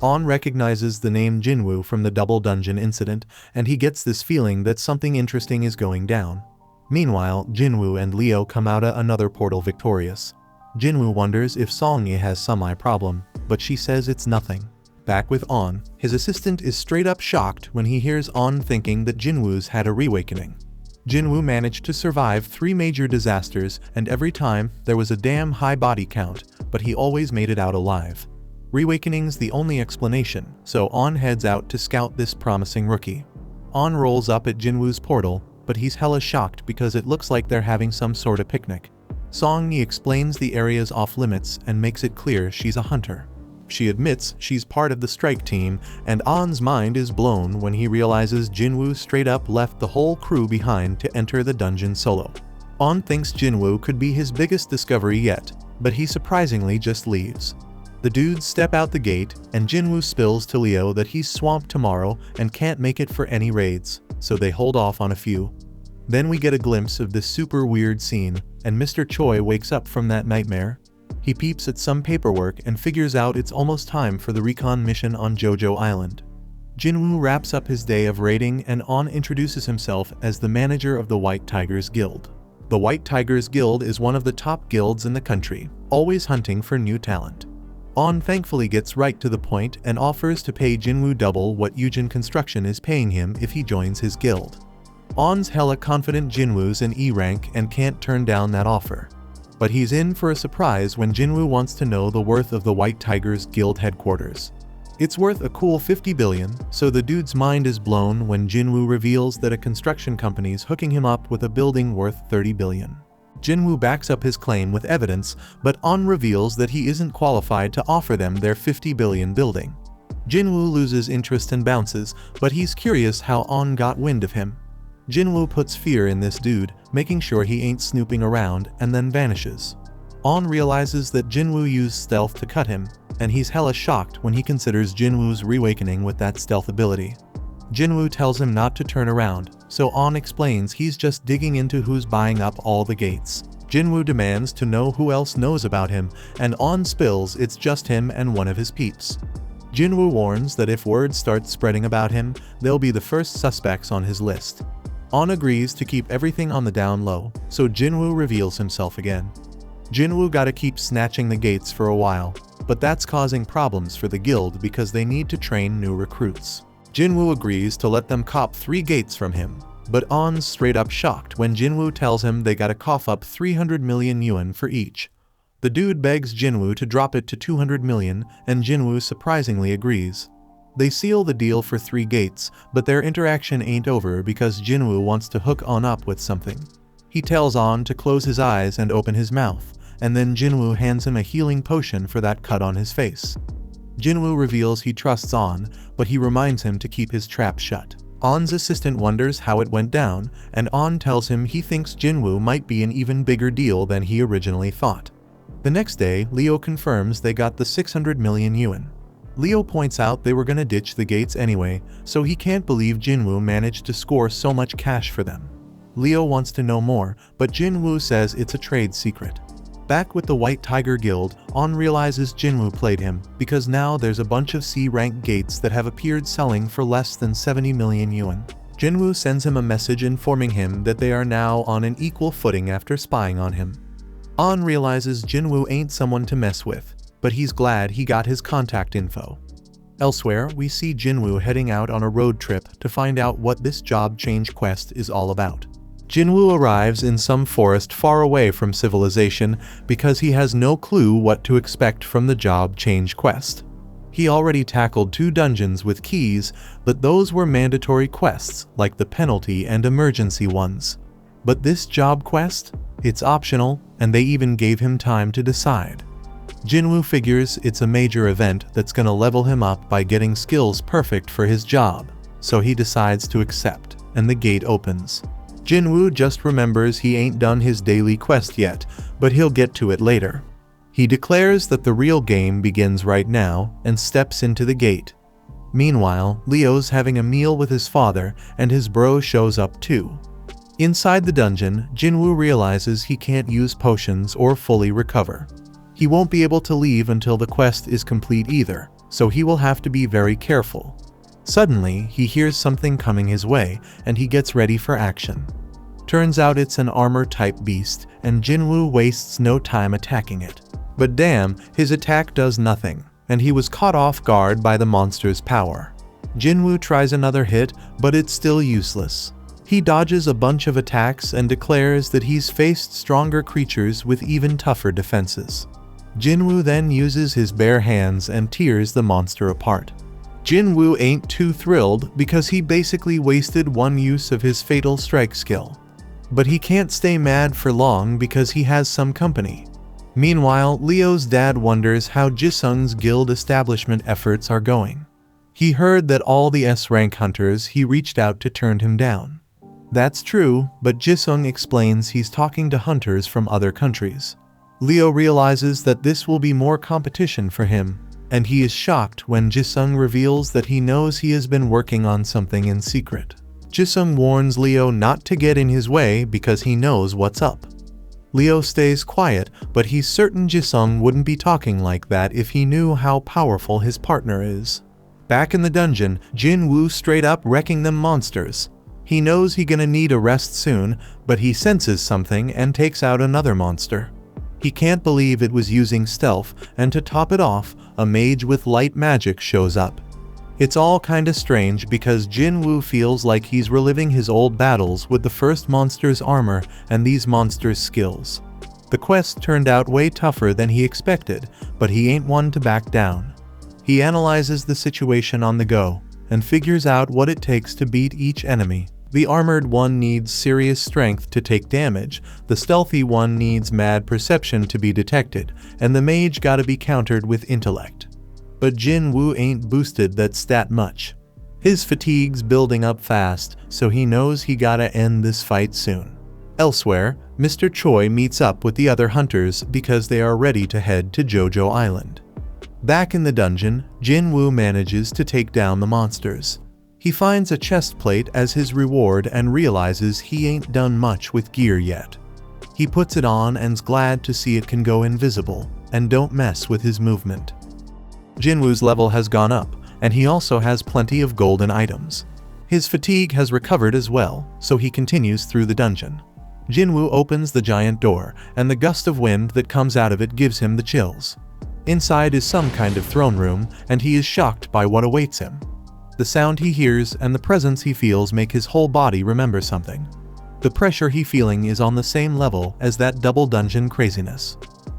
On recognizes the name Jinwoo from the double dungeon incident, and he gets this feeling that something interesting is going down. Meanwhile, Jinwoo and Leo come out of another portal victorious. Jinwoo wonders if Songyi has some eye problem, but she says it's nothing. Back with On, his assistant is straight up shocked when he hears On thinking that Jinwoo's had a reawakening. Jinwoo managed to survive 3 major disasters, and every time there was a damn high body count, but he always made it out alive. Reawakening's the only explanation, so On heads out to scout this promising rookie. On rolls up at Jinwoo's portal, but he's hella shocked because it looks like they're having some sort of picnic. Song-Yi explains the area's off-limits and makes it clear she's a hunter. She admits she's part of the strike team, and An's mind is blown when he realizes Jinwoo straight up left the whole crew behind to enter the dungeon solo. An thinks Jinwoo could be his biggest discovery yet, but he surprisingly just leaves. The dudes step out the gate, and Jinwoo spills to Leo that he's swamped tomorrow and can't make it for any raids, so they hold off on a few. Then we get a glimpse of this super weird scene, and Mr. Choi wakes up from that nightmare. He peeps at some paperwork and figures out it's almost time for the recon mission on Jojo Island. Jinwoo wraps up his day of raiding, and An introduces himself as the manager of the White Tigers Guild. The White Tigers Guild is one of the top guilds in the country, always hunting for new talent. An thankfully gets right to the point and offers to pay Jinwoo double what Eugen Construction is paying him if he joins his guild. An's hella confident Jinwoo's in E rank and can't turn down that offer. But he's in for a surprise when Jinwoo wants to know the worth of the White Tigers Guild headquarters. It's worth a cool 50 billion, so the dude's mind is blown when Jinwoo reveals that a construction company's hooking him up with a building worth 30 billion. Jinwoo backs up his claim with evidence, but An reveals that he isn't qualified to offer them their 50 billion building. Jinwoo loses interest and bounces, but he's curious how An got wind of him. Jinwoo puts fear in this dude, making sure he ain't snooping around, and then vanishes. An realizes that Jinwoo used stealth to cut him, and he's hella shocked when he considers Jinwoo's reawakening with that stealth ability. Jinwoo tells him not to turn around, so An explains he's just digging into who's buying up all the gates. Jinwoo demands to know who else knows about him, and An spills it's just him and one of his peeps. Jinwoo warns that if word starts spreading about him, they'll be the first suspects on his list. An agrees to keep everything on the down low, so Jinwoo reveals himself again. Jinwoo gotta keep snatching the gates for a while, but that's causing problems for the guild because they need to train new recruits. Jinwoo agrees to let them cop 3 gates from him, but An's straight up shocked when Jinwoo tells him they gotta cough up 300 million yuan for each. The dude begs Jinwoo to drop it to 200 million, and Jinwoo surprisingly agrees. They seal the deal for 3 gates, but their interaction ain't over because Jinwoo wants to hook An up with something. He tells An to close his eyes and open his mouth, and then Jinwoo hands him a healing potion for that cut on his face. Jinwoo reveals he trusts An, but he reminds him to keep his trap shut. An's assistant wonders how it went down, and An tells him he thinks Jinwoo might be an even bigger deal than he originally thought. The next day, Leo confirms they got the 600 million yuan. Leo points out they were gonna ditch the gates anyway, so he can't believe Jinwoo managed to score so much cash for them. Leo wants to know more, but Jinwoo says it's a trade secret. Back with the White Tiger Guild, An realizes Jinwoo played him, because now there's a bunch of C-rank gates that have appeared selling for less than 70 million yuan. Jinwoo sends him a message informing him that they are now on an equal footing after spying on him. An realizes Jinwoo ain't someone to mess with, but he's glad he got his contact info. Elsewhere, we see Jinwoo heading out on a road trip to find out what this job change quest is all about. Jinwoo arrives in some forest far away from civilization because he has no clue what to expect from the job change quest. He already tackled 2 dungeons with keys, but those were mandatory quests like the penalty and emergency ones. But this job quest? It's optional, and they even gave him time to decide. Jinwoo figures it's a major event that's gonna level him up by getting skills perfect for his job, so he decides to accept, and the gate opens. Jinwoo just remembers he ain't done his daily quest yet, but he'll get to it later. He declares that the real game begins right now and steps into the gate. Meanwhile, Leo's having a meal with his father, and his bro shows up too. Inside the dungeon, Jinwoo realizes he can't use potions or fully recover. He won't be able to leave until the quest is complete either, so he will have to be very careful. Suddenly, he hears something coming his way, and he gets ready for action. Turns out it's an armor-type beast, and Jinwoo wastes no time attacking it. But damn, his attack does nothing, and he was caught off guard by the monster's power. Jinwoo tries another hit, but it's still useless. He dodges a bunch of attacks and declares that he's faced stronger creatures with even tougher defenses. Jinwoo then uses his bare hands and tears the monster apart. Jinwoo ain't too thrilled because he basically wasted 1 use of his fatal strike skill. But he can't stay mad for long because he has some company. Meanwhile, Leo's dad wonders how Jisung's guild establishment efforts are going. He heard that all the S-rank hunters he reached out to turned him down. That's true, but Jisung explains he's talking to hunters from other countries. Leo realizes that this will be more competition for him, and he is shocked when Jisung reveals that he knows he has been working on something in secret. Jisung warns Leo not to get in his way because he knows what's up. Leo stays quiet, but he's certain Jisung wouldn't be talking like that if he knew how powerful his partner is. Back in the dungeon, Jin-woo straight up wrecking them monsters. He knows he's gonna need a rest soon, but he senses something and takes out another monster. He can't believe it was using stealth, and to top it off, a mage with light magic shows up. It's all kinda strange because Jin-woo feels like he's reliving his old battles with the first monster's armor and these monsters' skills. The quest turned out way tougher than he expected, but he ain't one to back down. He analyzes the situation on the go, and figures out what it takes to beat each enemy. The armored one needs serious strength to take damage, the stealthy one needs mad perception to be detected, and the mage gotta be countered with intellect. But Jin-woo ain't boosted that stat much. His fatigue's building up fast, so he knows he gotta end this fight soon. Elsewhere, Mr. Choi meets up with the other hunters because they are ready to head to Jojo Island. Back in the dungeon, Jin-woo manages to take down the monsters. He finds a chest plate as his reward and realizes he ain't done much with gear yet. He puts it on and's glad to see it can go invisible, and don't mess with his movement. Jin-woo's level has gone up, and he also has plenty of golden items. His fatigue has recovered as well, so he continues through the dungeon. Jin-woo opens the giant door, and the gust of wind that comes out of it gives him the chills. Inside is some kind of throne room, and he is shocked by what awaits him. The sound he hears and the presence he feels make his whole body remember something. The pressure he's feeling is on the same level as that double dungeon craziness.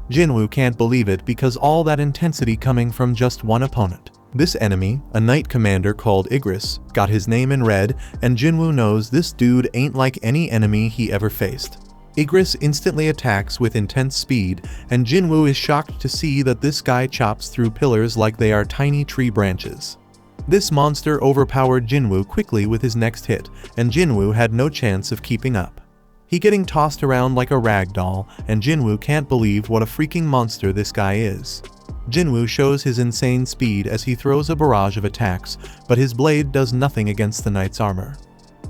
Jin-woo can't believe it because all that intensity coming from just one opponent. This enemy, a knight commander called Igris, got his name in red, and Jin-woo knows this dude ain't like any enemy he ever faced. Igris instantly attacks with intense speed, and Jin-woo is shocked to see that this guy chops through pillars like they are tiny tree branches. This monster overpowered Jin-woo quickly with his next hit, and Jin-woo had no chance of keeping up. He getting tossed around like a rag doll, and Jin-woo can't believe what a freaking monster this guy is. Jin-woo shows his insane speed as he throws a barrage of attacks, but his blade does nothing against the knight's armor.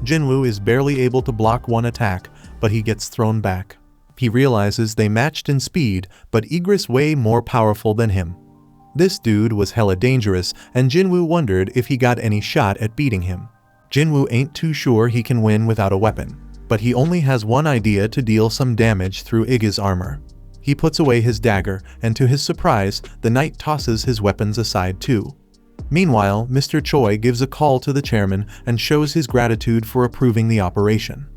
Jin-woo is barely able to block one attack, but he gets thrown back. He realizes they matched in speed, but Igris way more powerful than him. This dude was hella dangerous, and Jin-woo wondered if he got any shot at beating him. Jin-woo ain't too sure he can win without a weapon, but he only has one idea to deal some damage through Iggy's armor. He puts away his dagger, and to his surprise, the knight tosses his weapons aside too. Meanwhile, Mr. Choi gives a call to the chairman and shows his gratitude for approving the operation.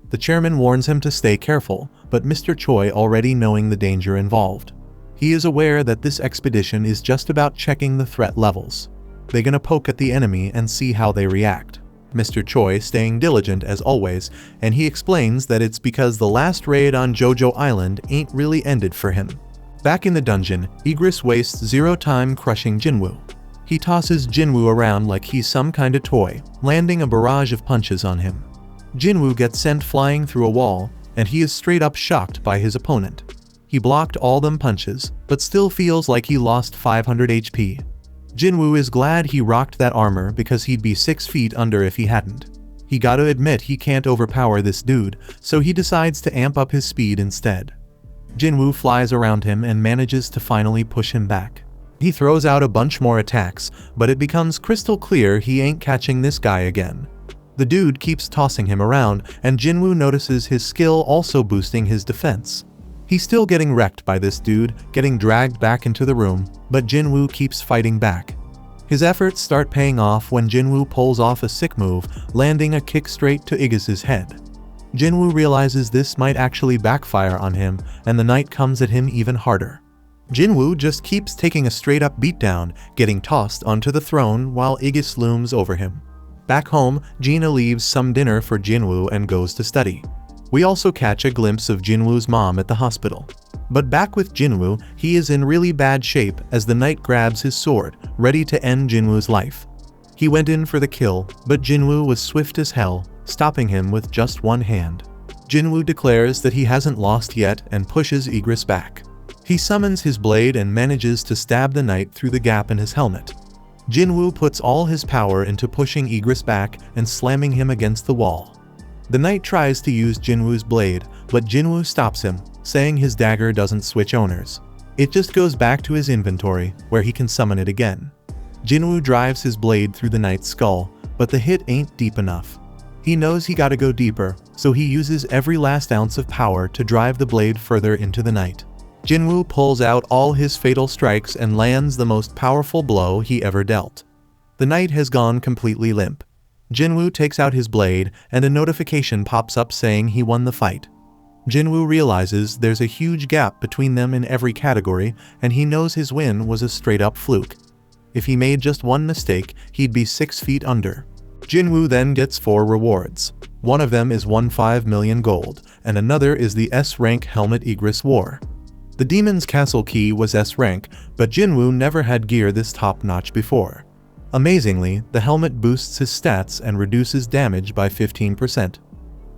The chairman warns him to stay careful, but Mr. Choi already knowing the danger involved. He is aware that this expedition is just about checking the threat levels. They're gonna poke at the enemy and see how they react. Mr. Choi staying diligent as always, and he explains that it's because the last raid on Jojo Island ain't really ended for him. Back in the dungeon, Igris wastes zero time crushing Jin-woo. He tosses Jin-woo around like he's some kind of toy, landing a barrage of punches on him. Jin-woo gets sent flying through a wall, and he is straight up shocked by his opponent. He blocked all them punches, but still feels like he lost 500 HP. Jin-woo is glad he rocked that armor because he'd be 6 feet under if he hadn't. He gotta admit he can't overpower this dude, so he decides to amp up his speed instead. Jin-woo flies around him and manages to finally push him back. He throws out a bunch more attacks, but it becomes crystal clear he ain't catching this guy again. The dude keeps tossing him around, and Jin-woo notices his skill also boosting his defense. He's still getting wrecked by this dude, getting dragged back into the room, but Jin-woo keeps fighting back. His efforts start paying off when Jin-woo pulls off a sick move, landing a kick straight to Iggis's head. Jin-woo realizes this might actually backfire on him, and the knight comes at him even harder. Jin-woo just keeps taking a straight-up beatdown, getting tossed onto the throne while Iggis looms over him. Back home, Gina leaves some dinner for Jin-woo and goes to study. We also catch a glimpse of Jinwoo's mom at the hospital. But back with Jinwoo, he is in really bad shape as the knight grabs his sword, ready to end Jinwoo's life. He went in for the kill, but Jinwoo was swift as hell, stopping him with just one hand. Jinwoo declares that he hasn't lost yet and pushes Igris back. He summons his blade and manages to stab the knight through the gap in his helmet. Jinwoo puts all his power into pushing Igris back and slamming him against the wall. The knight tries to use Jinwoo's blade, but Jinwoo stops him, saying his dagger doesn't switch owners. It just goes back to his inventory, where he can summon it again. Jinwoo drives his blade through the knight's skull, but the hit ain't deep enough. He knows he gotta go deeper, so he uses every last ounce of power to drive the blade further into the knight. Jinwoo pulls out all his fatal strikes and lands the most powerful blow he ever dealt. The knight has gone completely limp. Jinwoo takes out his blade, and a notification pops up saying he won the fight. Jinwoo realizes there's a huge gap between them in every category, and he knows his win was a straight-up fluke. If he made just one mistake, he'd be 6 feet under. Jinwoo then gets 4 rewards. One of them is 15 million gold, and another is the S-rank helmet Igris wore. The Demon's Castle key was S-rank, but Jinwoo never had gear this top-notch before. Amazingly, the helmet boosts his stats and reduces damage by 15%.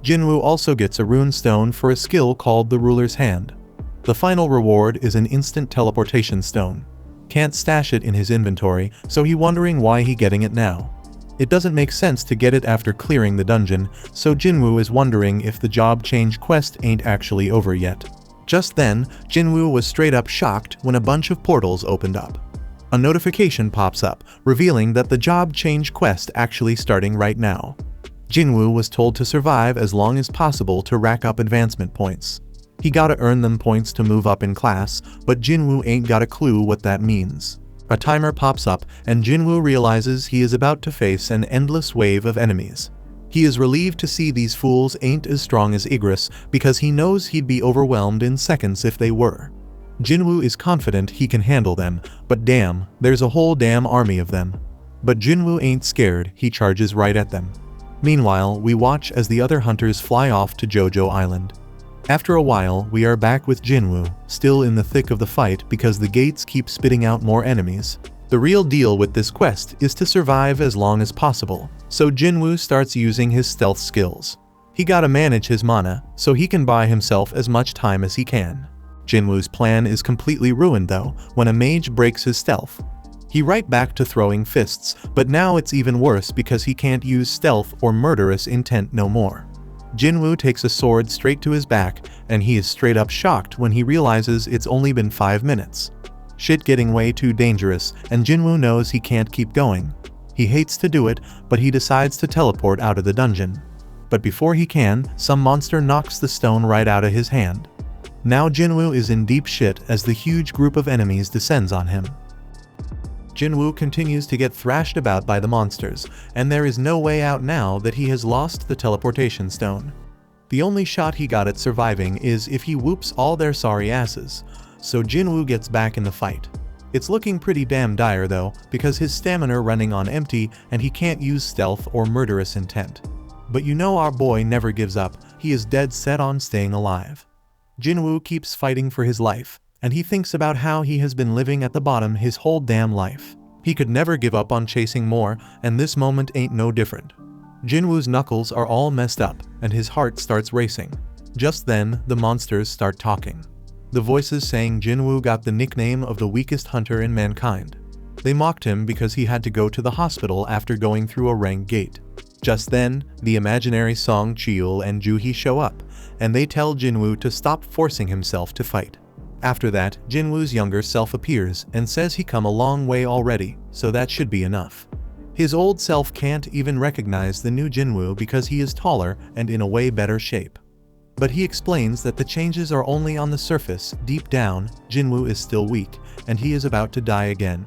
Jinwoo also gets a rune stone for a skill called the Ruler's Hand. The final reward is an instant teleportation stone. Can't stash it in his inventory, so he's wondering why he getting it now. It doesn't make sense to get it after clearing the dungeon, so Jinwoo is wondering if the job change quest ain't actually over yet. Just then, Jinwoo was straight up shocked when a bunch of portals opened up. A notification pops up, revealing that the job change quest actually starting right now. Jinwoo was told to survive as long as possible to rack up advancement points. He gotta earn them points to move up in class, but Jinwoo ain't got a clue what that means. A timer pops up, and Jinwoo realizes he is about to face an endless wave of enemies. He is relieved to see these fools ain't as strong as Igris, because he knows he'd be overwhelmed in seconds if they were. Jinwoo is confident he can handle them, but damn, there's a whole damn army of them. But Jinwoo ain't scared, he charges right at them. Meanwhile, we watch as the other hunters fly off to Jojo Island. After a while, we are back with Jinwoo, still in the thick of the fight because the gates keep spitting out more enemies. The real deal with this quest is to survive as long as possible, so Jinwoo starts using his stealth skills. He gotta manage his mana, so he can buy himself as much time as he can. Jinwoo's plan is completely ruined though, when a mage breaks his stealth. He right back to throwing fists, but now it's even worse because he can't use stealth or murderous intent no more. Jinwoo takes a sword straight to his back, and he is straight up shocked when he realizes it's only been 5 minutes. Shit getting way too dangerous, and Jinwoo knows he can't keep going. He hates to do it, but he decides to teleport out of the dungeon. But before he can, some monster knocks the stone right out of his hand. Now Jinwoo is in deep shit as the huge group of enemies descends on him. Jinwoo continues to get thrashed about by the monsters, and there is no way out now that he has lost the teleportation stone. The only shot he got at surviving is if he whoops all their sorry asses, so Jinwoo gets back in the fight. It's looking pretty damn dire though, because his stamina running on empty and he can't use stealth or murderous intent. But you know our boy never gives up, he is dead set on staying alive. Jinwoo keeps fighting for his life, and he thinks about how he has been living at the bottom his whole damn life. He could never give up on chasing more, and this moment ain't no different. Jinwoo's knuckles are all messed up, and his heart starts racing. Just then, the monsters start talking. The voices saying Jinwoo got the nickname of the weakest hunter in mankind. They mocked him because he had to go to the hospital after going through a rank gate. Just then, the imaginary Song Cheol and Juhi show up, and they tell Jinwoo to stop forcing himself to fight. After that, Jinwoo's younger self appears and says he come a long way already, so that should be enough. His old self can't even recognize the new Jinwoo because he is taller and in a way better shape. But he explains that the changes are only on the surface. Deep down, Jinwoo is still weak, and he is about to die again.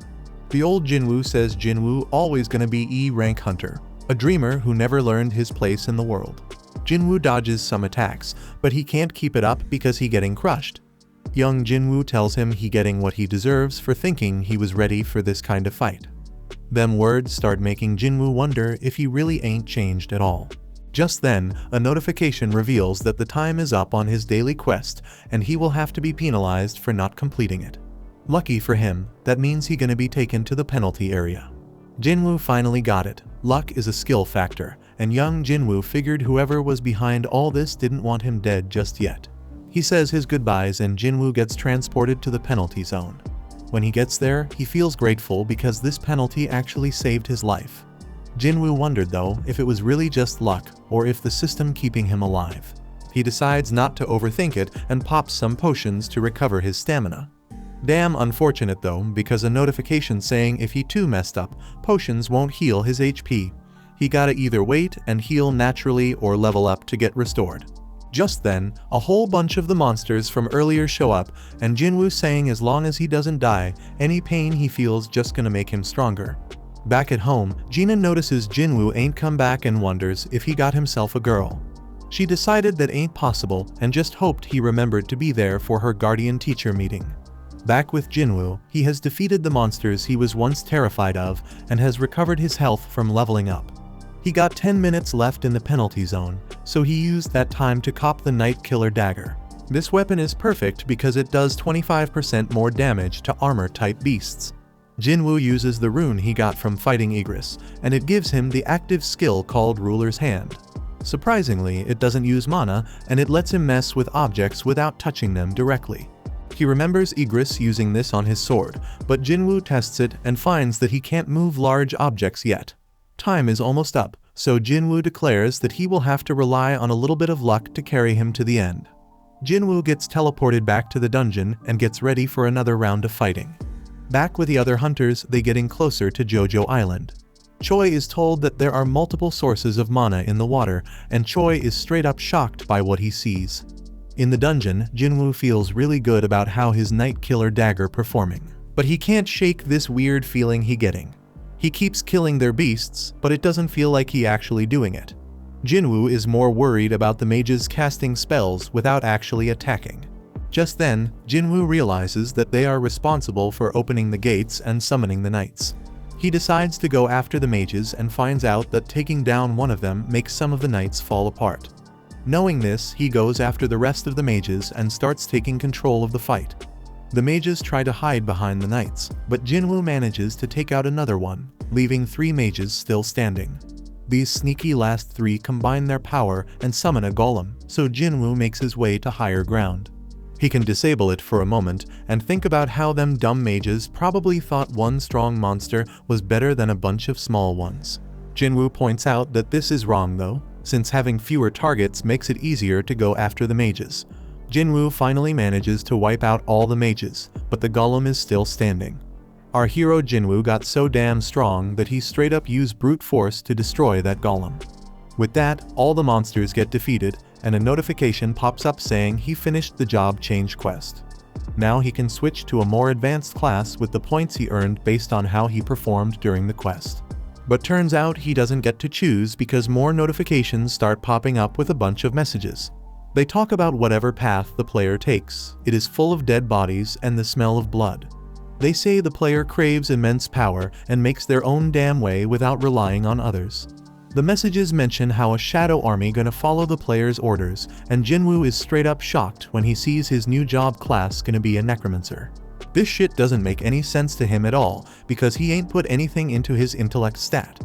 The old Jinwoo says Jinwoo always gonna be E-rank hunter, a dreamer who never learned his place in the world. Jinwoo dodges some attacks, but he can't keep it up because he getting crushed. Young Jinwoo tells him he getting what he deserves for thinking he was ready for this kind of fight. Them words start making Jinwoo wonder if he really ain't changed at all. Just then, a notification reveals that the time is up on his daily quest and he will have to be penalized for not completing it. Lucky for him, that means he's gonna be taken to the penalty area. Jinwoo finally got it. Luck is a skill factor, and young Jinwoo figured whoever was behind all this didn't want him dead just yet. He says his goodbyes and Jinwoo gets transported to the penalty zone. When he gets there, he feels grateful because this penalty actually saved his life. Jinwoo wondered though if it was really just luck or if the system keeping him alive. He decides not to overthink it and pops some potions to recover his stamina. Damn unfortunate though, because a notification saying if he too messed up, potions won't heal his HP. He gotta either wait and heal naturally or level up to get restored. Just then, a whole bunch of the monsters from earlier show up, and Jinwoo saying as long as he doesn't die, any pain he feels just gonna make him stronger. Back at home, Gina notices Jinwoo ain't come back and wonders if he got himself a girl. She decided that ain't possible and just hoped he remembered to be there for her guardian teacher meeting. Back with Jinwoo, he has defeated the monsters he was once terrified of and has recovered his health from leveling up. He got 10 minutes left in the penalty zone, so he used that time to cop the Night Killer Dagger. This weapon is perfect because it does 25% more damage to armor-type beasts. Jinwoo uses the rune he got from fighting Igris, and it gives him the active skill called Ruler's Hand. Surprisingly, it doesn't use mana, and it lets him mess with objects without touching them directly. He remembers Igris using this on his sword, but Jinwoo tests it and finds that he can't move large objects yet. Time is almost up, so Jinwoo declares that he will have to rely on a little bit of luck to carry him to the end. Jinwoo gets teleported back to the dungeon and gets ready for another round of fighting. Back with the other hunters, they getting closer to Jojo Island. Choi is told that there are multiple sources of mana in the water, and Choi is straight up shocked by what he sees. In the dungeon, Jinwoo feels really good about how his Night Killer Dagger performing. But he can't shake this weird feeling he getting. He keeps killing their beasts, but it doesn't feel like he actually doing it. Jinwoo is more worried about the mages casting spells without actually attacking. Just then, Jinwoo realizes that they are responsible for opening the gates and summoning the knights. He decides to go after the mages and finds out that taking down one of them makes some of the knights fall apart. Knowing this, he goes after the rest of the mages and starts taking control of the fight. The mages try to hide behind the knights, but Jinwoo manages to take out another one, leaving 3 mages still standing. These sneaky last 3 combine their power and summon a golem, so Jinwoo makes his way to higher ground. He can disable it for a moment and think about how them dumb mages probably thought one strong monster was better than a bunch of small ones. Jinwoo points out that this is wrong though, since having fewer targets makes it easier to go after the mages. Jinwoo finally manages to wipe out all the mages, but the golem is still standing. Our hero Jinwoo got so damn strong that he straight up used brute force to destroy that golem. With that, all the monsters get defeated, and a notification pops up saying he finished the job change quest. Now he can switch to a more advanced class with the points he earned based on how he performed during the quest. But turns out he doesn't get to choose because more notifications start popping up with a bunch of messages. They talk about whatever path the player takes. It is full of dead bodies and the smell of blood. They say the player craves immense power and makes their own damn way without relying on others. The messages mention how a shadow army gonna follow the player's orders, and Jinwoo is straight up shocked when he sees his new job class gonna be a necromancer. This shit doesn't make any sense to him at all, because he ain't put anything into his intellect stat.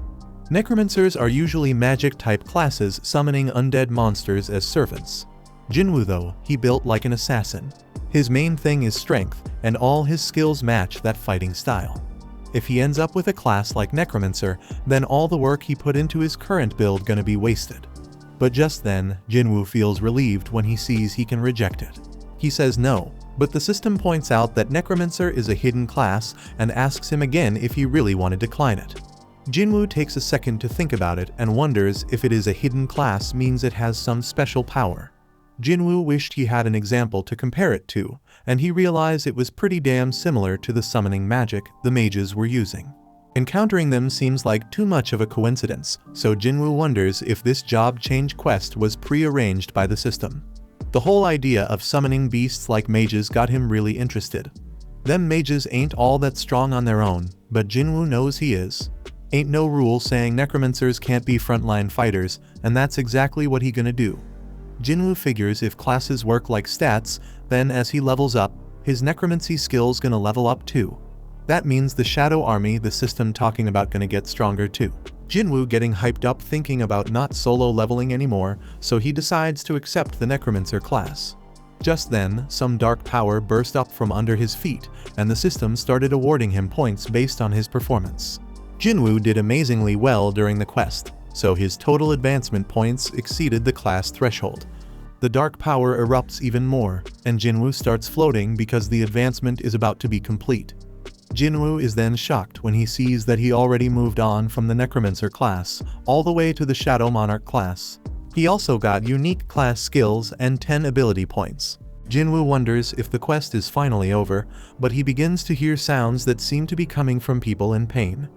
Necromancers are usually magic-type classes summoning undead monsters as servants. Jinwoo though, he built like an assassin. His main thing is strength, and all his skills match that fighting style. If he ends up with a class like Necromancer, then all the work he put into his current build gonna be wasted. But just then, Jinwoo feels relieved when he sees he can reject it. He says no, but the system points out that Necromancer is a hidden class and asks him again if he really want to decline it. Jinwoo takes a second to think about it and wonders if it is a hidden class means it has some special power. Jinwoo wished he had an example to compare it to, and he realized it was pretty damn similar to the summoning magic the mages were using. Encountering them seems like too much of a coincidence, so Jinwoo wonders if this job change quest was pre-arranged by the system. The whole idea of summoning beasts like mages got him really interested. Them mages ain't all that strong on their own, but Jinwoo knows he is. Ain't no rule saying necromancers can't be frontline fighters, and that's exactly what he gonna do. Jinwoo figures if classes work like stats, then as he levels up, his necromancy skills gonna level up too. That means the Shadow Army the system talking about gonna get stronger too. Jinwoo getting hyped up thinking about not solo leveling anymore, so he decides to accept the necromancer class. Just then, some dark power burst up from under his feet, and the system started awarding him points based on his performance. Jinwoo did amazingly well during the quest, so his total advancement points exceeded the class threshold. The dark power erupts even more, and Jinwoo starts floating because the advancement is about to be complete. Jinwoo is then shocked when he sees that he already moved on from the Necromancer class, all the way to the Shadow Monarch class. He also got unique class skills and 10 ability points. Jinwoo wonders if the quest is finally over, but he begins to hear sounds that seem to be coming from people in pain.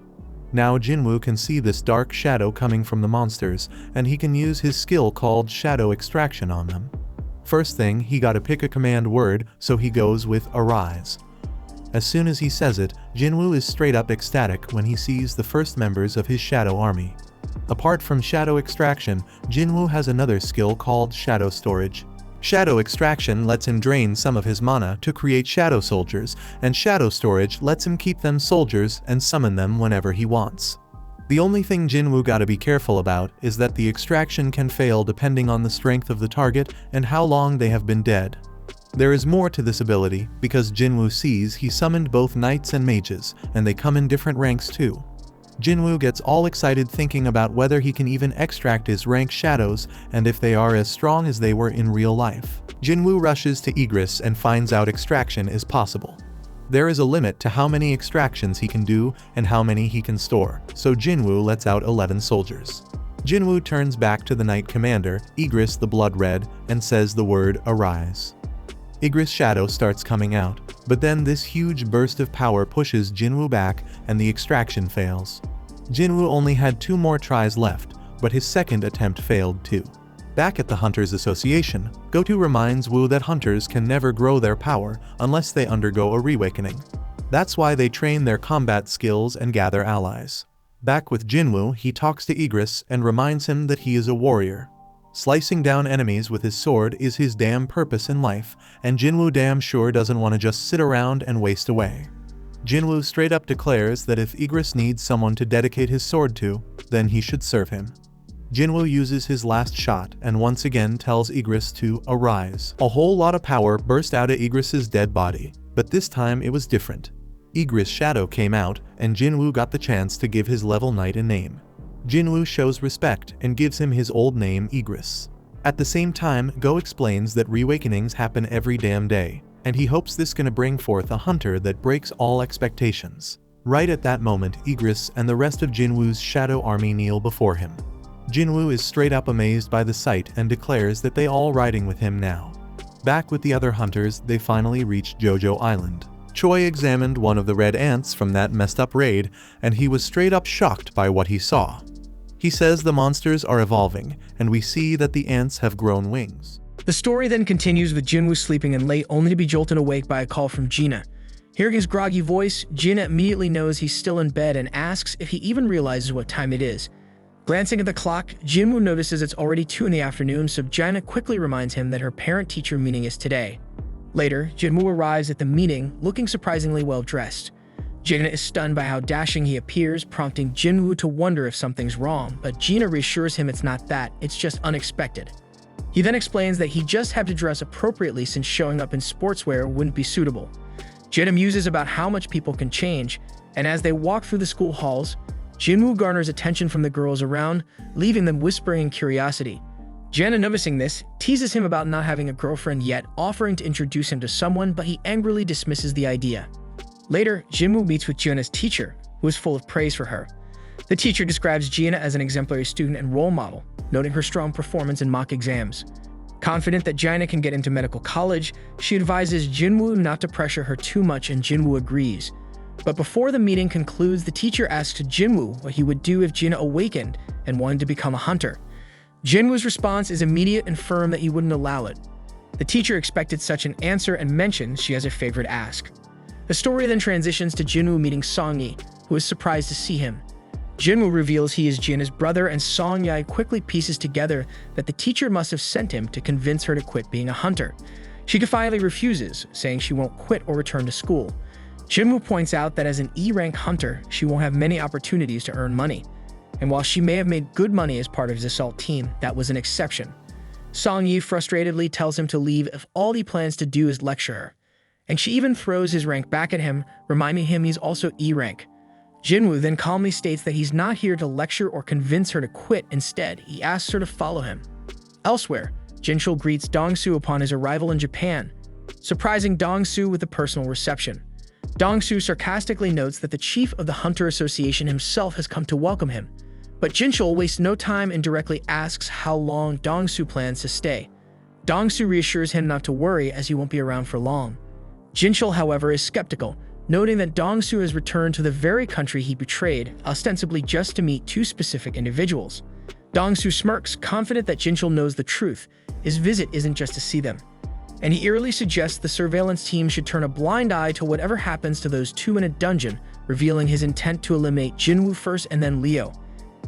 Now Jinwoo can see this dark shadow coming from the monsters, and he can use his skill called Shadow Extraction on them. First thing, he gotta pick a command word, so he goes with Arise. As soon as he says it, Jinwoo is straight up ecstatic when he sees the first members of his Shadow Army. Apart from Shadow Extraction, Jinwoo has another skill called Shadow Storage. Shadow Extraction lets him drain some of his mana to create Shadow Soldiers, and Shadow Storage lets him keep them soldiers and summon them whenever he wants. The only thing Jinwoo gotta be careful about is that the extraction can fail depending on the strength of the target and how long they have been dead. There is more to this ability, because Jinwoo sees he summoned both knights and mages, and they come in different ranks too. Jinwoo gets all excited thinking about whether he can even extract his rank shadows and if they are as strong as they were in real life. Jinwoo rushes to Igris and finds out extraction is possible. There is a limit to how many extractions he can do and how many he can store, so Jinwoo lets out 11 soldiers. Jinwoo turns back to the Knight Commander, Igris the Blood Red, and says the word Arise. Igris' shadow starts coming out, but then this huge burst of power pushes Jinwoo back and the extraction fails. Jinwoo only had 2 more tries left, but his second attempt failed too. Back at the Hunters Association, Goto reminds Woo that hunters can never grow their power unless they undergo a reawakening. That's why they train their combat skills and gather allies. Back with Jinwoo, he talks to Igris and reminds him that he is a warrior. Slicing down enemies with his sword is his damn purpose in life, and Jinwoo damn sure doesn't want to just sit around and waste away. Jinwoo straight up declares that if Igris needs someone to dedicate his sword to, then he should serve him. Jinwoo uses his last shot and once again tells Igris to arise. A whole lot of power burst out of Igris' dead body, but this time it was different. Igris' shadow came out, and Jinwoo got the chance to give his level knight a name. Jinwoo shows respect and gives him his old name Igris. At the same time, Go explains that reawakenings happen every damn day, and he hopes this gonna bring forth a hunter that breaks all expectations. Right at that moment, Igris and the rest of Jinwoo's Shadow Army kneel before him. Jinwoo is straight up amazed by the sight and declares that they all riding with him now. Back with the other hunters, they finally reach Jojo Island. Choi examined one of the red ants from that messed up raid, and he was straight up shocked by what he saw. He says the monsters are evolving, and we see that the ants have grown wings. The story then continues with Jinwoo sleeping in late only to be jolted awake by a call from Gina. Hearing his groggy voice, Gina immediately knows he's still in bed and asks if he even realizes what time it is. Glancing at the clock, Jinwoo notices it's already 2 in the afternoon, so Gina quickly reminds him that her parent-teacher meeting is today. Later, Jinwoo arrives at the meeting looking surprisingly well dressed. Gina is stunned by how dashing he appears, prompting Jinwoo to wonder if something's wrong, but Gina reassures him it's not that, it's just unexpected. He then explains that he just had to dress appropriately since showing up in sportswear wouldn't be suitable. Gina muses about how much people can change, and as they walk through the school halls, Jinwoo garners attention from the girls around, leaving them whispering in curiosity. Gina, noticing this, teases him about not having a girlfriend yet, offering to introduce him to someone, but he angrily dismisses the idea. Later, Jinwoo meets with Gina's teacher, who is full of praise for her. The teacher describes Gina as an exemplary student and role model, noting her strong performance in mock exams. Confident that Gina can get into medical college, she advises Jinwoo not to pressure her too much, and Jinwoo agrees. But before the meeting concludes, the teacher asks Jinwoo what he would do if Gina awakened and wanted to become a hunter. Jinwoo's response is immediate and firm that he wouldn't allow it. The teacher expected such an answer and mentions she has a favorite ask. The story then transitions to Jinwoo meeting Song-yi, who is surprised to see him. Jinwoo reveals he is Jina's brother, and Song Yi quickly pieces together that the teacher must have sent him to convince her to quit being a hunter. She defiantly refuses, saying she won't quit or return to school. Jinwoo points out that as an E-rank hunter, she won't have many opportunities to earn money. And while she may have made good money as part of his assault team, that was an exception. Song Yi frustratedly tells him to leave if all he plans to do is lecture her. And she even throws his rank back at him, reminding him he's also E-rank. Jinwoo then calmly states that he's not here to lecture or convince her to quit. Instead, he asks her to follow him. Elsewhere, Jinchul greets Dongsu upon his arrival in Japan, surprising Dongsu with a personal reception. Dongsu sarcastically notes that the chief of the Hunter Association himself has come to welcome him, but Jinchul wastes no time and directly asks how long Dongsu plans to stay. Dongsu reassures him not to worry as he won't be around for long. Jinchul, however, is skeptical, noting that Dongsu has returned to the very country he betrayed, ostensibly just to meet two specific individuals. Dongsu smirks, confident that Jinchul knows the truth. His visit isn't just to see them. And he eerily suggests the surveillance team should turn a blind eye to whatever happens to those two in a dungeon, revealing his intent to eliminate Jinwoo first and then Leo.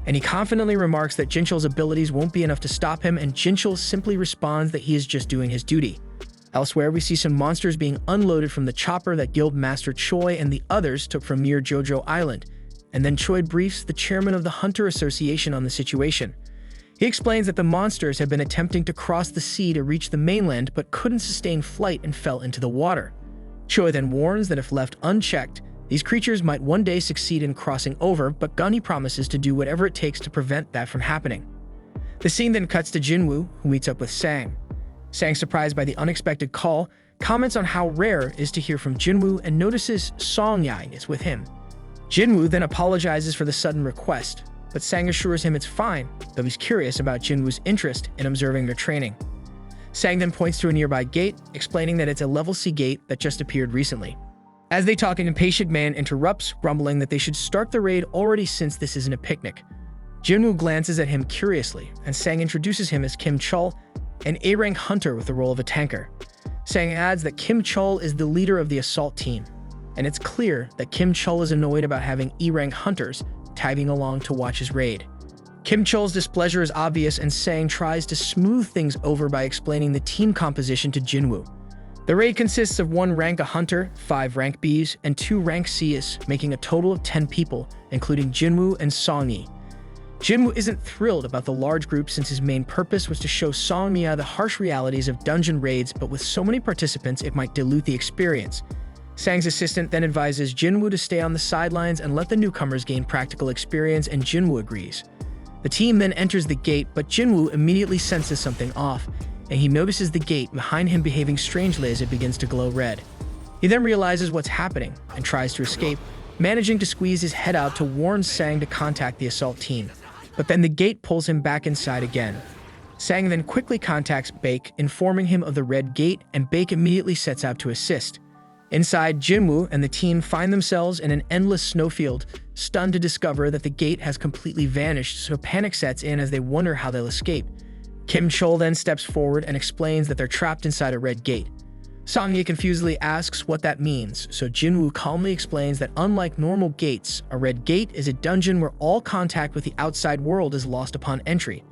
And he confidently remarks that Jinchul's abilities won't be enough to stop him, and Jinchul simply responds that he is just doing his duty. Elsewhere, we see some monsters being unloaded from the chopper that Guild Master Choi and the others took from near Jojo Island, and then Choi briefs the chairman of the Hunter Association on the situation. He explains that the monsters had been attempting to cross the sea to reach the mainland but couldn't sustain flight and fell into the water. Choi then warns that if left unchecked, these creatures might one day succeed in crossing over, but Gunny promises to do whatever it takes to prevent that from happening. The scene then cuts to Jinwoo, who meets up with Sang. Sang, surprised by the unexpected call, comments on how rare it is to hear from Jinwoo and notices Song Yi is with him. Jinwoo then apologizes for the sudden request, but Sang assures him it's fine, though he's curious about Jinwoo's interest in observing their training. Sang then points to a nearby gate, explaining that it's a level C gate that just appeared recently. As they talk, an impatient man interrupts, grumbling that they should start the raid already since this isn't a picnic. Jinwoo glances at him curiously, and Sang introduces him as Kim Chul, an A-rank hunter with the role of a tanker. Sang adds that Kim Chul is the leader of the assault team, and it's clear that Kim Chul is annoyed about having E-rank hunters tagging along to watch his raid. Kim Chul's displeasure is obvious, and Sang tries to smooth things over by explaining the team composition to Jinwoo. The raid consists of 1 rank A hunter, 5 rank Bs, and 2 rank Cs, making a total of 10 people, including Jinwoo and Song Yi. Jinwoo isn't thrilled about the large group since his main purpose was to show Song Yi the harsh realities of dungeon raids, but with so many participants it might dilute the experience. Sang's assistant then advises Jinwoo to stay on the sidelines and let the newcomers gain practical experience, and Jinwoo agrees. The team then enters the gate, but Jinwoo immediately senses something off, and he notices the gate behind him behaving strangely as it begins to glow red. He then realizes what's happening and tries to escape, managing to squeeze his head out to warn Sang to contact the assault team. But then the gate pulls him back inside again. Sang then quickly contacts Baek, informing him of the red gate, and Baek immediately sets out to assist. Inside, Jinwoo and the team find themselves in an endless snowfield, stunned to discover that the gate has completely vanished, so panic sets in as they wonder how they'll escape. Kim Chul then steps forward and explains that they're trapped inside a red gate. Song Yi confusedly asks what that means, so Jinwoo calmly explains that unlike normal gates, a red gate is a dungeon where all contact with the outside world is lost upon entry,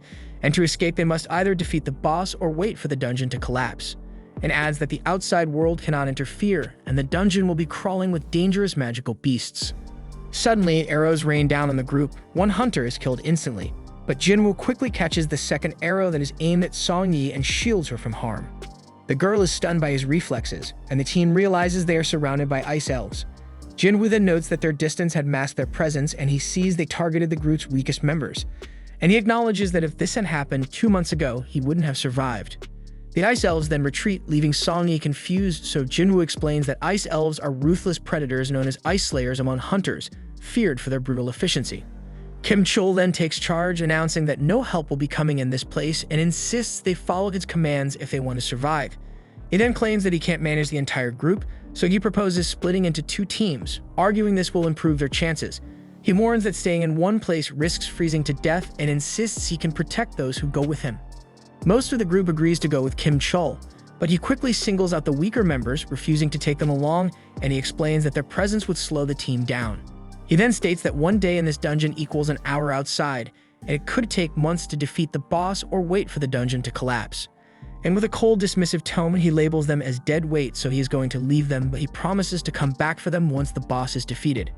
and to escape they must either defeat the boss or wait for the dungeon to collapse, and adds that the outside world cannot interfere, and the dungeon will be crawling with dangerous magical beasts. Suddenly, arrows rain down on the group. 1 hunter is killed instantly, but Jinwoo quickly catches the second arrow that is aimed at Song Yi and shields her from harm. The girl is stunned by his reflexes, and the team realizes they are surrounded by ice elves. Jinwoo then notes that their distance had masked their presence, and he sees they targeted the group's weakest members. And he acknowledges that if this had happened 2 months ago, he wouldn't have survived. The ice elves then retreat, leaving Song Yi confused, so Jinwoo explains that ice elves are ruthless predators known as ice slayers among hunters, feared for their brutal efficiency. Kim Chul then takes charge, announcing that no help will be coming in this place and insists they follow his commands if they want to survive. He then claims that he can't manage the entire group, so he proposes splitting into 2 teams, arguing this will improve their chances. He warns that staying in one place risks freezing to death and insists he can protect those who go with him. Most of the group agrees to go with Kim Chul, but he quickly singles out the weaker members, refusing to take them along, and he explains that their presence would slow the team down. He then states that one day in this dungeon equals an hour outside, and it could take months to defeat the boss or wait for the dungeon to collapse. And with a cold, dismissive tone, he labels them as dead weight, so he is going to leave them, but he promises to come back for them once the boss is defeated.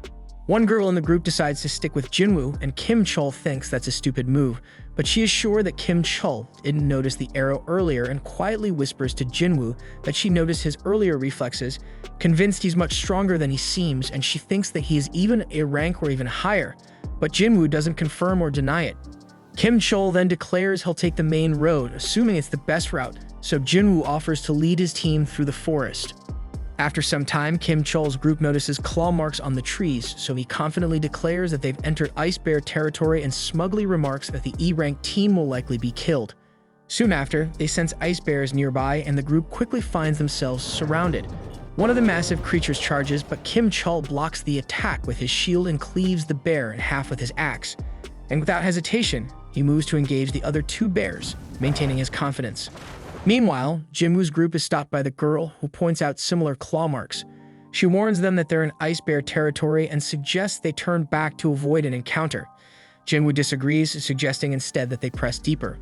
One girl in the group decides to stick with Jinwoo, and Kim Chul thinks that's a stupid move, but she is sure that Kim Chul didn't notice the arrow earlier and quietly whispers to Jinwoo that she noticed his earlier reflexes, convinced he's much stronger than he seems, and she thinks that he is even a rank or even higher, but Jinwoo doesn't confirm or deny it. Kim Chul then declares he'll take the main road, assuming it's the best route, so Jinwoo offers to lead his team through the forest. After some time, Kim Chul's group notices claw marks on the trees, so he confidently declares that they've entered Ice Bear territory and smugly remarks that the E-rank team will likely be killed. Soon after, they sense ice bears nearby and the group quickly finds themselves surrounded. One of the massive creatures charges, but Kim Chul blocks the attack with his shield and cleaves the bear in half with his axe. And without hesitation, he moves to engage the other two bears, maintaining his confidence. Meanwhile, Jinwoo's group is stopped by the girl, who points out similar claw marks. She warns them that they're in Ice Bear territory and suggests they turn back to avoid an encounter. Jinwoo disagrees, suggesting instead that they press deeper.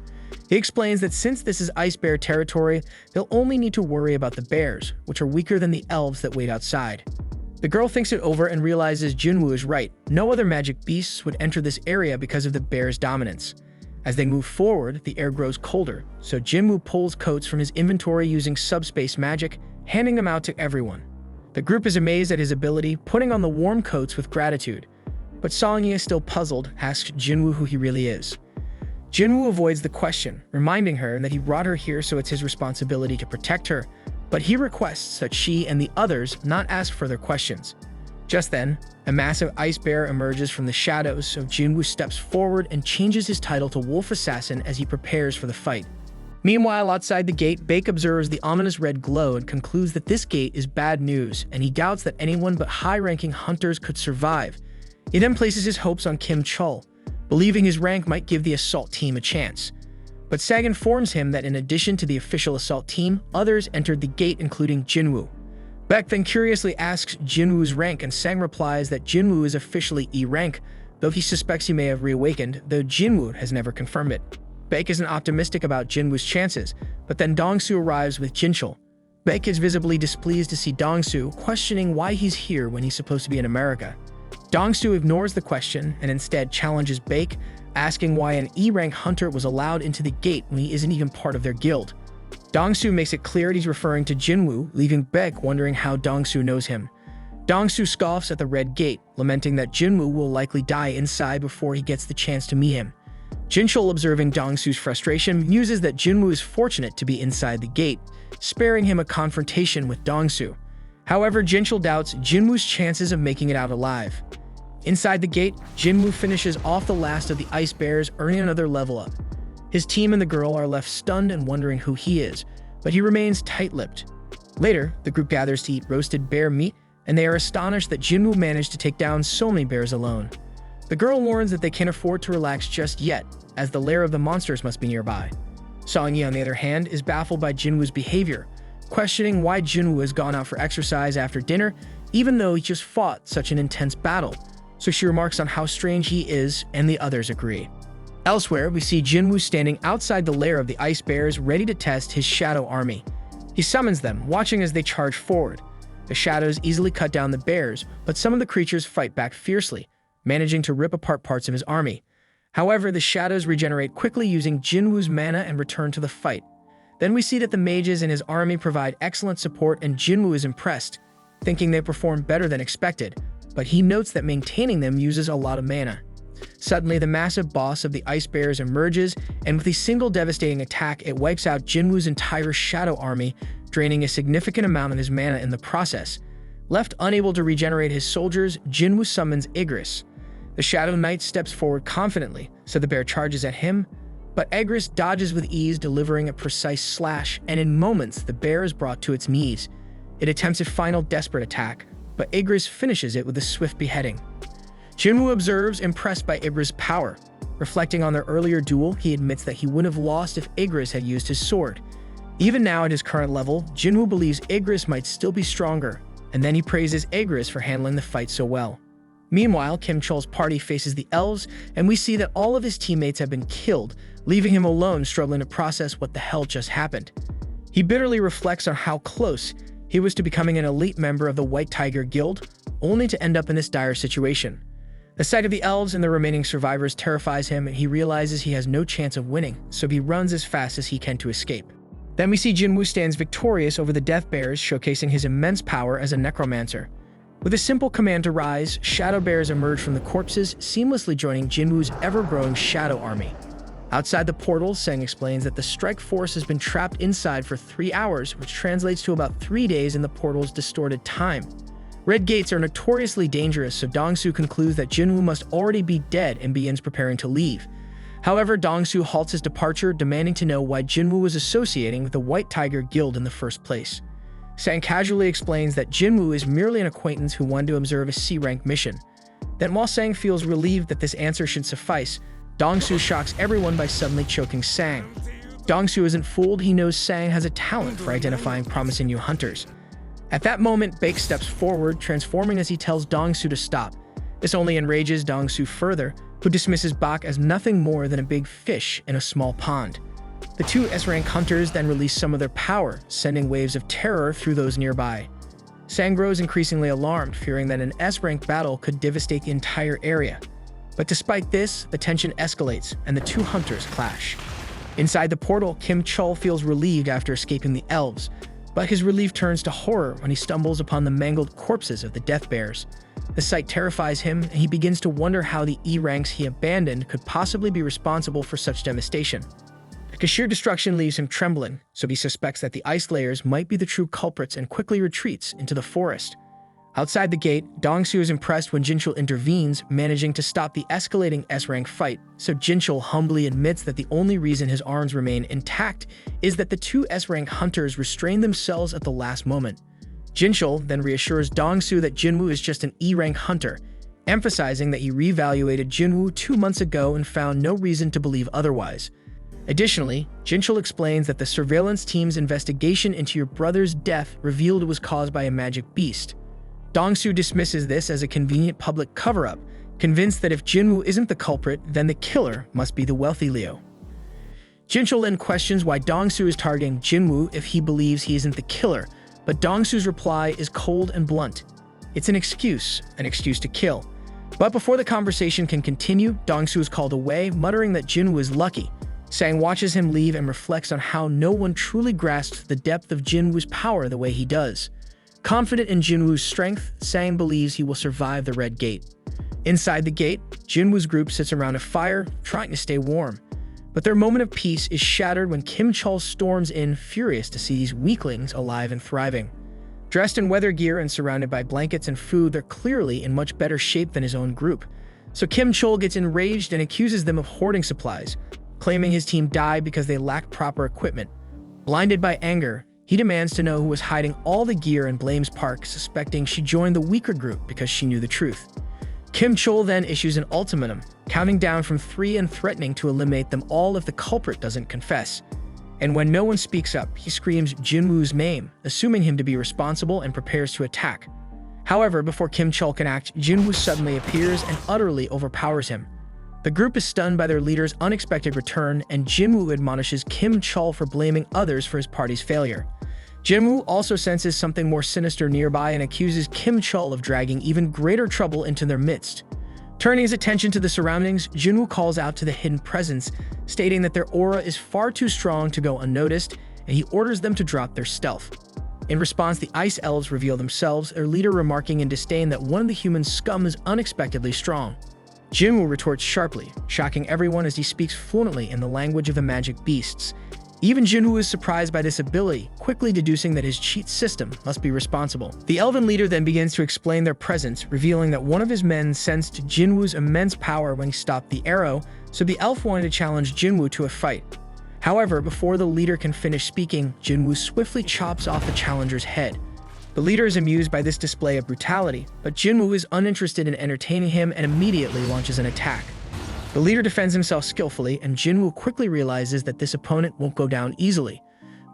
He explains that since this is Ice Bear territory, they'll only need to worry about the bears, which are weaker than the elves that wait outside. The girl thinks it over and realizes Jinwoo is right. No other magic beasts would enter this area because of the bear's dominance. As they move forward, the air grows colder, so Jinwoo pulls coats from his inventory using subspace magic, handing them out to everyone. The group is amazed at his ability, putting on the warm coats with gratitude. But Songye, still puzzled, asks Jinwoo who he really is. Jinwoo avoids the question, reminding her that he brought her here so it's his responsibility to protect her, but he requests that she and the others not ask further questions. Just then, a massive ice bear emerges from the shadows, so Jinwoo steps forward and changes his title to Wolf Assassin as he prepares for the fight. Meanwhile, outside the gate, Baek observes the ominous red glow and concludes that this gate is bad news, and he doubts that anyone but high-ranking hunters could survive. He then places his hopes on Kim Chul, believing his rank might give the assault team a chance. But Sag informs him that in addition to the official assault team, others entered the gate, including Jinwoo. Baek then curiously asks Jinwoo's rank, and Sang replies that Jinwoo is officially E-rank, though he suspects he may have reawakened, though Jinwoo has never confirmed it. Baek isn't optimistic about Jinwoo's chances, but then Dongsu arrives with Jinchul. Baek is visibly displeased to see Dongsu, questioning why he's here when he's supposed to be in America. Dongsu ignores the question and instead challenges Baek, asking why an E-rank hunter was allowed into the gate when he isn't even part of their guild. Dongsu makes it clear he's referring to Jinwoo, leaving Baek wondering how Dongsu knows him. Dongsu scoffs at the red gate, lamenting that Jinwoo will likely die inside before he gets the chance to meet him. Jinchul, observing Dongsu's frustration, muses that Jinwoo is fortunate to be inside the gate, sparing him a confrontation with Dongsu. However, Jinchul doubts Jinwoo's chances of making it out alive. Inside the gate, Jinwoo finishes off the last of the ice bears, earning another level up. His team and the girl are left stunned and wondering who he is, but he remains tight-lipped. Later, the group gathers to eat roasted bear meat, and they are astonished that Jinwoo managed to take down so many bears alone. The girl warns that they can't afford to relax just yet, as the lair of the monsters must be nearby. Songye, on the other hand, is baffled by Jinwoo's behavior, questioning why Jinwoo has gone out for exercise after dinner, even though he just fought such an intense battle, so she remarks on how strange he is, and the others agree. Elsewhere, we see Jinwoo standing outside the lair of the ice bears, ready to test his shadow army. He summons them, watching as they charge forward. The shadows easily cut down the bears, but some of the creatures fight back fiercely, managing to rip apart parts of his army. However, the shadows regenerate quickly using Jinwoo's mana and return to the fight. Then we see that the mages in his army provide excellent support, and Jinwoo is impressed, thinking they perform better than expected, but he notes that maintaining them uses a lot of mana. Suddenly, the massive boss of the ice bears emerges, and with a single devastating attack, it wipes out Jinwoo's entire shadow army, draining a significant amount of his mana in the process. Left unable to regenerate his soldiers, Jinwoo summons Igris. The Shadow Knight steps forward confidently, so the bear charges at him, but Igris dodges with ease, delivering a precise slash, and in moments, the bear is brought to its knees. It attempts a final desperate attack, but Igris finishes it with a swift beheading. Jinwoo observes, impressed by Igris' power. Reflecting on their earlier duel, he admits that he wouldn't have lost if Igris had used his sword. Even now at his current level, Jinwoo believes Igris might still be stronger, and then he praises Igris for handling the fight so well. Meanwhile, Kim Chol's party faces the elves, and we see that all of his teammates have been killed, leaving him alone struggling to process what the hell just happened. He bitterly reflects on how close he was to becoming an elite member of the White Tiger Guild, only to end up in this dire situation. The sight of the elves and the remaining survivors terrifies him, and he realizes he has no chance of winning, so he runs as fast as he can to escape. Then we see Jinwoo stands victorious over the Death Bears, showcasing his immense power as a necromancer. With a simple command to rise, shadow bears emerge from the corpses, seamlessly joining Jinwoo's ever-growing shadow army. Outside the portal, Sang explains that the strike force has been trapped inside for 3 hours, which translates to about 3 days in the portal's distorted time. Red gates are notoriously dangerous, so Dong-Su concludes that Jinwoo must already be dead and begins preparing to leave. However, Dong-Su halts his departure, demanding to know why Jinwoo was associating with the White Tiger Guild in the first place. Sang casually explains that Jinwoo is merely an acquaintance who wanted to observe a C-rank mission. Then while Sang feels relieved that this answer should suffice, Dong-Su shocks everyone by suddenly choking Sang. Dong-Su isn't fooled, he knows Sang has a talent for identifying promising new hunters. At that moment, Baek steps forward, transforming as he tells Dong-Su to stop. This only enrages Dong-Su further, who dismisses Bak as nothing more than a big fish in a small pond. The two S-rank hunters then release some of their power, sending waves of terror through those nearby. Sang grows increasingly alarmed, fearing that an S-rank battle could devastate the entire area. But despite this, the tension escalates, and the two hunters clash. Inside the portal, Kim Chol feels relieved after escaping the elves, but his relief turns to horror when he stumbles upon the mangled corpses of the Death Bears. The sight terrifies him, and he begins to wonder how the E-ranks he abandoned could possibly be responsible for such devastation. The sheer destruction leaves him trembling, so he suspects that the ice layers might be the true culprits and quickly retreats into the forest. Outside the gate, Dong-Su is impressed when Jinchul intervenes, managing to stop the escalating S-rank fight, so Jinchul humbly admits that the only reason his arms remain intact is that the two S-rank hunters restrained themselves at the last moment. Jinchul then reassures Dong-Su that Jinwoo is just an E-rank hunter, emphasizing that he reevaluated Jinwoo 2 months ago and found no reason to believe otherwise. Additionally, Jinchul explains that the surveillance team's investigation into your brother's death revealed it was caused by a magic beast. Dong-Su dismisses this as a convenient public cover-up, convinced that if Jinwoo isn't the culprit, then the killer must be the wealthy Liu. Jinchul then questions why Dong-Su is targeting Jinwoo if he believes he isn't the killer, but Dong-Su's reply is cold and blunt. It's an excuse to kill. But before the conversation can continue, Dong-Su is called away, muttering that Jinwoo is lucky. Sang watches him leave and reflects on how no one truly grasps the depth of Jinwoo's power the way he does. Confident in Jinwoo's strength, Sang believes he will survive the Red Gate. Inside the gate, Jinwoo's group sits around a fire, trying to stay warm. But their moment of peace is shattered when Kim Chol storms in, furious to see these weaklings alive and thriving. Dressed in weather gear and surrounded by blankets and food, they're clearly in much better shape than his own group. So Kim Chol gets enraged and accuses them of hoarding supplies, claiming his team died because they lacked proper equipment. Blinded by anger, he demands to know who was hiding all the gear and blames Park, suspecting she joined the weaker group because she knew the truth. Kim Chol then issues an ultimatum, counting down from 3 and threatening to eliminate them all if the culprit doesn't confess. And when no one speaks up, he screams Jinwoo's name, assuming him to be responsible and prepares to attack. However, before Kim Chol can act, Jinwoo suddenly appears and utterly overpowers him. The group is stunned by their leader's unexpected return, and Jinwoo admonishes Kim Chol for blaming others for his party's failure. Jinwoo also senses something more sinister nearby and accuses Kim Chol of dragging even greater trouble into their midst. Turning his attention to the surroundings, Jinwoo calls out to the hidden presence, stating that their aura is far too strong to go unnoticed, and he orders them to drop their stealth. In response, the Ice Elves reveal themselves, their leader remarking in disdain that one of the human scum is unexpectedly strong. Jinwoo retorts sharply, shocking everyone as he speaks fluently in the language of the magic beasts. Even Jinwoo is surprised by this ability, quickly deducing that his cheat system must be responsible. The elven leader then begins to explain their presence, revealing that one of his men sensed Jinwoo's immense power when he stopped the arrow, so the elf wanted to challenge Jinwoo to a fight. However, before the leader can finish speaking, Jinwoo swiftly chops off the challenger's head. The leader is amused by this display of brutality, but Jinwoo is uninterested in entertaining him and immediately launches an attack. The leader defends himself skillfully, and Jinwoo quickly realizes that this opponent won't go down easily.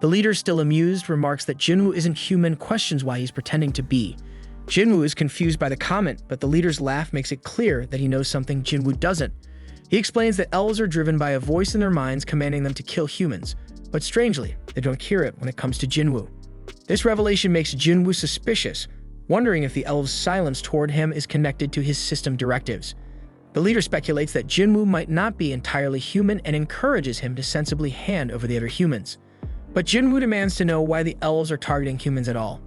The leader, still amused, remarks that Jinwoo isn't human, questions why he's pretending to be. Jinwoo is confused by the comment, but the leader's laugh makes it clear that he knows something Jinwoo doesn't. He explains that elves are driven by a voice in their minds commanding them to kill humans, but strangely, they don't hear it when it comes to Jinwoo. This revelation makes Jinwoo suspicious, wondering if the elves' silence toward him is connected to his system directives. The leader speculates that Jinwoo might not be entirely human and encourages him to sensibly hand over the other humans. But Jinwoo demands to know why the elves are targeting humans at all.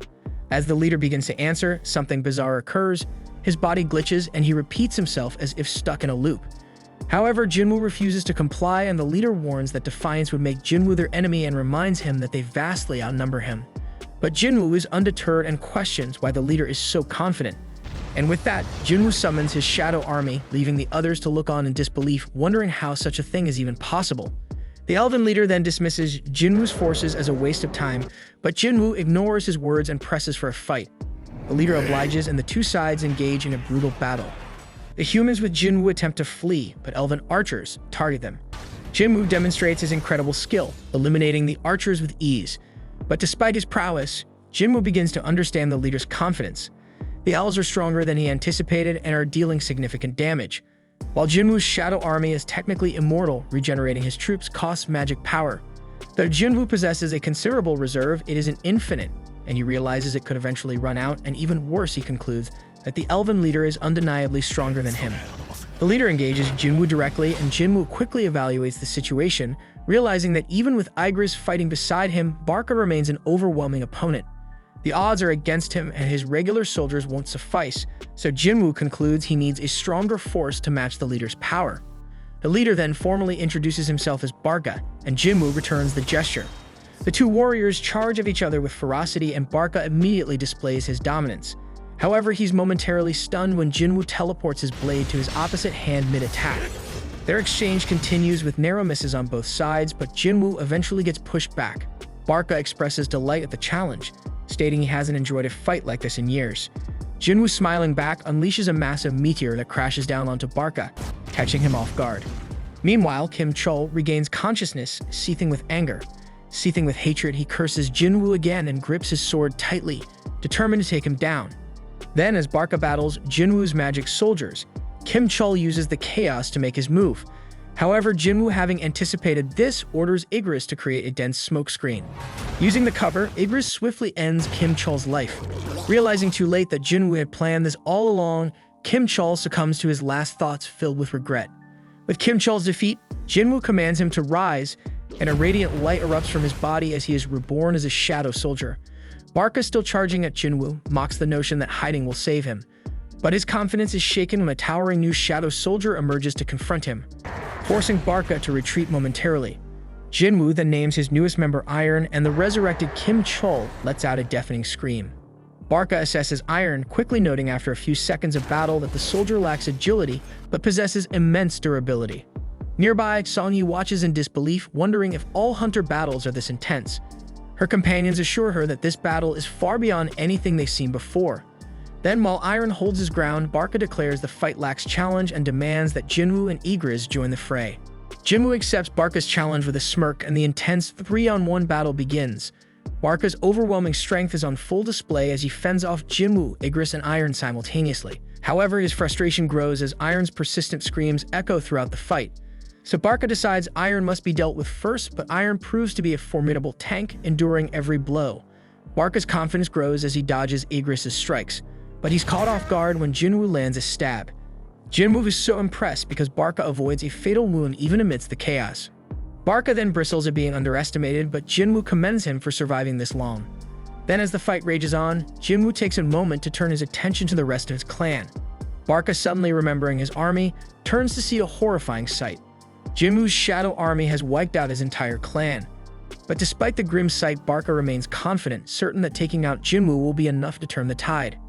As the leader begins to answer, something bizarre occurs. His body glitches and he repeats himself as if stuck in a loop. However, Jinwoo refuses to comply, and the leader warns that defiance would make Jinwoo their enemy and reminds him that they vastly outnumber him. But Jinwoo is undeterred and questions why the leader is so confident. And with that, Jinwoo summons his shadow army, leaving the others to look on in disbelief, wondering how such a thing is even possible. The elven leader then dismisses Jinwoo's forces as a waste of time, but Jinwoo ignores his words and presses for a fight. The leader obliges and the two sides engage in a brutal battle. The humans with Jinwoo attempt to flee, but elven archers target them. Jinwoo demonstrates his incredible skill, eliminating the archers with ease. But despite his prowess, Jinwoo begins to understand the leader's confidence. The elves are stronger than he anticipated and are dealing significant damage. While Jinwoo's shadow army is technically immortal, regenerating his troops costs magic power. Though Jinwoo possesses a considerable reserve, it isn't infinite, and he realizes it could eventually run out, and even worse, he concludes that the elven leader is undeniably stronger than him. The leader engages Jinwoo directly, and Jinwoo quickly evaluates the situation, realizing that even with Igris fighting beside him, Barca remains an overwhelming opponent. The odds are against him, and his regular soldiers won't suffice, so Jinwoo concludes he needs a stronger force to match the leader's power. The leader then formally introduces himself as Barca, and Jinwoo returns the gesture. The two warriors charge of each other with ferocity, and Barca immediately displays his dominance. However, he's momentarily stunned when Jinwoo teleports his blade to his opposite hand mid-attack. Their exchange continues with narrow misses on both sides, but Jinwoo eventually gets pushed back. Barca expresses delight at the challenge, stating he hasn't enjoyed a fight like this in years. Jinwoo, smiling back, unleashes a massive meteor that crashes down onto Barca, catching him off guard. Meanwhile, Kim Chol regains consciousness, seething with anger. Seething with hatred, he curses Jinwoo again and grips his sword tightly, determined to take him down. Then, as Barca battles Jinwoo's magic soldiers, Kim Chol uses the chaos to make his move. However, Jinwoo, having anticipated this, orders Igris to create a dense smoke screen. Using the cover, Igris swiftly ends Kim Chol's life. Realizing too late that Jinwoo had planned this all along, Kim Chol succumbs to his last thoughts filled with regret. With Kim Chol's defeat, Jinwoo commands him to rise, and a radiant light erupts from his body as he is reborn as a shadow soldier. Barca, still charging at Jinwoo, mocks the notion that hiding will save him. But his confidence is shaken when a towering new shadow soldier emerges to confront him, forcing Barca to retreat momentarily. Jinwoo then names his newest member Iron, and the resurrected Kim Chol lets out a deafening scream. Barca assesses Iron, quickly noting after a few seconds of battle that the soldier lacks agility but possesses immense durability. Nearby, Songyi watches in disbelief, wondering if all hunter battles are this intense. Her companions assure her that this battle is far beyond anything they've seen before. Then, while Iron holds his ground, Barca declares the fight lacks challenge and demands that Jinwoo and Igris join the fray. Jinwoo accepts Barca's challenge with a smirk, and the intense 3-on-1 battle begins. Barca's overwhelming strength is on full display as he fends off Jinwoo, Igris, and Iron simultaneously. However, his frustration grows as Iron's persistent screams echo throughout the fight. So Barca decides Iron must be dealt with first, but Iron proves to be a formidable tank, enduring every blow. Barca's confidence grows as he dodges Igris' strikes, but he's caught off guard when Jinwoo lands a stab. Jinwoo is so impressed because Barca avoids a fatal wound even amidst the chaos. Barca then bristles at being underestimated, but Jinwoo commends him for surviving this long. Then, as the fight rages on, Jinwoo takes a moment to turn his attention to the rest of his clan. Barca, suddenly remembering his army, turns to see a horrifying sight. Jinwoo's shadow army has wiped out his entire clan. But despite the grim sight, Barca remains confident, certain that taking out Jinwoo will be enough to turn the tide.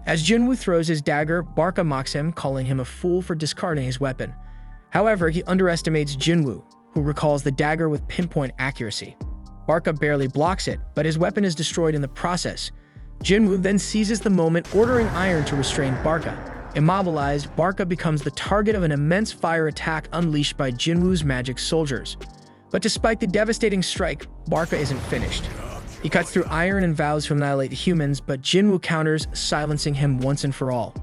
As Jinwoo throws his dagger, Barca mocks him, calling him a fool for discarding his weapon. However, he underestimates Jinwoo, who recalls the dagger with pinpoint accuracy. Barca barely blocks it, but his weapon is destroyed in the process. Jinwoo then seizes the moment, ordering Iron to restrain Barca. Immobilized, Barca becomes the target of an immense fire attack unleashed by Jinwoo's magic soldiers. But despite the devastating strike, Barca isn't finished. He cuts through iron and vows to annihilate the humans, but Jinwoo counters, silencing him once and for all.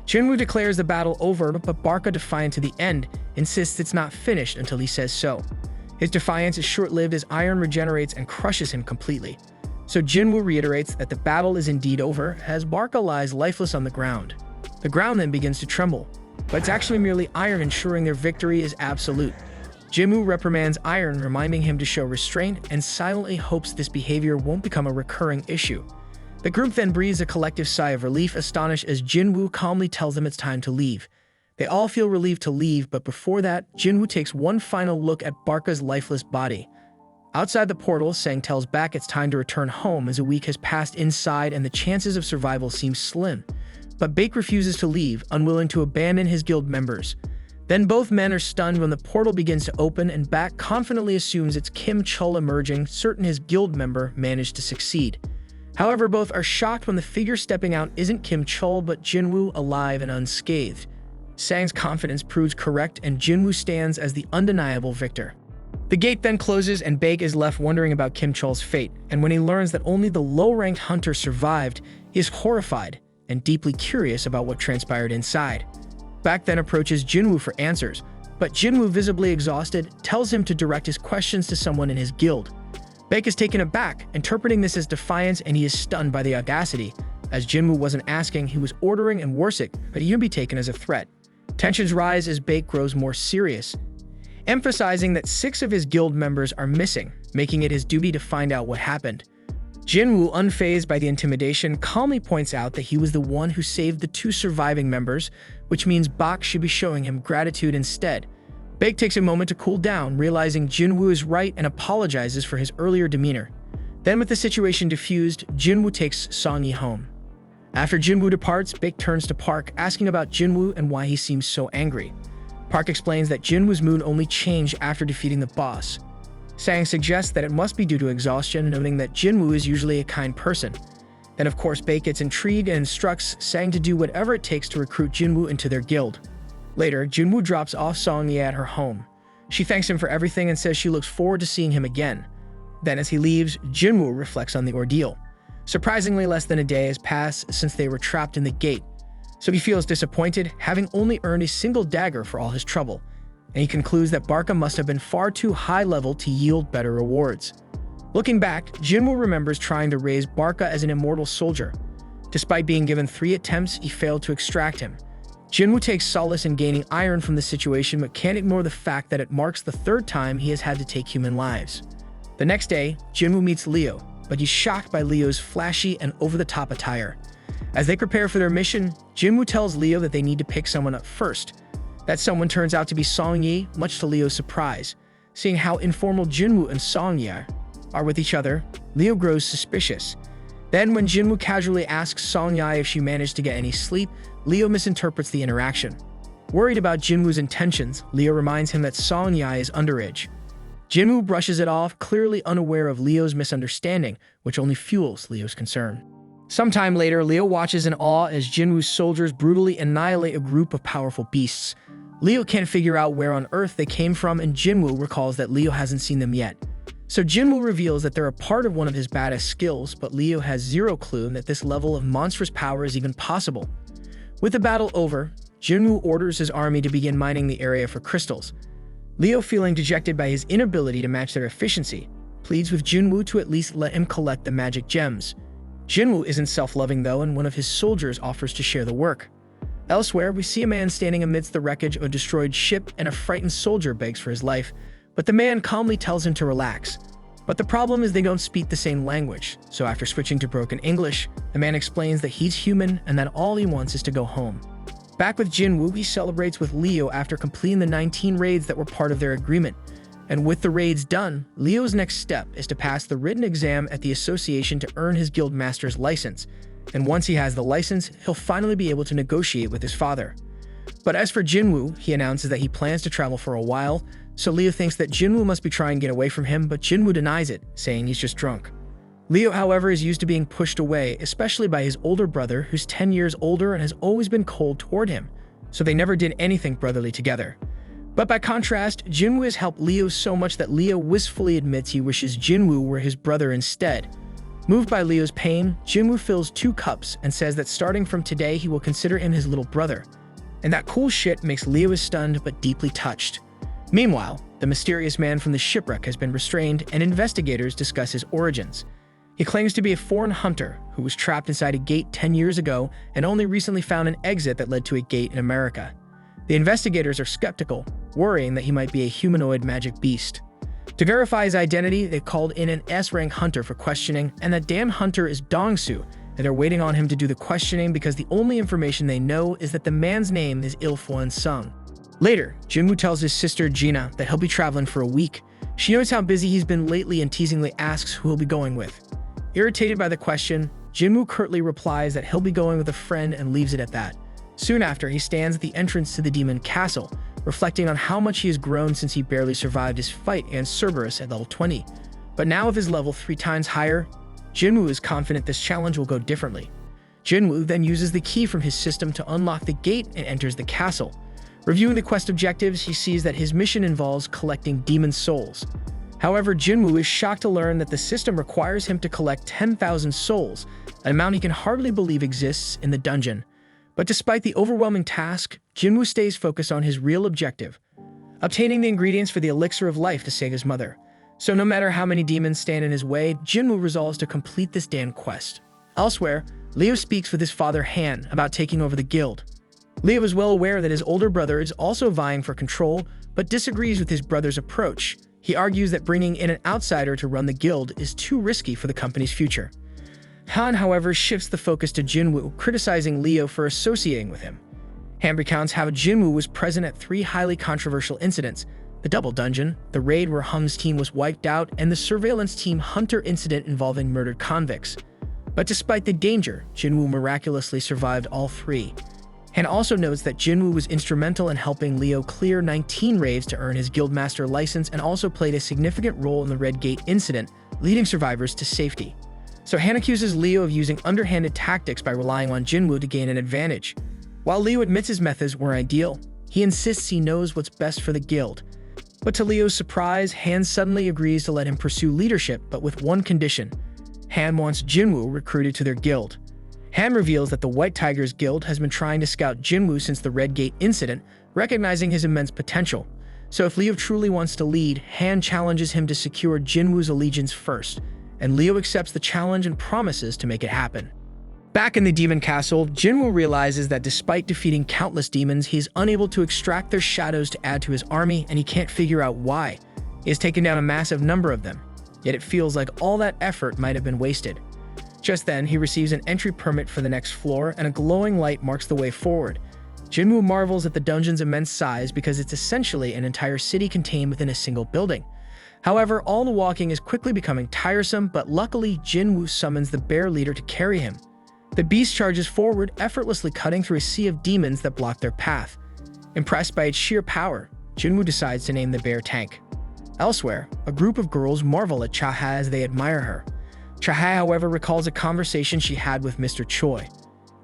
Jinwoo declares the battle over, but Barca, defiant to the end, insists it's not finished until he says so. His defiance is short-lived as iron regenerates and crushes him completely. So Jinwoo reiterates that the battle is indeed over, as Barca lies lifeless on the ground. The ground then begins to tremble, but it's actually merely iron ensuring their victory is absolute. Jinwoo reprimands Iron, reminding him to show restraint, and silently hopes this behavior won't become a recurring issue. The group then breathes a collective sigh of relief, astonished as Jinwoo calmly tells them it's time to leave. They all feel relieved to leave, but before that, Jinwoo takes one final look at Barca's lifeless body. Outside the portal, Sang tells Baek it's time to return home as a week has passed inside and the chances of survival seem slim. But Baek refuses to leave, unwilling to abandon his guild members. Then both men are stunned when the portal begins to open and Baek confidently assumes it's Kim Chul emerging, certain his guild member managed to succeed. However, both are shocked when the figure stepping out isn't Kim Chul but Jinwoo, alive and unscathed. Sang's confidence proves correct and Jinwoo stands as the undeniable victor. The gate then closes and Baek is left wondering about Kim Chul's fate, and when he learns that only the low-ranked hunter survived, he is horrified and deeply curious about what transpired inside. Baek then approaches Jinwoo for answers, but Jinwoo, visibly exhausted, tells him to direct his questions to someone in his guild. Baek is taken aback, interpreting this as defiance, and he is stunned by the audacity. As Jinwoo wasn't asking, he was ordering, and worse it could even be taken as a threat. Tensions rise as Baek grows more serious, emphasizing that 6 of his guild members are missing, making it his duty to find out what happened. Jinwoo, unfazed by the intimidation, calmly points out that he was the one who saved the 2 surviving members, which means Baek should be showing him gratitude instead. Baek takes a moment to cool down, realizing Jinwoo is right and apologizes for his earlier demeanor. Then, with the situation diffused, Jinwoo takes Songyi home. After Jinwoo departs, Baek turns to Park, asking about Jinwoo and why he seems so angry. Park explains that Jinwoo's mood only changed after defeating the boss. Sang suggests that it must be due to exhaustion, noting that Jinwoo is usually a kind person. Then of course Baek gets intrigued and instructs Sang to do whatever it takes to recruit Jinwoo into their guild. Later, Jinwoo drops off Songyi at her home. She thanks him for everything and says she looks forward to seeing him again. Then as he leaves, Jinwoo reflects on the ordeal. Surprisingly, less than a day has passed since they were trapped in the gate, so he feels disappointed, having only earned a single dagger for all his trouble. And he concludes that Barca must have been far too high level to yield better rewards. Looking back, Jinwoo remembers trying to raise Barca as an immortal soldier. Despite being given 3 attempts, he failed to extract him. Jinwoo takes solace in gaining iron from the situation, but can't ignore the fact that it marks the 3rd time he has had to take human lives. The next day, Jinwoo meets Leo, but he's shocked by Leo's flashy and over-the-top attire. As they prepare for their mission, Jinwoo tells Leo that they need to pick someone up first. That someone turns out to be Songyi, much to Leo's surprise. Seeing how informal Jinwoo and Songyi are with each other, Leo grows suspicious. Then when Jinwoo casually asks Songyi if she managed to get any sleep, Leo misinterprets the interaction. Worried about Jinwoo's intentions, Leo reminds him that Songyi is underage. Jinwoo brushes it off, clearly unaware of Leo's misunderstanding, which only fuels Leo's concern. Sometime later, Leo watches in awe as Jinwoo's soldiers brutally annihilate a group of powerful beasts. Leo can't figure out where on earth they came from, and Jinwoo recalls that Leo hasn't seen them yet. So Jinwoo reveals that they're a part of one of his baddest skills, but Leo has zero clue that this level of monstrous power is even possible. With the battle over, Jinwoo orders his army to begin mining the area for crystals. Leo, feeling dejected by his inability to match their efficiency, pleads with Jinwoo to at least let him collect the magic gems. Jinwoo isn't self-loving though, and one of his soldiers offers to share the work. Elsewhere, we see a man standing amidst the wreckage of a destroyed ship, and a frightened soldier begs for his life, but the man calmly tells him to relax. But the problem is they don't speak the same language, so after switching to broken English, the man explains that he's human and that all he wants is to go home. Back with Jinwoo, he celebrates with Leo after completing the 19 raids that were part of their agreement. And with the raids done, Leo's next step is to pass the written exam at the association to earn his guild master's license. And once he has the license, he'll finally be able to negotiate with his father. But as for Jinwoo, he announces that he plans to travel for a while, so Leo thinks that Jinwoo must be trying to get away from him, but Jinwoo denies it, saying he's just drunk. Leo, however, is used to being pushed away, especially by his older brother, who's 10 years older and has always been cold toward him, so they never did anything brotherly together. But by contrast, Jinwoo has helped Leo so much that Leo wistfully admits he wishes Jinwoo were his brother instead. Moved by Leo's pain, Jinwoo fills 2 cups and says that starting from today he will consider him his little brother. And that cool shit makes Leo is stunned but deeply touched. Meanwhile, the mysterious man from the shipwreck has been restrained and investigators discuss his origins. He claims to be a foreign hunter who was trapped inside a gate 10 years ago and only recently found an exit that led to a gate in America. The investigators are skeptical, worrying that he might be a humanoid magic beast. To verify his identity, they called in an S-rank hunter for questioning, and that damn hunter is Dongsu, and they're waiting on him to do the questioning because the only information they know is that the man's name is Il-Fuan Sung. Later, Jinwoo tells his sister Gina that he'll be traveling for a week. She knows how busy he's been lately and teasingly asks who he'll be going with. Irritated by the question, Jinwoo curtly replies that he'll be going with a friend and leaves it at that. Soon after, he stands at the entrance to the demon castle, reflecting on how much he has grown since he barely survived his fight against Cerberus at level 20. But now with his level 3 times higher, Jinwoo is confident this challenge will go differently. Jinwoo then uses the key from his system to unlock the gate and enters the castle. Reviewing the quest objectives, he sees that his mission involves collecting demon souls. However, Jinwoo is shocked to learn that the system requires him to collect 10,000 souls, an amount he can hardly believe exists in the dungeon. But despite the overwhelming task, Jinwoo stays focused on his real objective, obtaining the ingredients for the elixir of life to save his mother. So no matter how many demons stand in his way, Jinwoo resolves to complete this damn quest. Elsewhere, Leo speaks with his father Han about taking over the guild. Leo is well aware that his older brother is also vying for control, but disagrees with his brother's approach. He argues that bringing in an outsider to run the guild is too risky for the company's future. Han, however, shifts the focus to Jinwoo, criticizing Leo for associating with him. Han recounts how Jinwoo was present at 3 highly controversial incidents: the double dungeon, the raid where Hum's team was wiped out, and the surveillance team Hunter incident involving murdered convicts. But despite the danger, Jinwoo miraculously survived all 3. Han also notes that Jinwoo was instrumental in helping Leo clear 19 raids to earn his guildmaster license and also played a significant role in the Red Gate incident, leading survivors to safety. So Han accuses Leo of using underhanded tactics by relying on Jinwoo to gain an advantage. While Leo admits his methods weren't ideal, he insists he knows what's best for the guild. But to Leo's surprise, Han suddenly agrees to let him pursue leadership, but with one condition. Han wants Jinwoo recruited to their guild. Han reveals that the White Tigers Guild has been trying to scout Jinwoo since the Red Gate incident, recognizing his immense potential. So if Leo truly wants to lead, Han challenges him to secure Jinwoo's allegiance first, and Leo accepts the challenge and promises to make it happen. Back in the demon castle, Jinwoo realizes that despite defeating countless demons, he is unable to extract their shadows to add to his army, and he can't figure out why. He has taken down a massive number of them, yet it feels like all that effort might have been wasted. Just then, he receives an entry permit for the next floor, and a glowing light marks the way forward. Jinwoo marvels at the dungeon's immense size because it's essentially an entire city contained within a single building. However, all the walking is quickly becoming tiresome, but luckily Jinwoo summons the bear leader to carry him. The beast charges forward, effortlessly cutting through a sea of demons that block their path. Impressed by its sheer power, Jinwoo decides to name the bear Tank. Elsewhere, a group of girls marvel at Chaha as they admire her. Chaha, however, recalls a conversation she had with Mr. Choi.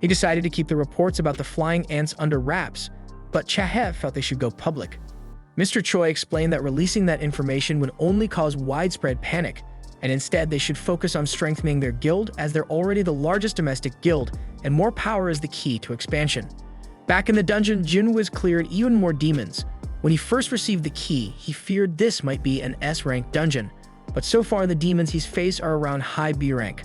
He decided to keep the reports about the flying ants under wraps, but Chaha felt they should go public. Mr. Choi explained that releasing that information would only cause widespread panic, and instead they should focus on strengthening their guild as they're already the largest domestic guild, and more power is the key to expansion. Back in the dungeon, Jinwoo has cleared even more demons. When he first received the key, he feared this might be an S-rank dungeon, but so far the demons he's faced are around high B rank.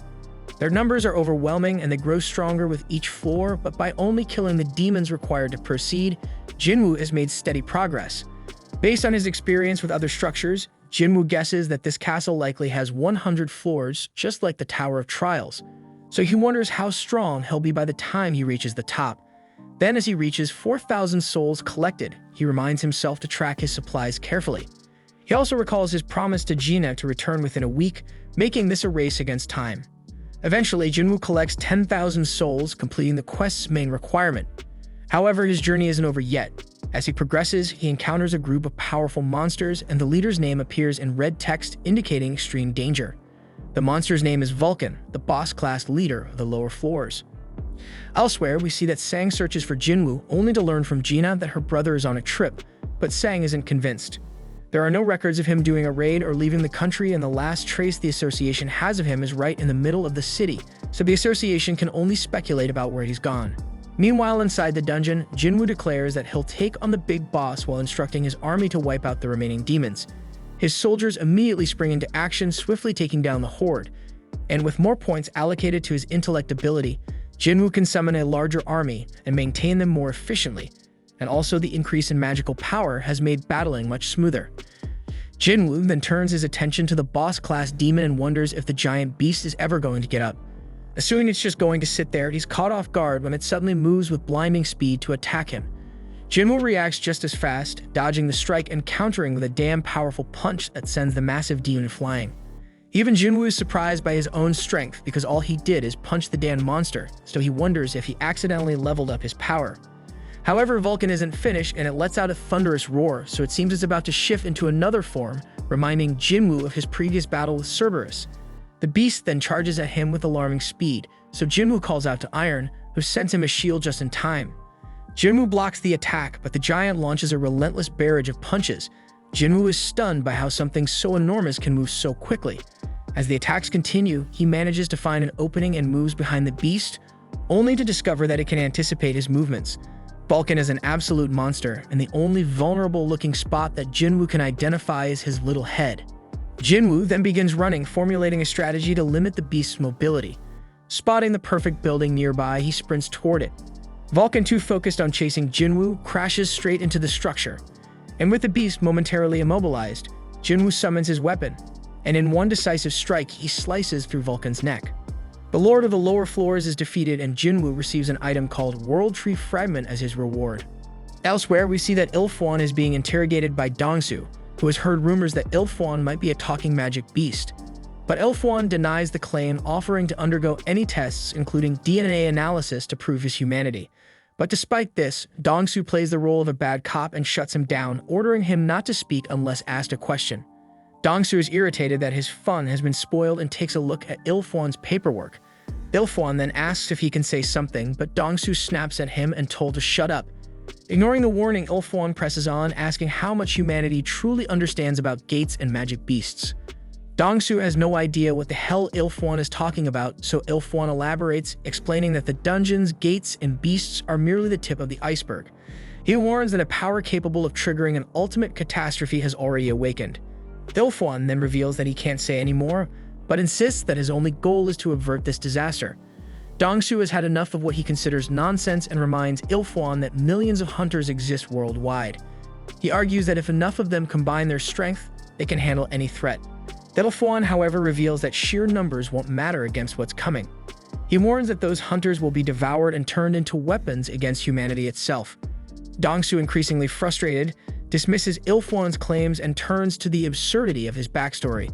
Their numbers are overwhelming and they grow stronger with each floor, but by only killing the demons required to proceed, Jinwoo has made steady progress. Based on his experience with other structures, Jinwoo guesses that this castle likely has 100 floors, just like the Tower of Trials. So he wonders how strong he'll be by the time he reaches the top. Then as he reaches 4,000 souls collected, he reminds himself to track his supplies carefully. He also recalls his promise to Gina to return within a week, making this a race against time. Eventually, Jinwoo collects 10,000 souls, completing the quest's main requirement. However, his journey isn't over yet. As he progresses, he encounters a group of powerful monsters, and the leader's name appears in red text indicating extreme danger. The monster's name is Vulcan, the boss-class leader of the lower floors. Elsewhere, we see that Sang searches for Jinwoo, only to learn from Gina that her brother is on a trip, but Sang isn't convinced. There are no records of him doing a raid or leaving the country, and the last trace the association has of him is right in the middle of the city, so the association can only speculate about where he's gone. Meanwhile, inside the dungeon, Jinwoo declares that he'll take on the big boss while instructing his army to wipe out the remaining demons. His soldiers immediately spring into action, swiftly taking down the horde. And with more points allocated to his intellect ability, Jinwoo can summon a larger army and maintain them more efficiently. And also the increase in magical power has made battling much smoother. Jinwoo then turns his attention to the boss-class demon and wonders if the giant beast is ever going to get up. Assuming it's just going to sit there, he's caught off guard when it suddenly moves with blinding speed to attack him. Jinwoo reacts just as fast, dodging the strike and countering with a damn powerful punch that sends the massive demon flying. Even Jinwoo is surprised by his own strength because all he did is punch the damn monster, so he wonders if he accidentally leveled up his power. However, Vulcan isn't finished and it lets out a thunderous roar, so it seems it's about to shift into another form, reminding Jinwoo of his previous battle with Cerberus. The beast then charges at him with alarming speed, so Jinwoo calls out to Iron, who sends him a shield just in time. Jinwoo blocks the attack, but the giant launches a relentless barrage of punches. Jinwoo is stunned by how something so enormous can move so quickly. As the attacks continue, he manages to find an opening and moves behind the beast, only to discover that it can anticipate his movements. Vulcan is an absolute monster, and the only vulnerable-looking spot that Jinwoo can identify is his little head. Jinwoo then begins running, formulating a strategy to limit the beast's mobility. Spotting the perfect building nearby, he sprints toward it. Vulcan, too focused on chasing Jinwoo, crashes straight into the structure. And with the beast momentarily immobilized, Jinwoo summons his weapon, and in one decisive strike, he slices through Vulcan's neck. The Lord of the Lower Floors is defeated, and Jinwoo receives an item called World Tree Fragment as his reward. Elsewhere, we see that Ilfwan is being interrogated by Dongsu, who has heard rumors that Ilfwan might be a talking magic beast. But Ilfwan denies the claim, offering to undergo any tests, including DNA analysis, to prove his humanity. But despite this, Dongsu plays the role of a bad cop and shuts him down, ordering him not to speak unless asked a question. Dongsu is irritated that his fun has been spoiled and takes a look at Ilfwan's paperwork. Ilfwan then asks if he can say something, but Dongsu snaps at him and told to shut up. Ignoring the warning, Ilfwan presses on, asking how much humanity truly understands about gates and magic beasts. Dongsu has no idea what the hell Ilfwan is talking about, so Ilfwan elaborates, explaining that the dungeons, gates, and beasts are merely the tip of the iceberg. He warns that a power capable of triggering an ultimate catastrophe has already awakened. Ilfwan then reveals that he can't say any more, but insists that his only goal is to avert this disaster. Dongsu has had enough of what he considers nonsense and reminds Ilfwan that millions of hunters exist worldwide. He argues that if enough of them combine their strength, they can handle any threat. Ilfwan, however, reveals that sheer numbers won't matter against what's coming. He warns that those hunters will be devoured and turned into weapons against humanity itself. Dongsu, increasingly frustrated, dismisses Ilfwan's claims and turns to the absurdity of his backstory,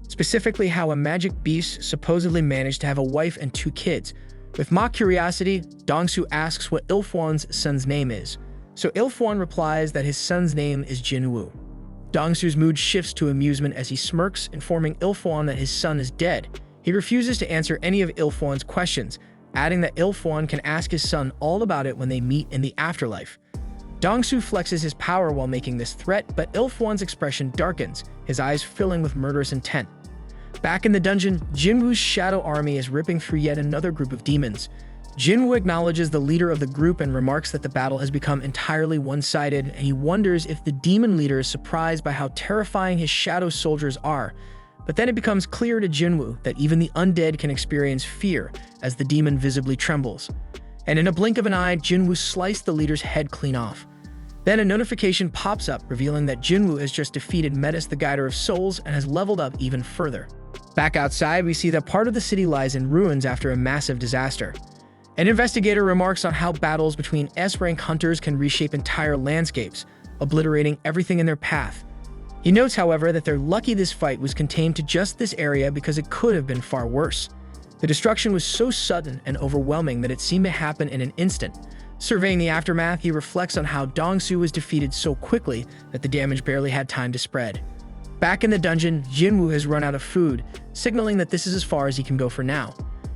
specifically how a magic beast supposedly managed to have a wife and 2 kids. With mock curiosity, Dongsu asks what Ilfwan's son's name is, so Ilfwan replies that his son's name is Jinwoo. Dongsu's mood shifts to amusement as he smirks, informing Ilfwan that his son is dead. He refuses to answer any of Ilfwan's questions, adding that Ilfwan can ask his son all about it when they meet in the afterlife. Dongsu flexes his power while making this threat, but Ilfwan's expression darkens, his eyes filling with murderous intent. Back in the dungeon, Jinwoo's shadow army is ripping through yet another group of demons. Jinwoo acknowledges the leader of the group and remarks that the battle has become entirely one-sided, and he wonders if the demon leader is surprised by how terrifying his shadow soldiers are. But then it becomes clear to Jinwoo that even the undead can experience fear as the demon visibly trembles. And in a blink of an eye, Jinwoo sliced the leader's head clean off. Then a notification pops up, revealing that Jinwoo has just defeated Metis, the Guider of Souls, and has leveled up even further. Back outside, we see that part of the city lies in ruins after a massive disaster. An investigator remarks on how battles between S-rank hunters can reshape entire landscapes, obliterating everything in their path. He notes, however, that they're lucky this fight was contained to just this area because it could have been far worse. The destruction was so sudden and overwhelming that it seemed to happen in an instant. Surveying the aftermath, he reflects on how Dongsu was defeated so quickly that the damage barely had time to spread. Back in the dungeon, Jinwoo has run out of food, signaling that this is as far as he can go for now.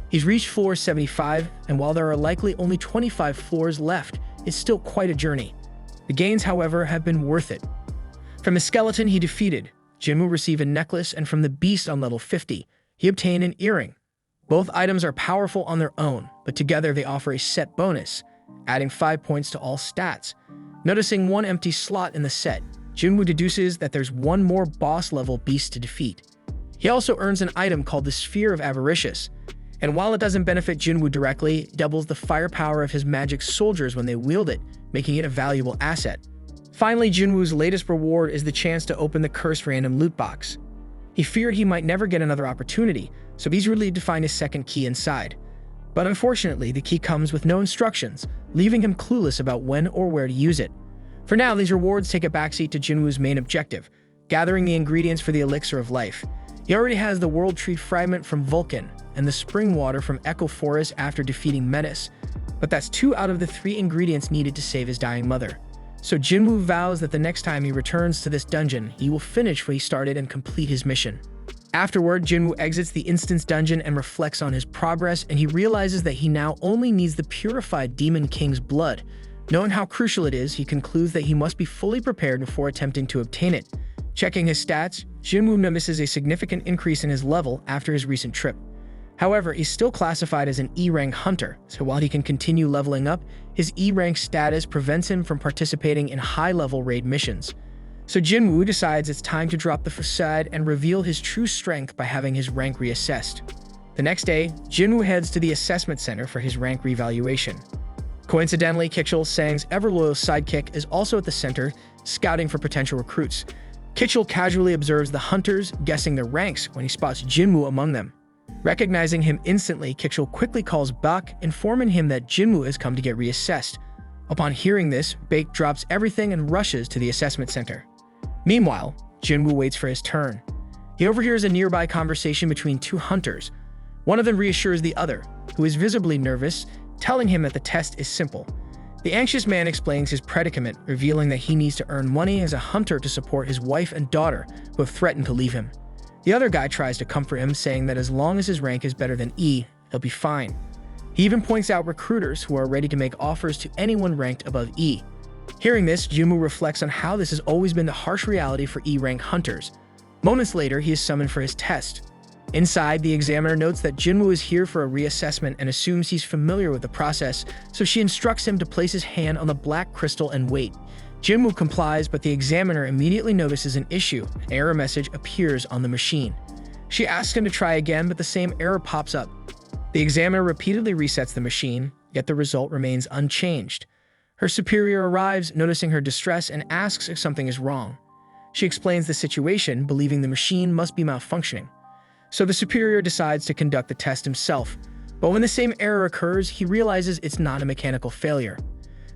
He's reached floor 75, and while there are likely only 25 floors left, it's still quite a journey. The gains, however, have been worth it. From the skeleton he defeated, Jinwoo received a necklace, and from the beast on level 50, he obtained an earring. Both items are powerful on their own, but together they offer a set bonus, adding 5 points to all stats. Noticing one empty slot in the set, Jinwoo deduces that there's one more boss-level beast to defeat. He also earns an item called the Sphere of Avaricious, and while it doesn't benefit Jinwoo directly, it doubles the firepower of his magic soldiers when they wield it, making it a valuable asset. Finally, Jinwoo's latest reward is the chance to open the cursed random loot box. He feared he might never get another opportunity, so he's relieved to find his second key inside. But unfortunately, the key comes with no instructions, leaving him clueless about when or where to use it. For now, these rewards take a backseat to Jinwoo's main objective, gathering the ingredients for the Elixir of Life. He already has the World Tree Fragment from Vulcan and the Spring Water from Echo Forest after defeating Menace, but that's 2 out of the 3 ingredients needed to save his dying mother. So Jinwoo vows that the next time he returns to this dungeon, he will finish what he started and complete his mission. Afterward, Jinwoo exits the instance dungeon and reflects on his progress, and he realizes that he now only needs the purified Demon King's blood. Knowing how crucial it is, he concludes that he must be fully prepared before attempting to obtain it. Checking his stats, Jinwoo notices a significant increase in his level after his recent trip. However, he's still classified as an E-rank hunter, so while he can continue leveling up, his E-rank status prevents him from participating in high-level raid missions. So Jinwoo decides it's time to drop the facade and reveal his true strength by having his rank reassessed. The next day, Jinwoo heads to the assessment center for his rank revaluation. Coincidentally, Kitchell, Sang's ever-loyal sidekick, is also at the center, scouting for potential recruits. Kitchell casually observes the hunters, guessing their ranks when he spots Jinwoo among them. Recognizing him instantly, Kitchell quickly calls Bak, informing him that Jinwoo has come to get reassessed. Upon hearing this, Bake drops everything and rushes to the assessment center. Meanwhile, Jinwoo waits for his turn. He overhears a nearby conversation between 2 hunters. One of them reassures the other, who is visibly nervous, telling him that the test is simple. The anxious man explains his predicament, revealing that he needs to earn money as a hunter to support his wife and daughter, who have threatened to leave him. The other guy tries to comfort him, saying that as long as his rank is better than E, he'll be fine. He even points out recruiters who are ready to make offers to anyone ranked above E. Hearing this, Jinwoo reflects on how this has always been the harsh reality for E-rank hunters. Moments later, he is summoned for his test. Inside, the examiner notes that Jinwoo is here for a reassessment and assumes he's familiar with the process, so she instructs him to place his hand on the black crystal and wait. Jinwoo complies, but the examiner immediately notices an issue. An error message appears on the machine. She asks him to try again, but the same error pops up. The examiner repeatedly resets the machine, yet the result remains unchanged. Her superior arrives, noticing her distress, and asks if something is wrong. She explains the situation, believing the machine must be malfunctioning. So the superior decides to conduct the test himself, but when the same error occurs, he realizes it's not a mechanical failure.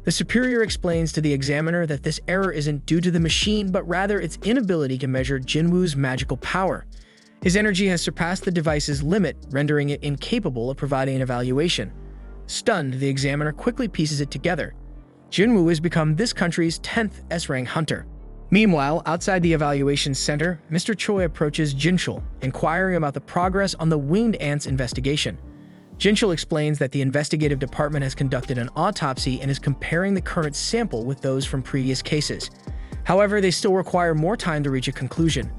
The superior explains to the examiner that this error isn't due to the machine, but rather its inability to measure Jinwoo's magical power. His energy has surpassed the device's limit, rendering it incapable of providing an evaluation. Stunned, the examiner quickly pieces it together. Jinwoo has become this country's 10th S-rank hunter. Meanwhile, outside the evaluation center, Mr. Choi approaches Jinchul, inquiring about the progress on the winged ants investigation. Jinchul explains that the investigative department has conducted an autopsy and is comparing the current sample with those from previous cases. However, they still require more time to reach a conclusion.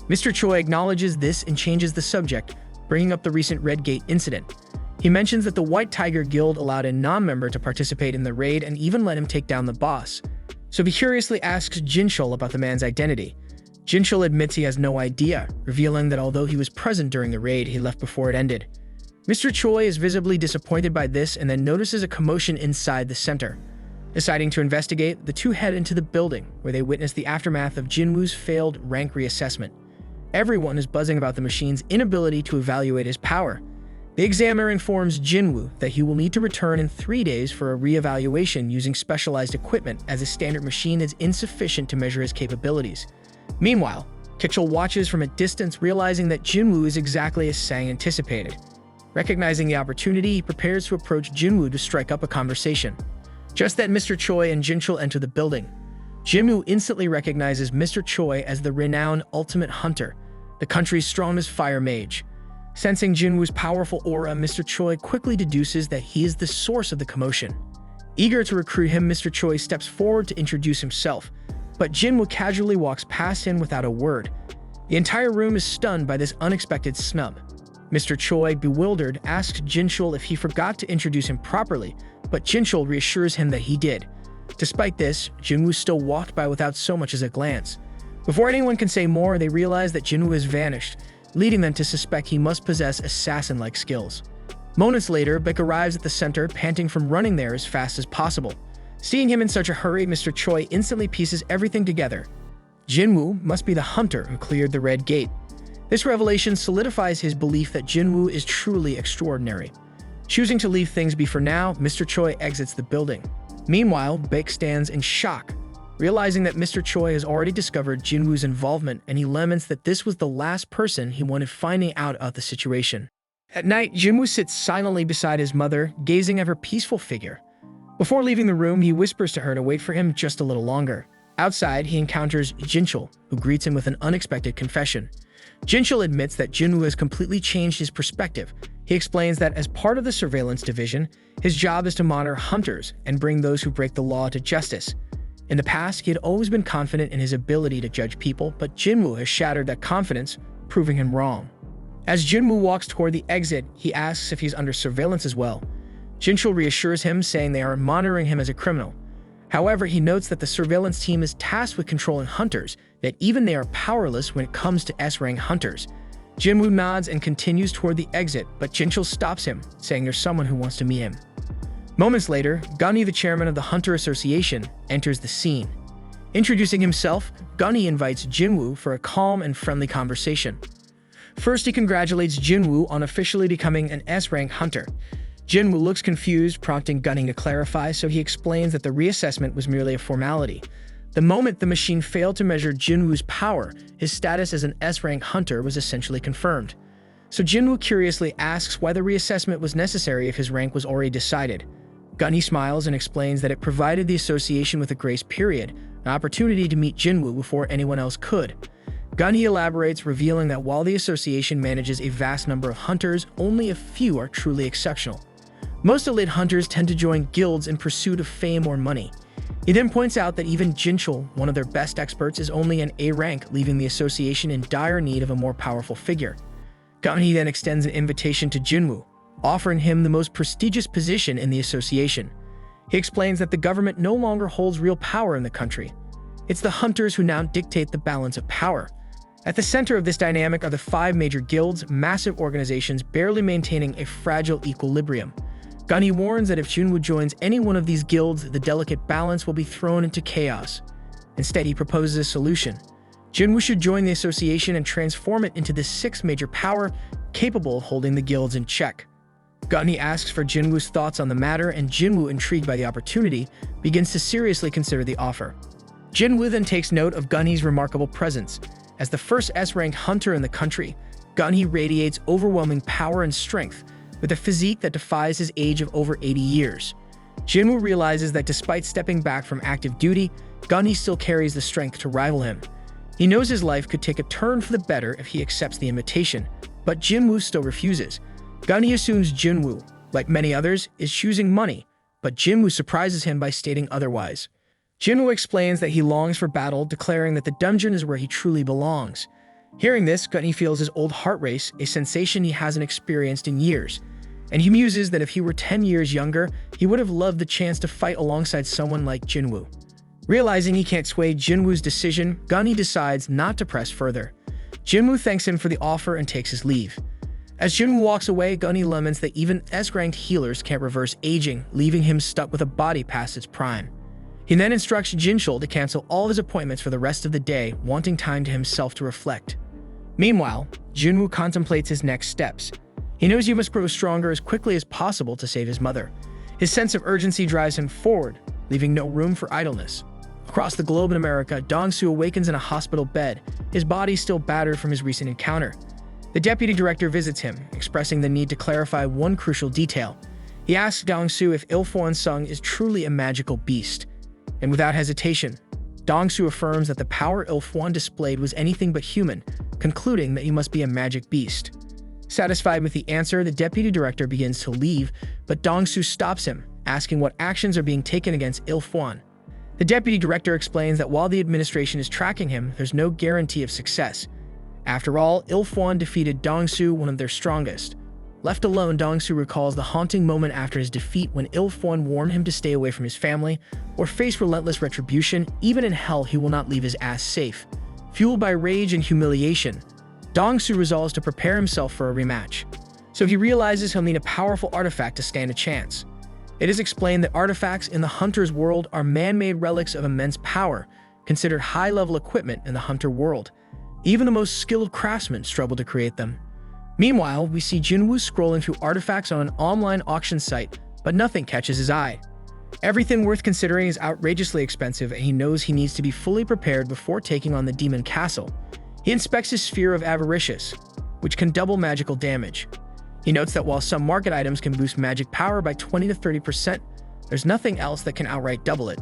Mr. Choi acknowledges this and changes the subject, bringing up the recent Red Gate incident. He mentions that the White Tiger Guild allowed a non-member to participate in the raid and even let him take down the boss. So he curiously asks Jinchul about the man's identity. Jinchul admits he has no idea, revealing that although he was present during the raid, he left before it ended. Mr. Choi is visibly disappointed by this and then notices a commotion inside the center. Deciding to investigate, the two head into the building, where they witness the aftermath of Jinwoo's failed rank reassessment. Everyone is buzzing about the machine's inability to evaluate his power. The examiner informs Jinwoo that he will need to return in 3 days for a re-evaluation using specialized equipment, as a standard machine is insufficient to measure his capabilities. Meanwhile, Kitchell watches from a distance, realizing that Jinwoo is exactly as Sang anticipated. Recognizing the opportunity, he prepares to approach Jinwoo to strike up a conversation. Just then, Mr. Choi and Jinchul enter the building. Jinwoo instantly recognizes Mr. Choi as the renowned Ultimate Hunter, the country's strongest fire mage. Sensing Jinwoo's powerful aura, Mr. Choi quickly deduces that he is the source of the commotion. Eager to recruit him, Mr. Choi steps forward to introduce himself. but Jinwoo casually walks past him without a word. The entire room is stunned by this unexpected snub. Mr. Choi, bewildered, asks Jinchul if he forgot to introduce him properly, but Jinchul reassures him that he did. Despite this, Jinwoo still walked by without so much as a glance. Before anyone can say more, they realize that Jinwoo has vanished, leading them to suspect he must possess assassin-like skills. Moments later, Beck arrives at the center, panting from running there as fast as possible. Seeing him in such a hurry, Mr. Choi instantly pieces everything together. Jinwoo must be the hunter who cleared the Red Gate. This revelation solidifies his belief that Jinwoo is truly extraordinary. Choosing to leave things be for now, Mr. Choi exits the building. Meanwhile, Beck stands in shock, realizing that Mr. Choi has already discovered Jinwoo's involvement, and he laments that this was the last person he wanted finding out about the situation. At night, Jinwoo sits silently beside his mother, gazing at her peaceful figure. Before leaving the room, he whispers to her to wait for him just a little longer. Outside, he encounters Jinchul, who greets him with an unexpected confession. Jinchul admits that Jinwoo has completely changed his perspective. He explains that as part of the surveillance division, his job is to monitor hunters and bring those who break the law to justice. In the past, he had always been confident in his ability to judge people, but Jinwoo has shattered that confidence, proving him wrong. As Jinwoo walks toward the exit, he asks if he's under surveillance as well. Jinchul reassures him, saying they are monitoring him as a criminal. However, he notes that the surveillance team is tasked with controlling hunters, that even they are powerless when it comes to S-rank hunters. Jinwoo nods and continues toward the exit, but Jinchul stops him, saying there's someone who wants to meet him. Moments later, Gunny, the chairman of the Hunter Association, enters the scene. Introducing himself, Gunny invites Jinwoo for a calm and friendly conversation. First, he congratulates Jinwoo on officially becoming an S-rank hunter. Jinwoo looks confused, prompting Gunny to clarify, so he explains that the reassessment was merely a formality. The moment the machine failed to measure Jinwoo's power, his status as an S-rank hunter was essentially confirmed. So Jinwoo curiously asks why the reassessment was necessary if his rank was already decided. Gunny smiles and explains that it provided the association with a grace period, an opportunity to meet Jinwoo before anyone else could. Gunny elaborates, revealing that while the association manages a vast number of hunters, only a few are truly exceptional. Most elite hunters tend to join guilds in pursuit of fame or money. He then points out that even Jinchul, one of their best experts, is only an A rank, leaving the association in dire need of a more powerful figure. Gunny then extends an invitation to Jinwoo, offering him the most prestigious position in the association. He explains that the government no longer holds real power in the country. It's the hunters who now dictate the balance of power. At the center of this dynamic are the 5 major guilds, massive organizations barely maintaining a fragile equilibrium. Gunny warns that if Jinwoo joins any one of these guilds, the delicate balance will be thrown into chaos. Instead, he proposes a solution. Jinwoo should join the association and transform it into the 6th major power, capable of holding the guilds in check. Gunny asks for Jinwoo's thoughts on the matter, and Jinwoo, intrigued by the opportunity, begins to seriously consider the offer. Jinwoo then takes note of Gunny's remarkable presence. As the first S-rank hunter in the country, Gunny radiates overwhelming power and strength, with a physique that defies his age of over 80 years. Jinwoo realizes that despite stepping back from active duty, Gunny still carries the strength to rival him. He knows his life could take a turn for the better if he accepts the invitation, but Jinwoo still refuses. Gunny assumes Jinwoo, like many others, is choosing money, but Jinwoo surprises him by stating otherwise. Jinwoo explains that he longs for battle, declaring that the dungeon is where he truly belongs. Hearing this, Gunny feels his old heart race, a sensation he hasn't experienced in years, and he muses that if he were 10 years younger, he would have loved the chance to fight alongside someone like Jinwoo. Realizing he can't sway Jinwoo's decision, Gunny decides not to press further. Jinwoo thanks him for the offer and takes his leave. As Jinwoo walks away, Gunny laments that even S-ranked healers can't reverse aging, leaving him stuck with a body past its prime. He then instructs Jinchul to cancel all of his appointments for the rest of the day, wanting time to himself to reflect. Meanwhile, Jinwoo contemplates his next steps. He knows he must grow stronger as quickly as possible to save his mother. His sense of urgency drives him forward, leaving no room for idleness. Across the globe in America, Dong-soo awakens in a hospital bed, his body still battered from his recent encounter. The deputy director visits him, expressing the need to clarify one crucial detail. He asks Dong-soo if Il-Fuan-sung is truly a magical beast. And without hesitation, Dong-soo affirms that the power Il-Fuan displayed was anything but human, concluding that he must be a magic beast. Satisfied with the answer, the deputy director begins to leave, but Dong-soo stops him, asking what actions are being taken against Il-Fuan. The deputy director explains that while the administration is tracking him, there's no guarantee of success. After all, Ilfuan defeated Dongsu, one of their strongest. Left alone, Dongsu recalls the haunting moment after his defeat when Ilfuan warned him to stay away from his family or face relentless retribution. Even in hell, he will not leave his ass safe. Fueled by rage and humiliation, Dongsu resolves to prepare himself for a rematch. So he realizes he'll need a powerful artifact to stand a chance. It is explained that artifacts in the hunter's world are man-made relics of immense power, considered high-level equipment in the hunter world. Even the most skilled craftsmen struggle to create them. Meanwhile, we see Jinwoo scrolling through artifacts on an online auction site, but nothing catches his eye. Everything worth considering is outrageously expensive, and he knows he needs to be fully prepared before taking on the Demon Castle. He inspects his sphere of avaricious, which can double magical damage. He notes that while some market items can boost magic power by 20 to 30%, there's nothing else that can outright double it.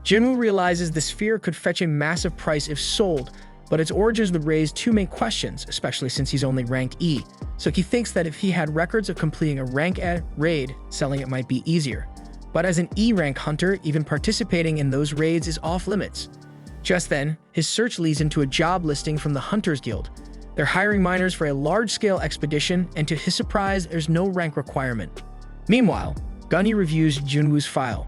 Jinwoo realizes the sphere could fetch a massive price if sold, but its origins would raise two main questions, especially since he's only rank E. So he thinks that if he had records of completing a rank A raid, selling it might be easier. But as an E rank hunter, even participating in those raids is off limits. Just then, his search leads into a job listing from the Hunters Guild. They're hiring miners for a large-scale expedition, and to his surprise, there's no rank requirement. Meanwhile, Gunny reviews Jinwoo's file.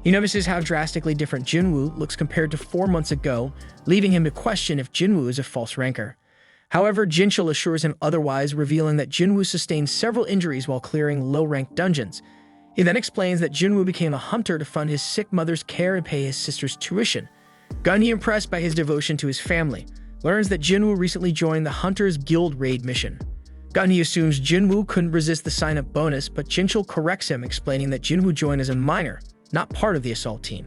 He notices how drastically different Jinwoo looks compared to 4 months ago, leaving him to question if Jinwoo is a false ranker. However, Jinchul assures him otherwise, revealing that Jinwoo sustained several injuries while clearing low-ranked dungeons. He then explains that Jinwoo became a hunter to fund his sick mother's care and pay his sister's tuition. Gunny, impressed by his devotion to his family, learns that Jinwoo recently joined the Hunters Guild raid mission. Gunny assumes Jinwoo couldn't resist the sign-up bonus, but Jinchul corrects him, explaining that Jinwoo joined as a miner, not part of the assault team.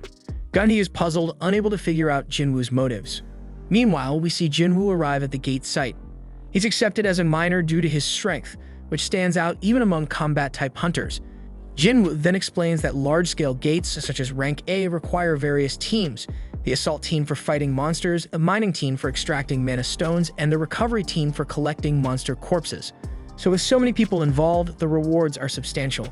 Gunny is puzzled, unable to figure out Jinwoo's motives. Meanwhile, we see Jinwoo arrive at the gate site. He's accepted as a miner due to his strength, which stands out even among combat-type hunters. Jinwoo then explains that large-scale gates, such as rank A, require various teams: the assault team for fighting monsters, a mining team for extracting mana stones, and the recovery team for collecting monster corpses. So with so many people involved, the rewards are substantial.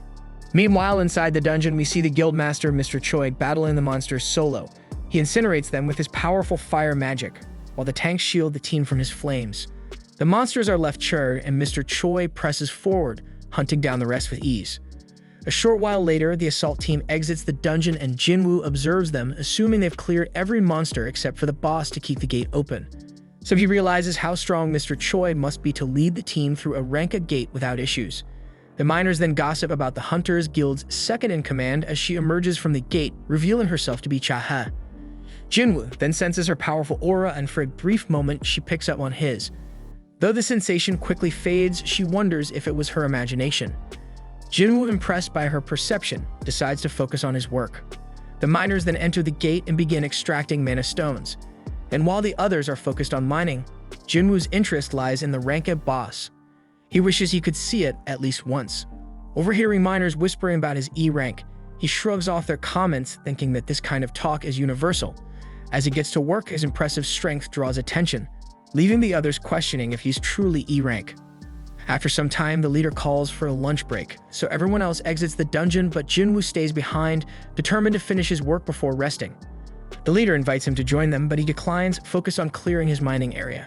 Meanwhile, inside the dungeon, we see the guildmaster, Mr. Choi, battling the monsters solo. He incinerates them with his powerful fire magic, while the tanks shield the team from his flames. The monsters are left charred, and Mr. Choi presses forward, hunting down the rest with ease. A short while later, the assault team exits the dungeon and Jinwoo observes them, assuming they've cleared every monster except for the boss to keep the gate open. So he realizes how strong Mr. Choi must be to lead the team through a rank gate without issues. The miners then gossip about the Hunters Guild's second-in-command as she emerges from the gate, revealing herself to be Cha-ha. Jinwoo then senses her powerful aura, and for a brief moment, she picks up on his. Though the sensation quickly fades, she wonders if it was her imagination. Jinwoo, impressed by her perception, decides to focus on his work. The miners then enter the gate and begin extracting mana stones. And while the others are focused on mining, Jinwoo's interest lies in the rank A boss. He wishes he could see it at least once. Overhearing miners whispering about his E rank, he shrugs off their comments, thinking that this kind of talk is universal. As he gets to work, his impressive strength draws attention, leaving the others questioning if he's truly E rank. After some time, the leader calls for a lunch break, so everyone else exits the dungeon, but Jinwoo stays behind, determined to finish his work before resting. The leader invites him to join them, but he declines, focused on clearing his mining area.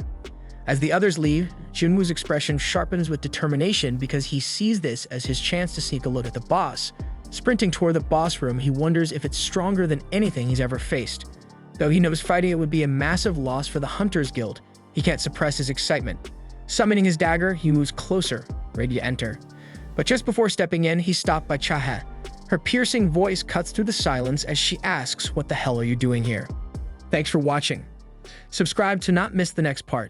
As the others leave, Jinwoo's expression sharpens with determination because he sees this as his chance to sneak a look at the boss. Sprinting toward the boss room, he wonders if it's stronger than anything he's ever faced. Though he knows fighting it would be a massive loss for the Hunters Guild, he can't suppress his excitement. Summoning his dagger, he moves closer, ready to enter. But just before stepping in, he's stopped by Cha-ha. Her piercing voice cuts through the silence as she asks, "What the hell are you doing here?" Thanks for watching. Subscribe to not miss the next part.